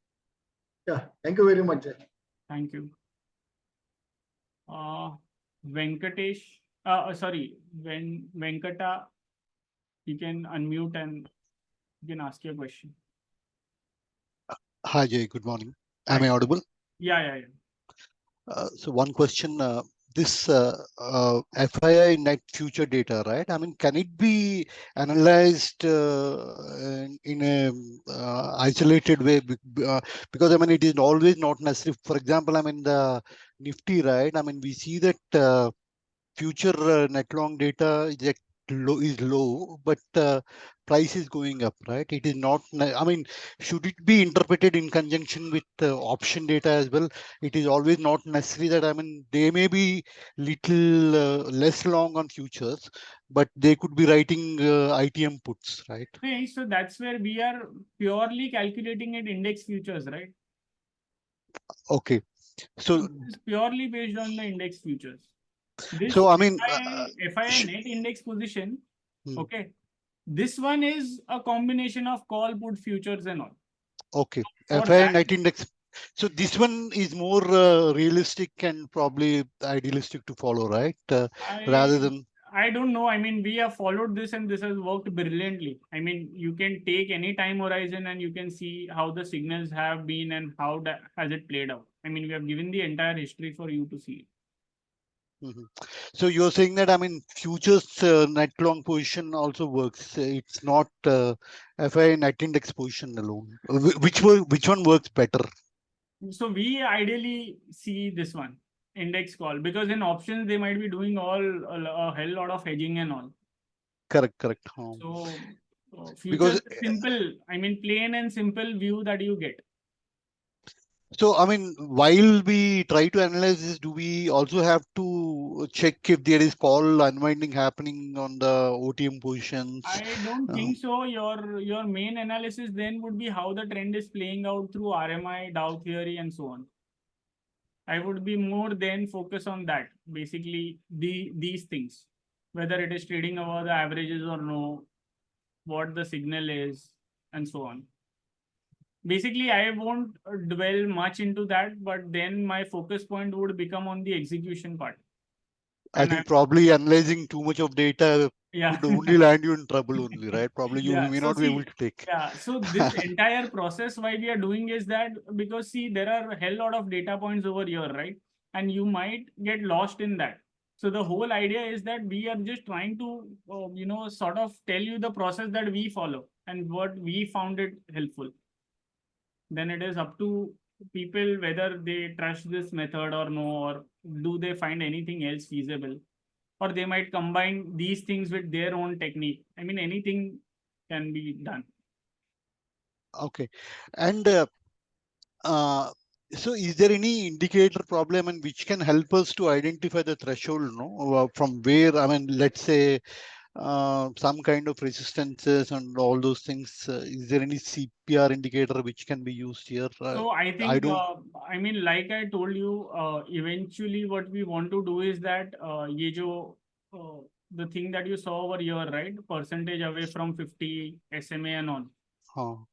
Yeah. Thank you very much, Jay. Thank you. Venkatesh, sorry, Venkata, you can unmute and you can ask your question. Hi, Jay. Good morning. Hi. Am I audible? Yeah. So one question, this FII net future data, right? I mean, can it be analyzed in a isolated way? Because I mean, it is always not necessary. For example, I mean, the Nifty, right? I mean, we see that future net long data is is low, but price is going up, right? It is not. I mean, should it be interpreted in conjunction with option data as well? It is always not necessary that, I mean, they may be little less long on futures, but they could be writing ITM puts, right? Okay, so that's where we are purely calculating it index futures, right? Okay, so It's purely based on the index futures. This so I mean, FII net index position, hmm. okay. This one is a combination of call, put, futures and all. Okay, For FII that, net index. So this one is more realistic and probably idealistic to follow, right? Rather than. I don't know. I mean, we have followed this and this has worked brilliantly. I mean, you can take any time horizon and you can see how the signals have been and how that has it played out. I mean, we have given the entire history for you to see. So you're saying that, I mean, futures net long position also works. It's not FI net index position alone. Which one works better? So we ideally see this one, index call, because in options they might be doing a hell lot of hedging and all. Correct. So because futures simple. I mean, plain and simple view that you get. So, I mean, while we try to analyze this, do we also have to check if there is call unwinding happening on the OTM positions? I don't think so. Your main analysis then would be how the trend is playing out through RMI, Dow theory, and so on. I would be more then focus on that. Basically, these things, whether it is trading over the averages or no, what the signal is, and so on. Basically, I won't dwell much into that, but then my focus point would become on the execution part. I think probably analyzing too much of data Yeah. would only land you in trouble only, right? Probably you Yeah, may so not be able to take. Yeah, so this entire process why we are doing is that because see, there are a hell lot of data points over here, right? And you might get lost in that. So the whole idea is that we are just trying to, sort of tell you the process that we follow and what we found it helpful. Then it is up to people whether they trust this method or no, or do they find anything else feasible, or they might combine these things with their own technique. I mean, anything can be done. Okay, and so is there any indicator problem and which can help us to identify the threshold, no, from where, I mean, let's say some kind of resistances and all those things. Is there any CPR indicator which can be used here? So I think, I mean, like I told you, eventually what we want to do is that the thing that you saw over here, right? Percentage away from 50 SMA and on.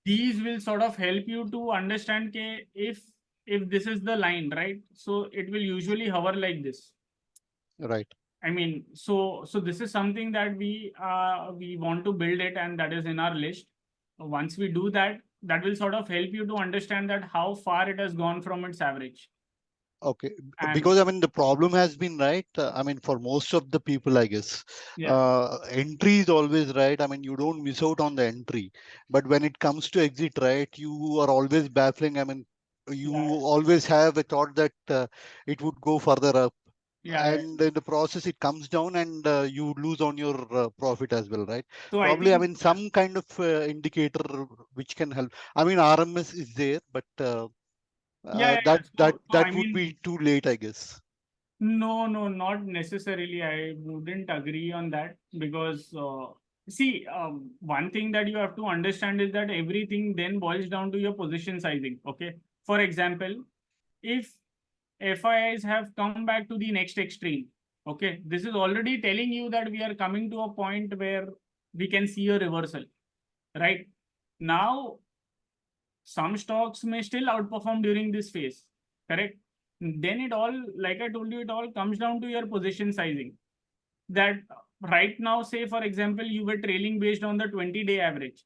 These will sort of help you to understand if this is the line, right? So it will usually hover like this. Right. I mean, so this is something that we want to build it, and that is in our list. Once we do that, that will sort of help you to understand that how far it has gone from its average. Okay, because I mean the problem has been, right, I mean for most of the people, I guess, entry is always right. I mean you don't miss out on the entry, but when it comes to exit, right, you are always baffling. I mean you always have a thought that it would go further up, and in the process it comes down and you lose on your profit as well, right? So probably I mean some kind of indicator which can help. I mean RMS is there, but that would be too late, I guess. No, not necessarily. I wouldn't agree on that because see, one thing that you have to understand is that everything then boils down to your position sizing. Okay. For example, if FIIs have come back to the next extreme, okay, this is already telling you that we are coming to a point where we can see a reversal, right? Now, some stocks may still outperform during this phase, correct? Then it all, like I told you, it all comes down to your position sizing. That right now, say for example, you were trailing based on the 20-day average.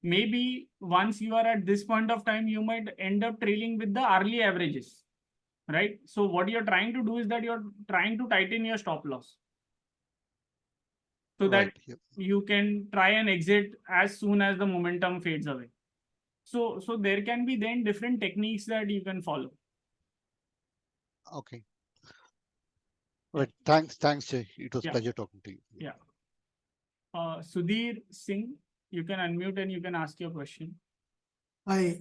Maybe once you are at this point of time, you might end up trailing with the early averages, right? So what you're trying to do is that you're trying to tighten your stop loss so that you can try and exit as soon as the momentum fades away. So there can be then different techniques that you can follow. Okay. Right. Thanks, Jay. It was Yeah. pleasure talking to you. Yeah. Sudhir Singh, you can unmute and you can ask your question. Hi,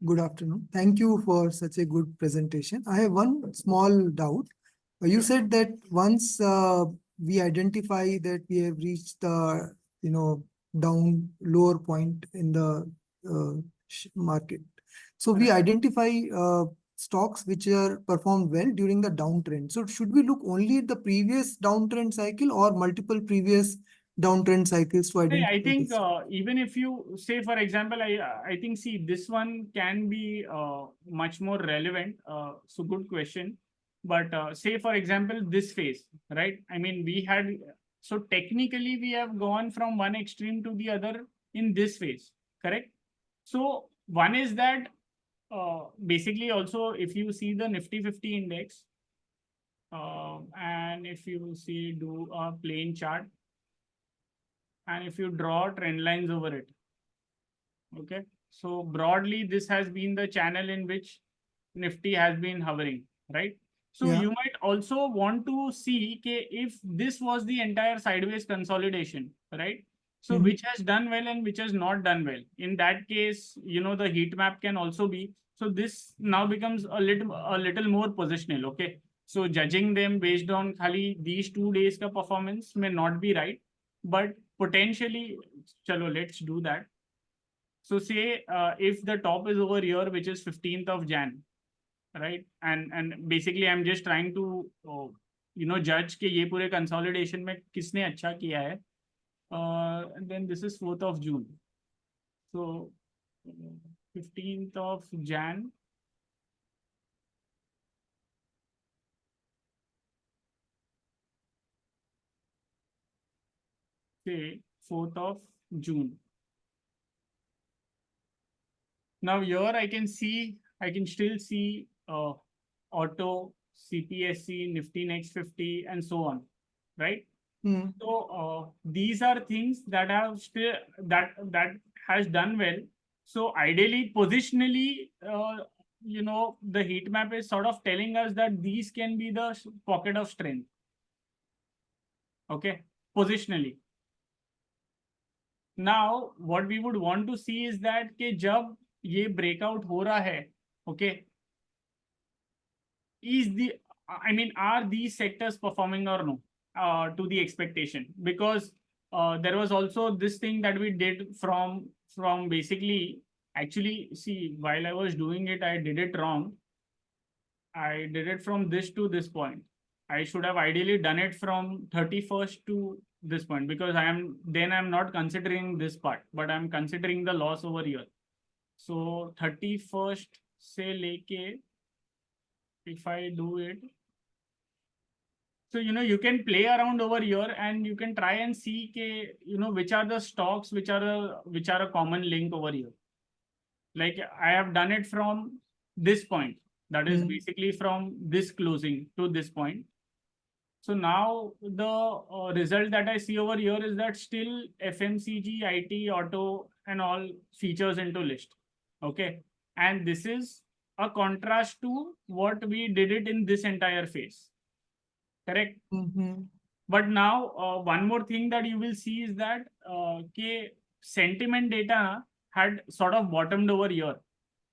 good afternoon. Thank you for such a good presentation. I have one small doubt. You said that once we identify that we have reached the, down lower point in the market. So we identify stocks which are performed well during the downtrend. So should we look only at the previous downtrend cycle or multiple previous downtrend cycles to identify? I think even if you say, for example, I think, see, this one can be much more relevant. So good question. But say, for example, this phase, right? I mean, we had, so technically we have gone from one extreme to the other in this phase, correct? So one is that basically also, if you see the Nifty 50 index, and if you see, do a plain chart, and if you draw trend lines over it, okay, so broadly this has been the channel in which Nifty has been hovering, right? So you might also want to see if this was the entire sideways consolidation, right? So which has done well and which has not done well. In that case, the heat map can also be, so this now becomes a little more positional, okay? So judging them based on khali these 2 days ka performance may not be right, but potentially, chalo, let's do that. So say if the top is over here, which is 15th of Jan, right? And basically I'm just trying to judge कि ये पूरे consolidation में किसने अच्छा किया है. And then this is 4th of June. So 15th of Jan. Say 4th of June. Now here I can still see auto, CPSC, Nifty Next 50, and so on, right? So these are things that have still that has done well. So ideally, positionally, the heat map is sort of telling us that these can be the pocket of strength. Okay, positionally. Now, what we would want to see is that कि जब ये breakout हो रहा है, okay, are these sectors performing or no to the expectation? Because there was also this thing that we did from basically, actually, see, while I was doing it, I did it wrong. I did it from this to this point. I should have ideally done it from 31st to this point, because I'm not considering this part, but I'm considering the loss over here. So 31st se leke, if I do it, so you can play around over here and you can try and see which are the stocks which are a common link over here. Like I have done it from this point, that is basically from this closing to this point. So now the result that I see over here is that still FMCG, IT, auto, and all features into list. Okay. And this is a contrast to what we did it in this entire phase. Correct? But now one more thing that you will see is that sentiment data had sort of bottomed over here.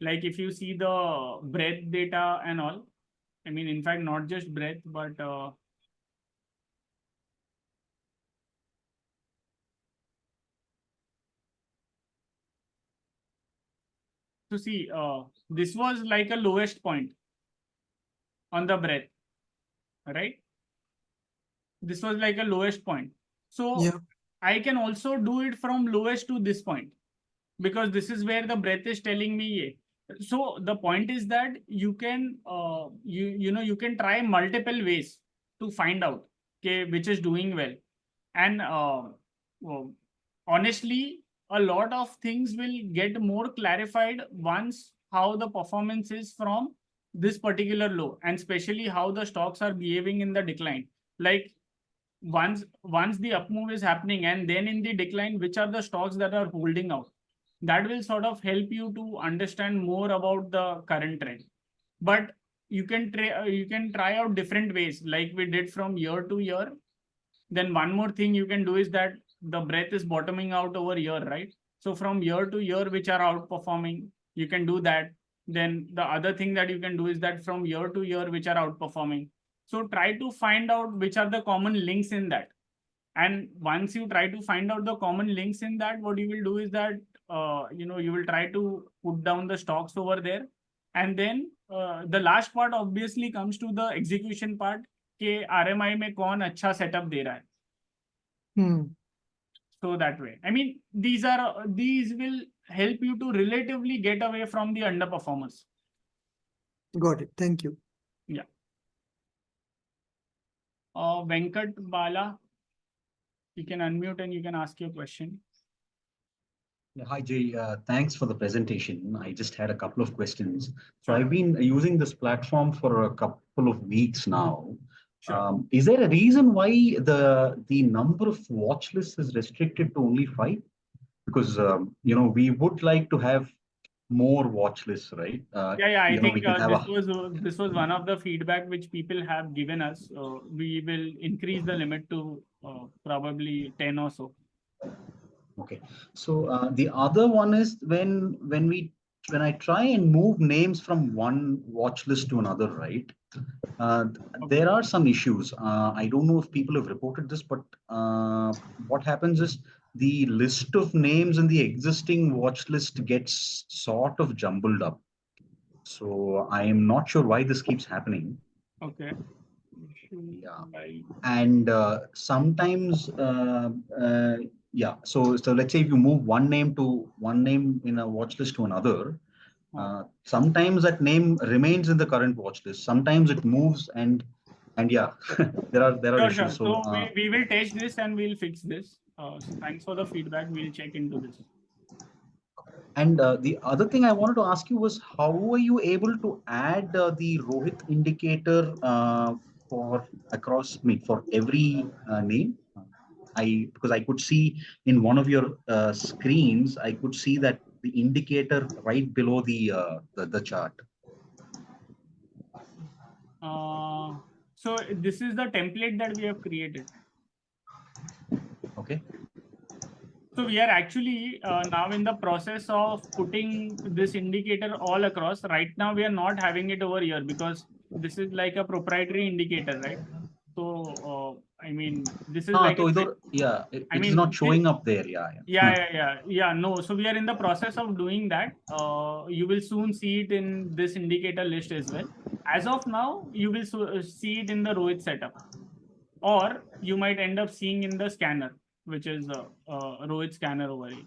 Like if you see the breadth data and all, I mean, in fact, not just breadth, but to see, this was like a lowest point on the breadth, right? This was like a lowest point. So I can also do it from lowest to this point, because this is where the breadth is telling me. So the point is that you can, you can try multiple ways to find out which is doing well. And honestly, a lot of things will get more clarified once how the performance is from this particular low, and especially how the stocks are behaving in the decline. Like once the up move is happening, and then in the decline, which are the stocks that are holding out. That will sort of help you to understand more about the current trend. But you can try out different ways, like we did from year to year. Then one more thing you can do is that the breadth is bottoming out over year, right? So from year to year, which are outperforming, you can do that. Then the other thing that you can do is that from year to year, which are outperforming. So try to find out which are the common links in that. And once you try to find out the common links in that, what you will do is that, you will try to put down the stocks over there. And then the last part obviously comes to the execution part. कि RMI में कौन अच्छा setup दे रहा है. So that way, I mean, these will help you to relatively get away from the underperformers. Got it. Thank you. Yeah. Venkat Bala, you can unmute and you can ask your question. Yeah, hi Jay, thanks for the presentation. I just had a couple of questions. So I've been using this platform for a couple of weeks now. Is there a reason why the number of watch lists is restricted to only 5? Because we would like to have more watch lists, right? I think this was one of the feedback which people have given us. We will increase the limit to probably 10 or so. Okay, so the other one is when I try and move names from one watch list to another, right? There are some issues. I don't know if people have reported this, but what happens is the list of names in the existing watch list gets sort of jumbled up. So I am not sure why this keeps happening. Okay. Yeah, and sometimes so let's say if you move one name in a watch list to another, sometimes that name remains in the current watch list, sometimes it moves, and yeah, there are issues. So we will test this and we'll fix this. So thanks for the feedback. We'll check into this. And the other thing I wanted to ask you was, how were you able to add the Rohit indicator for every name? Because I could see in one of your screens, I could see that the indicator right below the chart. So this is the template that we have created. Okay. So we are actually now in the process of putting this indicator all across. Right now, we are not having it over here because this is like a proprietary indicator, right? So, I mean, this is like it's not showing up there. Yeah. No, so we are in the process of doing that. You will soon see it in this indicator list as well. As of now, you will see it in the Rohit setup, or you might end up seeing in the scanner, which is Rohit scanner over here.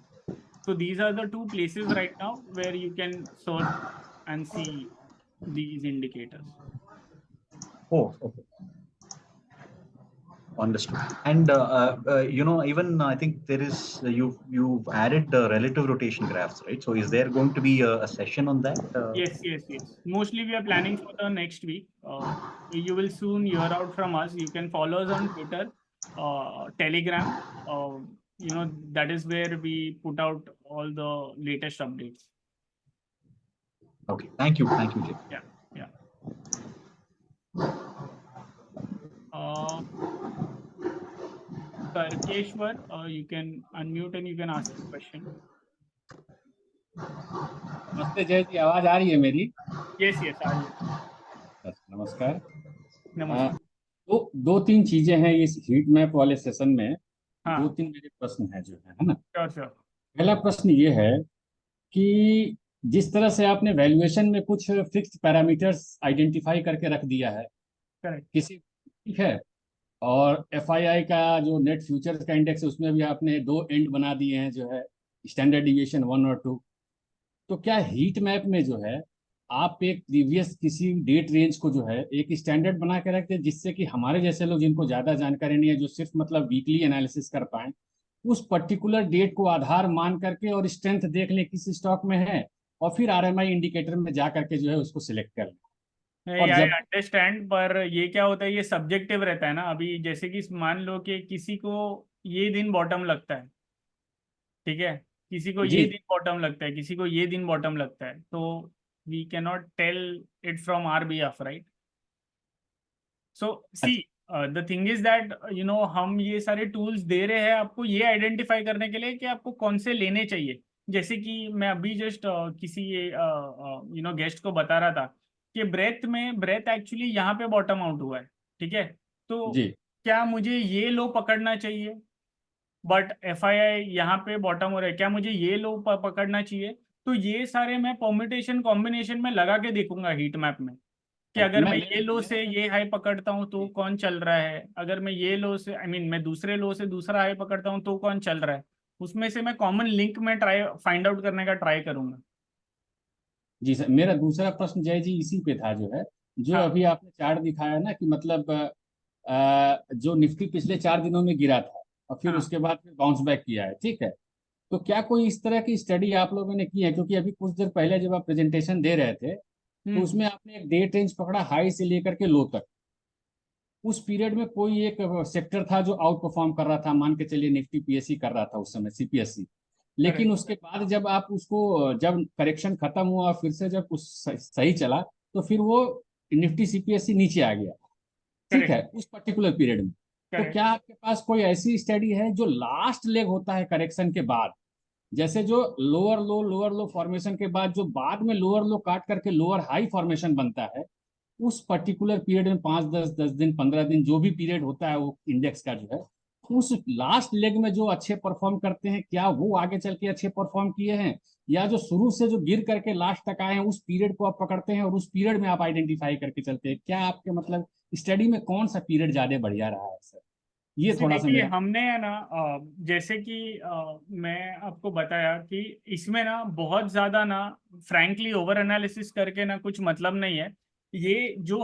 So these are the two places right now where you can search and see these indicators. Oh, okay. Understood. And even I think there is you've added the relative rotation graphs, right? So is there going to be a session on that? Yes. Mostly we are planning for the next week. You will soon hear out from us. You can follow us on Twitter, Telegram. That is where we put out all the latest updates. Okay. Thank you, Jay. Yeah. Karkeshwar, you can unmute and you can ask a question. नमस्ते जय जी, आवाज आ रही है मेरी? Yes, आ रही है. नमस्कार. नमस्कार. दो तीन चीजें हैं इस हीट मैप वाले सेशन में. दो तीन मेरे प्रश्न हैं जो है ना. Sure. पहला प्रश्न ये है कि जिस तरह से आपने वैल्यूएशन में कुछ फिक्स्ड पैरामीटर्स आइडेंटिफाई करके रख दिया है, किसी ठीक है, और एफआईआई का जो नेट फ्यूचर्स का इंडेक्स है उसमें भी आपने 2 एंड बना दिए हैं जो है स्टैंडर्ड डिविएशन 1 और 2. तो क्या हीट मैप में जो है आप एक प्रीवियस किसी डेट रेंज को जो है एक स्टैंडर्ड बना के रखते हैं, जिससे कि हमारे जैसे लोग जिनको ज्यादा जानकारी नहीं है, जो सिर्फ मतलब वीकली एनालिसिस कर पाए, उस पर्टिकुलर डेट को आधार मान करके और स्ट्रेंथ देख लें किस स्टॉक में है, और फिर आरएमआई इंडिकेटर में जा करके जो है उसको सिलेक्ट कर लें. अंडरस्टैंड, पर ये क्या होता है, ये सब्जेक्टिव रहता है ना. अभी जैसे कि मान लो कि किसी को ये दिन बॉटम लगता है, ठीक है, किसी को ये दिन बॉटम लगता है, किसी को ये दिन बॉटम लगता है, तो we can not tell it from our behalf, right? So see the thing is that हम ये सारे टूल्स दे रहे हैं आपको ये आइडेंटिफाई करने के लिए कि आपको कौन से लेने चाहिए। जैसे कि मैं अभी जस्ट किसी गेस्ट को बता रहा था कि ब्रेथ एक्चुअली यहाँ पे बॉटम आउट हुआ है, ठीक है। तो जी क्या मुझे ये लो पकड़ना चाहिए, बट FII यहाँ पे बॉटम हो रहा है, क्या मुझे ये लो पकड़ना चाहिए? तो ये सारे मैं परम्यूटेशन कॉम्बिनेशन में लगा के देखूंगा हीट मैप में कि अगर मैं ये लो से ये हाई पकड़ता हूँ तो कौन चल रहा है, अगर मैं ये लो से मैं दूसरे लो से दूसरा हाई पकड़ता हूँ तो कौन चल रहा है। उसमें से मैं कॉमन लिंक में फाइंड आउट करने का ट्राई करूंगा। जी सर, मेरा दूसरा प्रश्न जय जी इसी पे था, जो है जो हाँ अभी आपने चार्ट दिखाया ना कि मतलब जो निफ्टी पिछले 4 दिनों में गिरा था और फिर हाँ उसके बाद फिर बाउंस बैक किया है, ठीक है। तो क्या कोई इस तरह की स्टडी आप लोगों ने की है? क्योंकि अभी कुछ देर पहले जब आप प्रेजेंटेशन दे रहे थे तो उसमें आपने एक डे रेंज पकड़ा हाई से लेकर के लो तक। उस पीरियड में कोई एक सेक्टर था जो आउट परफॉर्म कर रहा था, मान के चलिए निफ्टी PSE कर रहा था उस समय, CPSE। लेकिन उसके बाद जब आप उसको, जब करेक्शन खत्म हुआ फिर से जब उस सही चला तो फिर वो निफ्टी CPSE नीचे आ गया, ठीक है, उस पर्टिकुलर पीरियड में। तो करेक्ट। क्या आपके पास कोई ऐसी स्टडी है जो लास्ट लेग होता है करेक्शन के बाद, जैसे जो लोअर लो फॉर्मेशन के बाद जो बाद में लोअर लो काट करके लोअर हाई फॉर्मेशन बनता है, उस पर्टिकुलर पीरियड में 5 10 10 दिन 15 दिन जो भी पीरियड होता है वो इंडेक्स का जो है, उस लास्ट लेग में जो अच्छे परफॉर्म करते हैं, क्या वो आगे चल के अच्छे परफॉर्म किए हैं, या जो शुरू से जो गिर करके लास्ट तक आए हैं उस पीरियड को आप पकड़ते हैं और उस पीरियड में आप आइडेंटिफाई करके चलते हैं? क्या आपके मतलब स्टडी में कौन सा पीरियड ज्यादा बढ़िया रहा है सर? ये थोड़ा सा देखिए मेरा। हमने है ना जैसे कि मैं आपको बताया कि इसमें ना बहुत ज्यादा ना फ्रैंकली ओवर एनालिसिस करके ना कुछ मतलब नहीं है। ये जो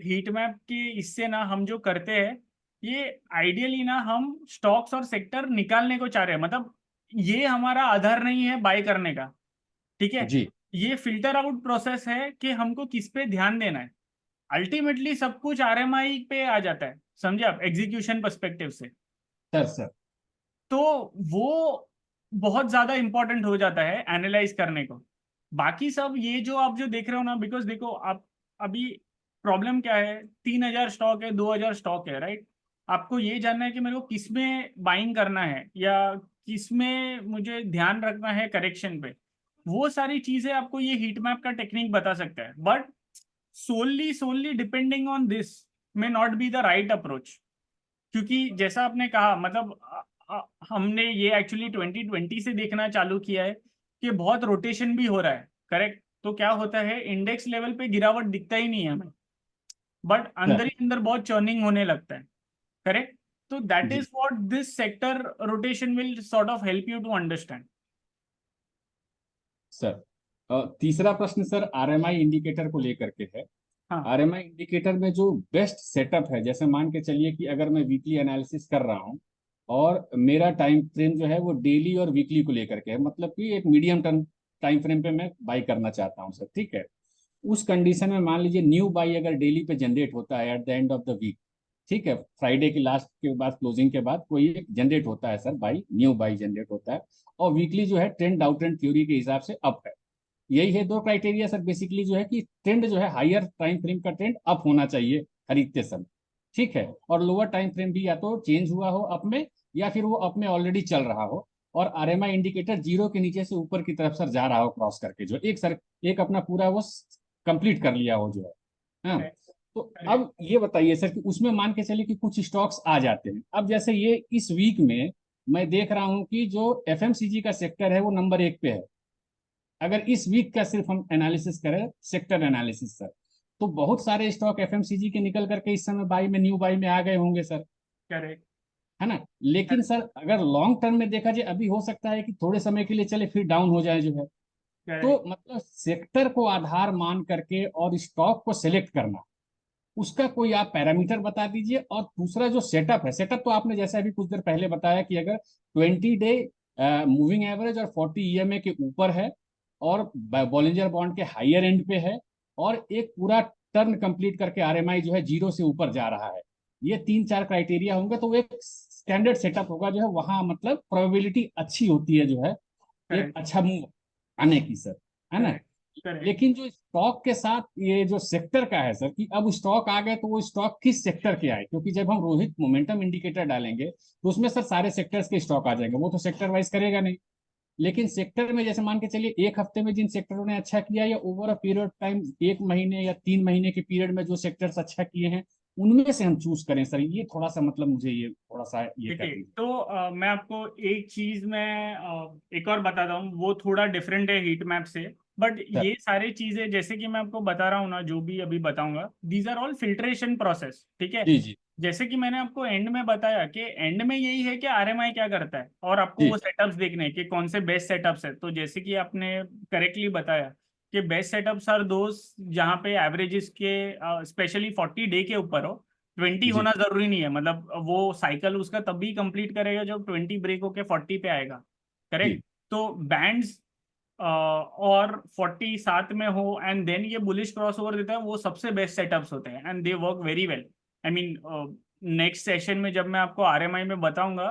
हीट मैप के इससे ना हम जो करते हैं, ये आइडियली ना हम स्टॉक्स और सेक्टर निकालने को चाह रहे हैं, मतलब ये हमारा आधार नहीं है बाय करने का, ठीक है। जी ये फिल्टर आउट प्रोसेस है कि हमको किस पे ध्यान देना है। अल्टीमेटली सब कुछ RMI पे आ जाता है, समझे आप, एग्जीक्यूशन पर्सपेक्टिव से। सर तो वो बहुत ज्यादा इंपॉर्टेंट हो जाता है एनालाइज करने को। बाकी सब ये जो आप जो देख रहे हो ना, बिकॉज देखो आप अभी प्रॉब्लम क्या है, 3,000 स्टॉक है, 2,000 स्टॉक है, राइट। आपको ये जानना है कि मेरे को किस में बाइंग करना है या किस में मुझे ध्यान रखना है करेक्शन पे। वो सारी चीजें आपको ये हीट मैप का टेक्निक बता सकता है, but solely depending on this may not be the right approach. क्योंकि जैसा आपने कहा, मतलब हमने ये एक्चुअली 2020 से देखना चालू किया है कि बहुत रोटेशन भी हो रहा है, करेक्ट। तो क्या होता है, इंडेक्स लेवल पे गिरावट दिखता ही नहीं है हमें, बट अंदर सर ही अंदर बहुत चर्निंग होने लगता है, करेक्ट। तो दैट जी is what this sector rotation will sort of help you to understand. Sir तीसरा प्रश्न सर RMI इंडिकेटर को लेकर के है। हाँ RMI इंडिकेटर में जो बेस्ट सेटअप है, जैसे मान के चलिए कि अगर मैं वीकली एनालिसिस कर रहा हूँ और मेरा टाइम फ्रेम जो है वो डेली और वीकली को लेकर के है, मतलब कि एक मीडियम टर्म टाइम फ्रेम पे मैं बाई करना चाहता हूँ सर, ठीक है। उस कंडीशन में मान लीजिए न्यू बाई अगर डेली पे जनरेट होता है at the end of the week, ठीक है, फ्राइडे के लास्ट के बाद क्लोजिंग के बाद कोई एक जनरेट होता है sir, by new by generate होता है, और वीकली जो है ट्रेंड डाउन ट्रेंड थ्योरी के हिसाब से अप है। यही है दो क्राइटेरिया सर बेसिकली, जो है कि ट्रेंड जो है हायर टाइम फ्रेम का ट्रेंड अप होना चाहिए खरीदते समय, ठीक है, और लोअर टाइम फ्रेम भी या तो चेंज हुआ हो अप में या फिर वो अप में ऑलरेडी चल रहा हो, और RMI इंडिकेटर जीरो के नीचे से ऊपर की तरफ सर जा रहा हो क्रॉस करके, जो एक सर एक अपना पूरा वो कंप्लीट कर लिया हो जो है। हाँ, तो अब ये बताइए सर कि उसमें मान के चलिए कि कुछ स्टॉक्स आ जाते हैं, अब जैसे ये इस वीक में मैं देख रहा हूँ कि जो FMCG का सेक्टर है वो नंबर 1 पे है। अगर इस वीक का सिर्फ हम एनालिसिस करें, सेक्टर एनालिसिस सर, तो बहुत सारे स्टॉक FMCG के निकल करके इस समय बाई में, न्यू बाई में आ गए होंगे सर, करेक्ट। है ना। लेकिन सर अगर लॉन्ग टर्म में देखा जाए, अभी हो सकता है कि थोड़े समय के लिए चले फिर डाउन हो जाए जो है। तो मतलब सेक्टर को आधार मान करके और स्टॉक को सिलेक्ट करना, उसका कोई आप पैरामीटर बता दीजिए। और दूसरा जो सेटअप है, सेटअप तो आपने जैसे अभी कुछ देर पहले बताया कि अगर 20 डे मूविंग एवरेज और 40 EMA के ऊपर है और बॉलिंजर बॉन्ड के हायर एंड पे है और एक पूरा टर्न कंप्लीट करके RMI जो है जीरो से ऊपर जा रहा है, ये 3 4 क्राइटेरिया होंगे तो वो एक स्टैंडर्ड सेटअप होगा जो है, वहां मतलब प्रोबेबिलिटी अच्छी होती है जो है एक अच्छा मूव आने की सर, है ना। लेकिन जो स्टॉक के साथ ये जो सेक्टर का है सर, कि अब स्टॉक आ गए तो वो स्टॉक किस सेक्टर के आए, क्योंकि जब हम रोहित मोमेंटम इंडिकेटर डालेंगे तो उसमें सर सारे सेक्टर्स के स्टॉक आ जाएंगे, वो तो सेक्टर वाइज करेगा नहीं। लेकिन सेक्टर में जैसे मान के चलिए एक हफ्ते में जिन सेक्टरों ने अच्छा किया, या ओवर अ पीरियड टाइम 1 महीने या 3 महीने के पीरियड में जो सेक्टर्स अच्छा किए हैं, उनमें से हम चूज करें सर। ये थोड़ा सा मतलब मुझे ये थोड़ा सा ये कर देखिए, दीजिए। तो मैं आपको एक चीज में एक और बताता हूँ, वो थोड़ा डिफरेंट है हीट मैप से। बट सर ये सारी चीजें जैसे कि मैं आपको बता रहा हूँ ना, जो भी अभी बताऊंगा, these are all filtration process, ठीक है। जी जी जैसे कि मैंने आपको एंड में बताया कि एंड में यही है कि आरएमआई क्या करता है, और आपको जी वो सेटअप्स देखने हैं कि कौन से बेस्ट सेटअप्स है। तो जैसे कि आपने करेक्टली बताया कि बेस्ट सेटअप्स आर दोस जहाँ पे एवरेजेस के स्पेशली 40 डे के ऊपर हो। 20 जी होना जरूरी नहीं है, मतलब वो साइकिल उसका तभी कंप्लीट करेगा जब 20 ब्रेक होके 40 पे आएगा, जी करेक्ट। तो बैंड्स और 40 साथ में हो एंड देन ये बुलिश क्रॉस ओवर देता है, वो सबसे बेस्ट सेटअप्स होते हैं and they work very well. I mean next session में जब मैं आपको आरएमआई में बताऊंगा,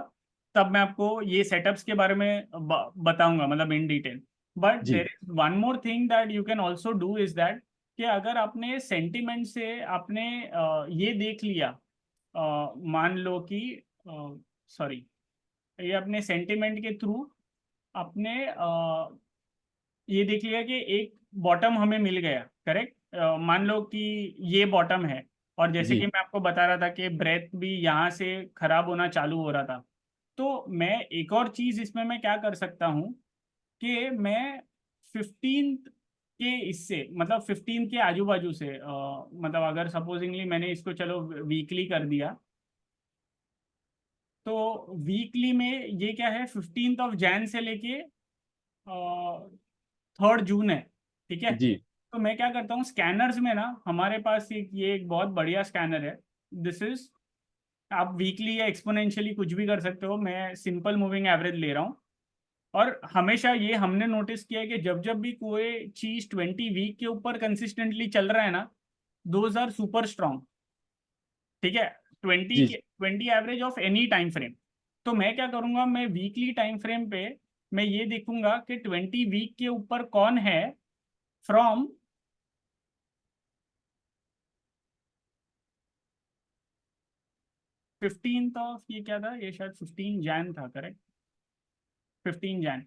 तब मैं आपको ये सेटअप्स के बारे में बताऊंगा, मतलब इन डिटेल। बट जी there is one more thing that you can also do is that, कि अगर आपने सेंटिमेंट से आपने ये देख लिया, मान लो कि सॉरी, ये अपने सेंटिमेंट के थ्रू अपने ये देख लिया कि एक बॉटम हमें मिल गया, करेक्ट। मान लो कि ये बॉटम है, और जैसे जी कि मैं आपको बता रहा था कि ब्रेथ भी यहाँ से खराब होना चालू हो रहा था। तो मैं एक और चीज इसमें मैं क्या कर सकता हूँ कि मैं 15 के इससे, मतलब 15 के आजू बाजू से, मतलब अगर सपोजिंगली मैंने इसको चलो वीकली कर दिया, तो वीकली में ये क्या है, 15 से लेके 3 जून है, ठीक है। जी तो मैं क्या करता हूँ, स्कैनर्स में ना हमारे पास एक बहुत बढ़िया स्कैनर है। दिस इज, आप वीकली या एक्सपोनेंशियली कुछ भी कर सकते हो, मैं सिंपल मूविंग एवरेज ले रहा हूँ। और हमेशा ये हमने नोटिस किया है कि जब जब भी कोई चीज 20 वीक के ऊपर कंसिस्टेंटली चल रहा है ना, दोज आर सुपर स्ट्रॉन्ग, ठीक है। 20 average of any time frame. तो मैं क्या करूंगा, मैं वीकली टाइम फ्रेम पे मैं ये देखूंगा कि 20 वीक के ऊपर कौन है फ्रॉम 15th ऑफ, ये क्या था, ये शायद 15 जैन था, करेक्ट। 15 जैन।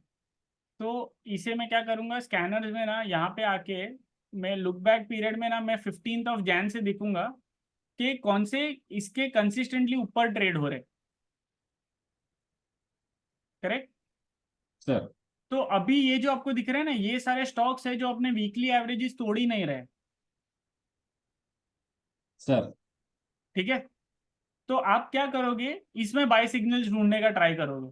तो इसे मैं क्या करूंगा, स्कैनर्स में ना यहाँ पे आके मैं लुक बैक पीरियड में ना मैं 15th ऑफ जैन से देखूंगा कि कौन से इसके कंसिस्टेंटली ऊपर ट्रेड हो रहे, करेक्ट। सर तो अभी ये जो आपको दिख रहे हैं ना, ये सारे स्टॉक्स है जो अपने वीकली एवरेजेस तोड़ ही नहीं रहे, सर ठीक है। तो आप क्या करोगे, इसमें बाय सिग्नल्स ढूंढने का ट्राई करोगे,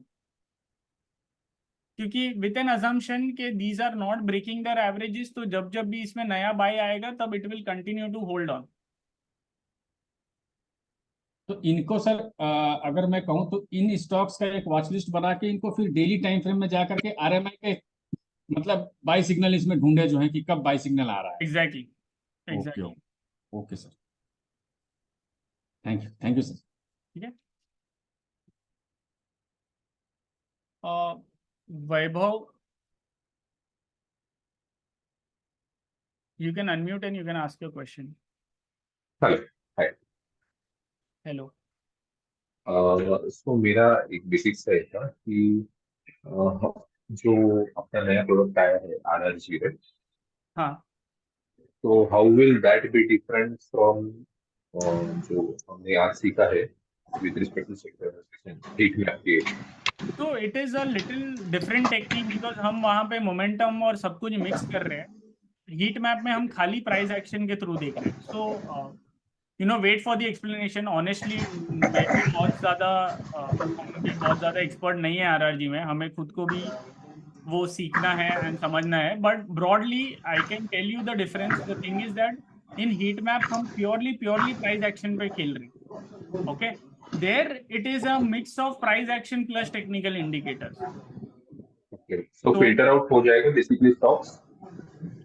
क्योंकि विद एन अजम्पशन के these are not breaking their averages, तो जब जब भी इसमें नया बाय आएगा तब it will continue to hold on. तो इनको सर अगर मैं कहूँ तो इन स्टॉक्स का एक वॉच लिस्ट बना के इनको फिर डेली टाइम फ्रेम में जाकर के आरएमआई के मतलब बाई सिग्नल इसमें ढूंढे जो है कि कब बाई सिग्नल आ रहा है। Exactly, okay exactly, okay sir, thank you sir. ठीक है। वैभव, you can unmute and you can ask your question. Hello, hi. Hello. सो मेरा एक बेसिक सा है था कि जो अपना नया प्रोडक्ट आया है RRG, राइट? हाँ, तो how will that be different from जो हमने आज सीखा है with respect to sector heat map के? तो it is a little different technique, because हम वहाँ पे मोमेंटम और सब कुछ मिक्स कर रहे हैं। हीट मैप में हम खाली प्राइस एक्शन के थ्रू देख रहे हैं। So you know, wait for the explanation. Honestly मैं भी बहुत ज़्यादा हम भी बहुत ज़्यादा एक्सपर्ट नहीं है आरआरजी में, हमें खुद को भी वो सीखना है एंड समझना है। But broadly I can tell you the difference. The thing is that in heat map हम प्योरली प्योरली प्राइस एक्शन पे खेल रहे हैं, okay. There it is a mix of price action plus technical indicators. Okay, so तो filter out हो जाएगा basically stocks,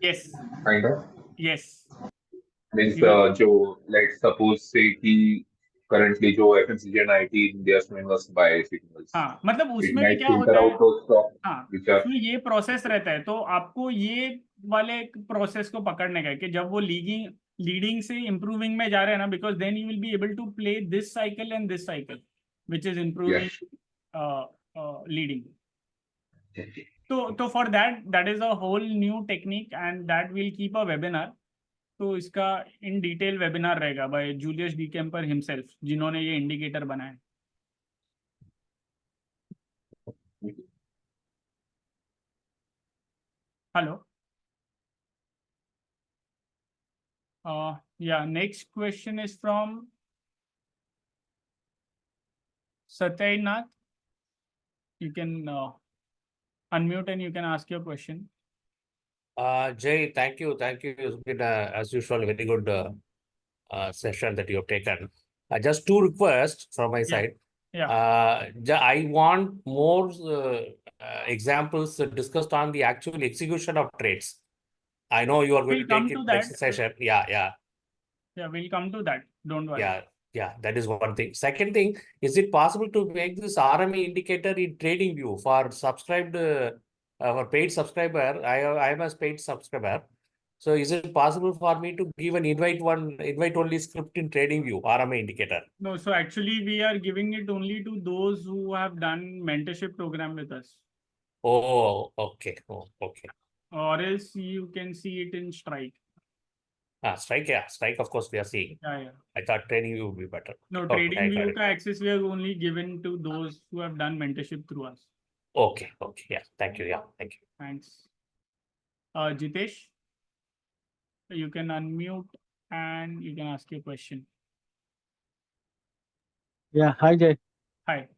yes, kind of yes, means you will, जो let suppose say कि currently जो FMCG and IT they are showing us buy signals, मतलब it उसमें भी might क्या filter होता है, out those stocks हाँ, which are उसमें ये प्रोसेस रहता है। तो आपको ये वाले प्रोसेस को पकड़ने का है कि जब वो लीडिंग से इम्प्रूविंग में जा रहे हैं ना, because then you will be able to play this cycle and this cycle which is improving leading. तो for that is a whole new technique and that will keep a webinar. तो इसका in detail webinar रहेगा by Julius de Kamper himself, जिन्होंने ये indicator बनाया. Hello. Yeah, next question is from Satyanath. You can unmute and you can ask your question. Jay, thank you. It's been, as usual, a very good session that you have taken. Just two requests from my side. Yeah. I want more examples discussed on the actual execution of trades. I know you are going We'll to come take to it that. next session. Yeah. Yeah, we'll come to that. Don't worry. Yeah, that is one thing. Second thing, is it possible to make this RMA indicator in trading view for subscribed for paid subscriber? I am a paid subscriber. So is it possible for me to give an invite only script in trading view RMA indicator? No, so actually we are giving it only to those who have done mentorship program with us. Oh, okay. Or else you can see it in Strike. Strike, Strike, of course, we are seeing. Yeah. I thought trading view would be better. No, Okay, trading view ka access we are only given to those who have done mentorship through us. Okay. Yeah, thank you. Thanks. Jitesh, you can unmute and you can ask your question. Yeah, hi Jay. Hi.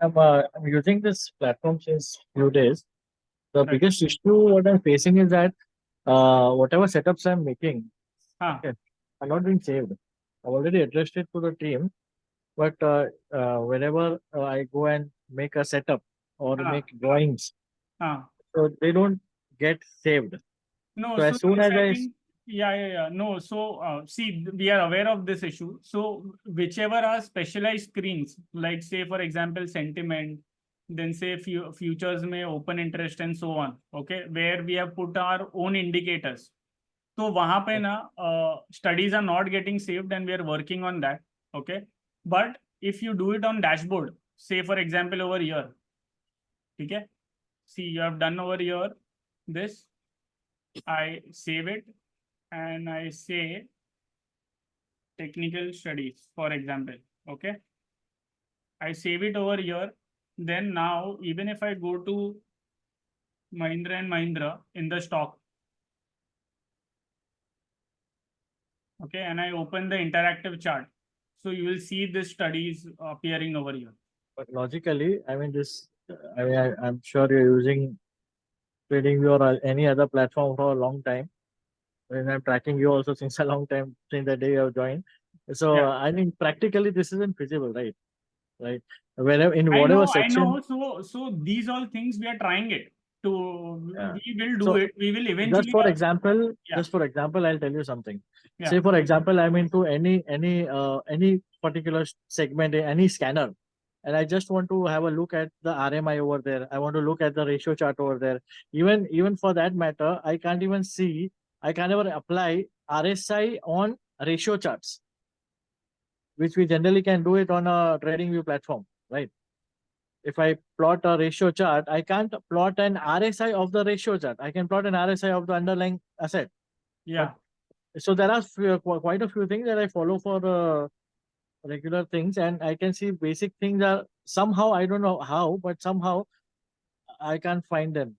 I'm using this platform since few days. The biggest issue what I'm facing is that whatever setups I'm making are not being saved. I've already addressed it to the team, but whenever I go and make a setup or make drawings, so they don't get saved. No, So as soon this as I think, yeah. No, so see, we are aware of this issue. So whichever are specialized screens, like say for example, sentiment, then say futures may open interest and so on, okay, where we have put our own indicators. So वहाँ पे ना studies are not getting saved and we are working on that, okay. But if you do it on dashboard, say for example over here, okay, see you have done over here this. I save it and I say technical studies, for example, okay. I save it over here. Then now, even if I go to Mahindra and Mahindra in the stock, okay, and I open the interactive chart, so you will see the studies appearing over here. But logically, I mean I'm sure you're using TradingView or any other platform for a long time. When I'm tracking you also since a long time, since the day you have joined. So I mean, practically this isn't feasible, right? Whenever in whatever section. I know. So these all things we are trying it. We will do it. We will eventually. Just for example, I'll tell you something. Yeah. Say for example, I'm into any particular segment, any scanner, and I just want to have a look at the RMI over there. I want to look at the ratio chart over there. Even for that matter, I can't even see. I can't even apply RSI on ratio charts, which we generally can do it on a TradingView platform, right? If I plot a ratio chart, I can't plot an RSI of the ratio chart. I can plot an RSI of the underlying asset. Yeah. So there are quite a few things that I follow for regular things, and I can see basic things are somehow, I don't know how, but somehow I can't find them.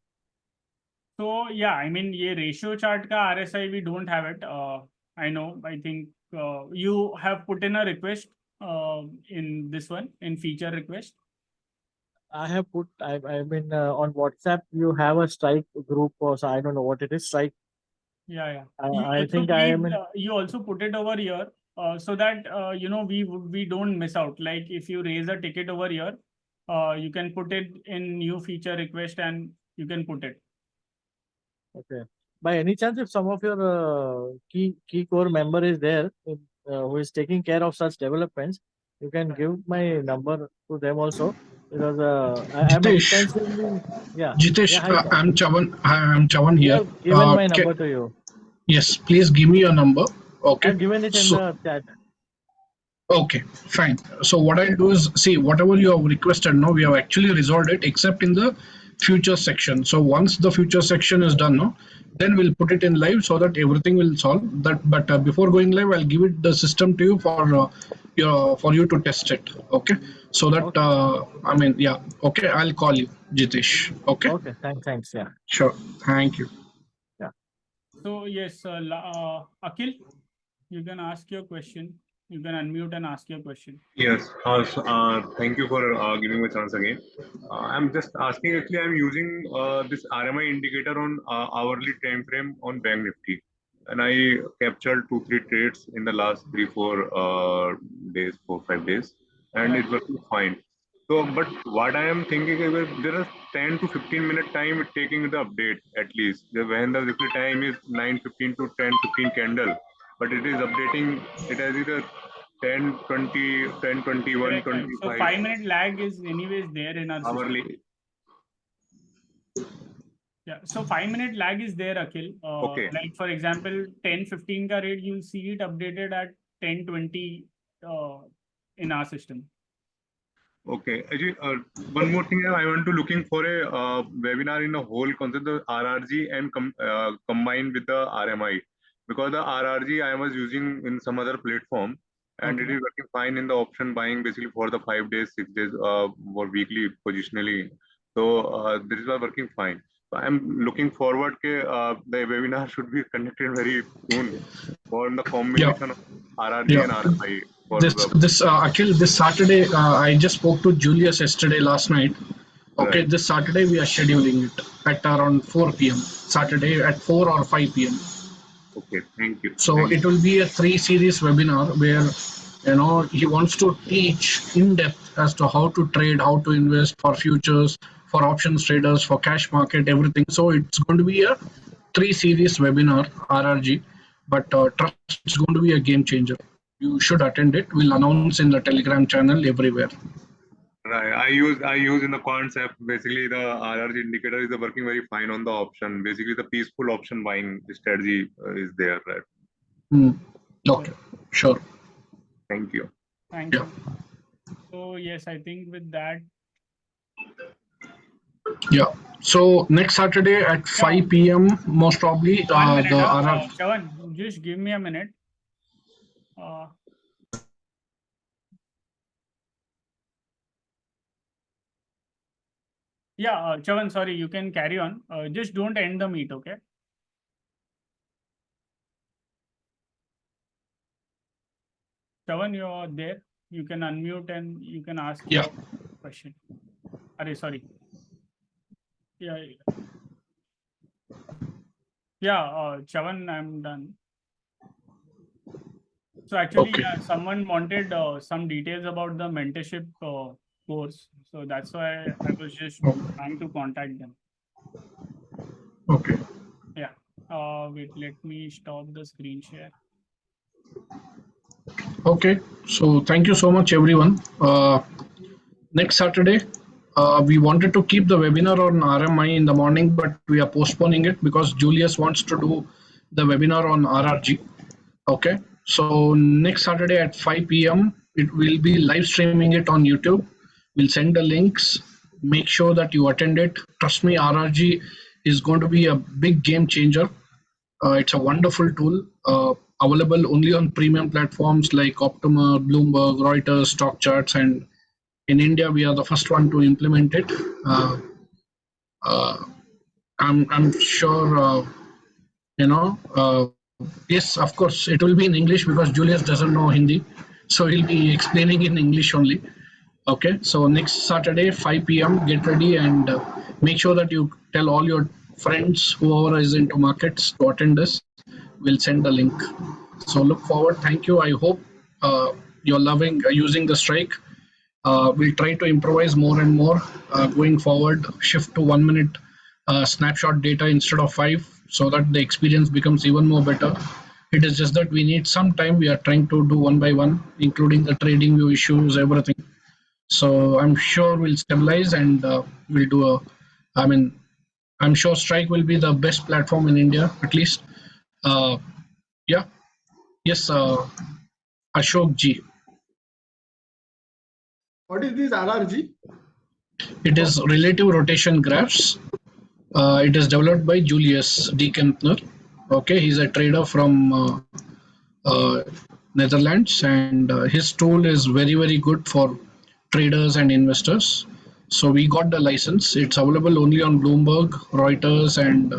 So yeah, I mean, ये ratio chart का RSI we don't have it. I know. I think you have put in a request in this one in feature request. I have put. I mean, on WhatsApp you have a strike group, or so I don't know what it is. Strike. Yeah. I think I am. You also put it over here so that we don't miss out. Like if you raise a ticket over here, you can put it in new feature request and you can put it. Okay. By any chance, if some of your key core member is there who is taking care of such developments, you can give my number to them also. because I'm Jitesh, extensively. Yeah. Jitesh, Yeah. Hi, sir. I'm Chavan I here. have given my number to you. Yes, please give me your number. Okay. I've given it in So, the chat. okay, fine. So what I'll do is, see, whatever you have requested, no, we have actually resolved it except in the future section. So once the future section is done, no, then we'll put it in live so that everything will solve that. But before going live, I'll give it the system to you for you to test it. Okay. So that I mean, yeah. Okay, I'll call you, Jitesh. Okay. Okay. Thanks. Yeah. Sure. Thank you. Yeah. So yes, Akhil, you can ask your question. You can unmute and ask your question. Yes. Thank you for giving me a chance again. I'm just asking. Actually, I'm using this RMI indicator on hourly time frame on Bank Nifty, and I captured 2-3 trades in the last 3-4 days, 4-5 days, and it working fine. So, but what I am thinking is that there is 10 to 15 minute time it taking the update at least. When the weekly time is 9:15 to 10:15 candle, but it is updating. It has either 10, 20, 10, 21, Correct. So 25. 5-minute lag is anyways there in our system. Hourly. Yeah. So 5-minute lag is there, Akhil. Okay. Like for example, 10:15 ka rate, you'll see it updated at 10:20 in our system. Okay. Actually, one more thing, I want to looking for a webinar in a whole concept of RRG and combined with the RMI, because the RRG I was using in some other platform, and it is working fine in the option buying basically for the 5 days, 6 days, or weekly positionally. So this is working fine. So I'm looking forward to the webinar should be conducted very soon for the combination of RRG and RMI. This Akhil, this Saturday, I just spoke to Julius yesterday last night. Okay, Right. this Saturday we are scheduling it at around 4 p.m. Saturday at 4 or 5 p.m. Okay, thank you. So Thank it will be a 3 series webinar where he wants to teach in depth as to how to trade, how to invest for futures, for options traders, for cash market, everything. So it's going to be a 3 series webinar, RRG, but trust it's going to be a game changer. You should attend it. We'll announce in the Telegram channel everywhere. Right. I use in the concept basically the RRG indicator is working very fine on the option. Basically, the peaceful option buying strategy is there, right? Okay, sure. Thank you. Thank you. So yes, I think with that. Yeah. So next Saturday at 5 p.m. most probably the RRG. Chavan, just give me a minute. Yeah, Chavan, sorry, you can carry on. Just don't end the meet, okay? Chavan, you're there. You can unmute and you can ask your question. Sorry. Yeah. Yeah, Chavan, I'm done. So actually, someone wanted some details about the mentorship course. So that's why I was just trying to contact them. Okay. Yeah. Wait, let me stop the screen share. Okay. So thank you so much, everyone. Next Saturday, we wanted to keep the webinar on RMI in the morning, but we are postponing it because Julius wants to do the webinar on RRG. Okay. So next Saturday at 5 p.m. it will be live streaming it on YouTube. We'll send the links. Make sure that you attend it. Trust me, RRG is going to be a big game changer. It's a wonderful tool available only on premium platforms like Optima, Bloomberg, Reuters, Stock Charts, and in India we are the first one to implement it. I'm sure yes, of course, it will be in English because Julius doesn't know Hindi, so he'll be explaining in English only. Okay, so next Saturday, 5 p.m., get ready and make sure that you tell all your friends, whoever is into markets, to attend this. We'll send the link. So look forward. Thank you. I hope you're loving using the strike. We'll try to improvise more and more going forward, shift to 1 minute snapshot data instead of 5 so that the experience becomes even more better. It is just that we need some time. We are trying to do one by one, including the trading view issues, everything. So I'm sure we'll stabilize and we'll do a. I mean, I'm sure Strike will be the best platform in India at least. Uh, yeah. Yes. Ashok Ji. What is this RRG? It is relative rotation graphs. It is developed by Julius D. Kempner. Okay, he's a trader from uh, Netherlands, and his tool is very good for traders and investors. So we got the license. It's available only on Bloomberg, Reuters, and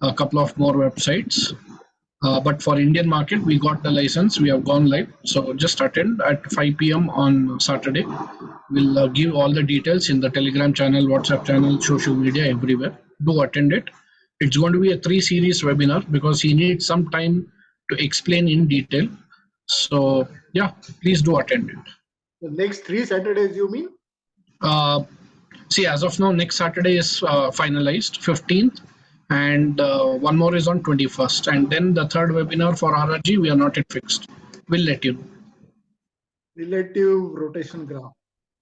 a couple of more websites. But for Indian market, we got the license. We have gone live. So just attend at 5 p.m. on Saturday. We'll give all the details in the Telegram channel, WhatsApp channel, social media, everywhere. Do attend it. It's going to be a 3-series webinar because he needs some time to explain in detail. So yeah, please do attend it. The next 3 Saturdays, you mean? See, as of now, next Saturday is finalized, 15th, and one more is on 21st. And then the third webinar for RRG, we are not yet fixed. We'll let you know. Relative rotation graph.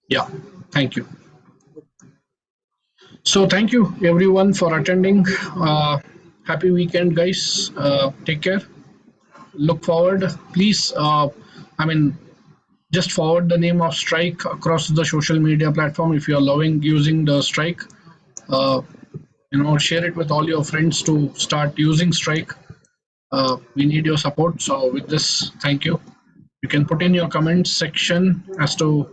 Yeah, thank you. So thank you everyone for attending. Happy weekend, guys. Take care. Look forward. Please, just forward the name of Strike across the social media platform if you are loving using the Strike. Share it with all your friends to start using Strike. We need your support. So with this, thank you. You can put in your comments section as to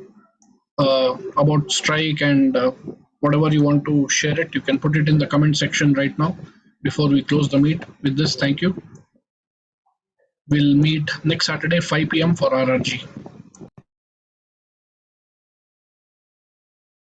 about Strike and whatever you want to share it. You can put it in the comment section right now before we close the meet. With this, thank you. We'll meet next Saturday 5 p.m. for RRG.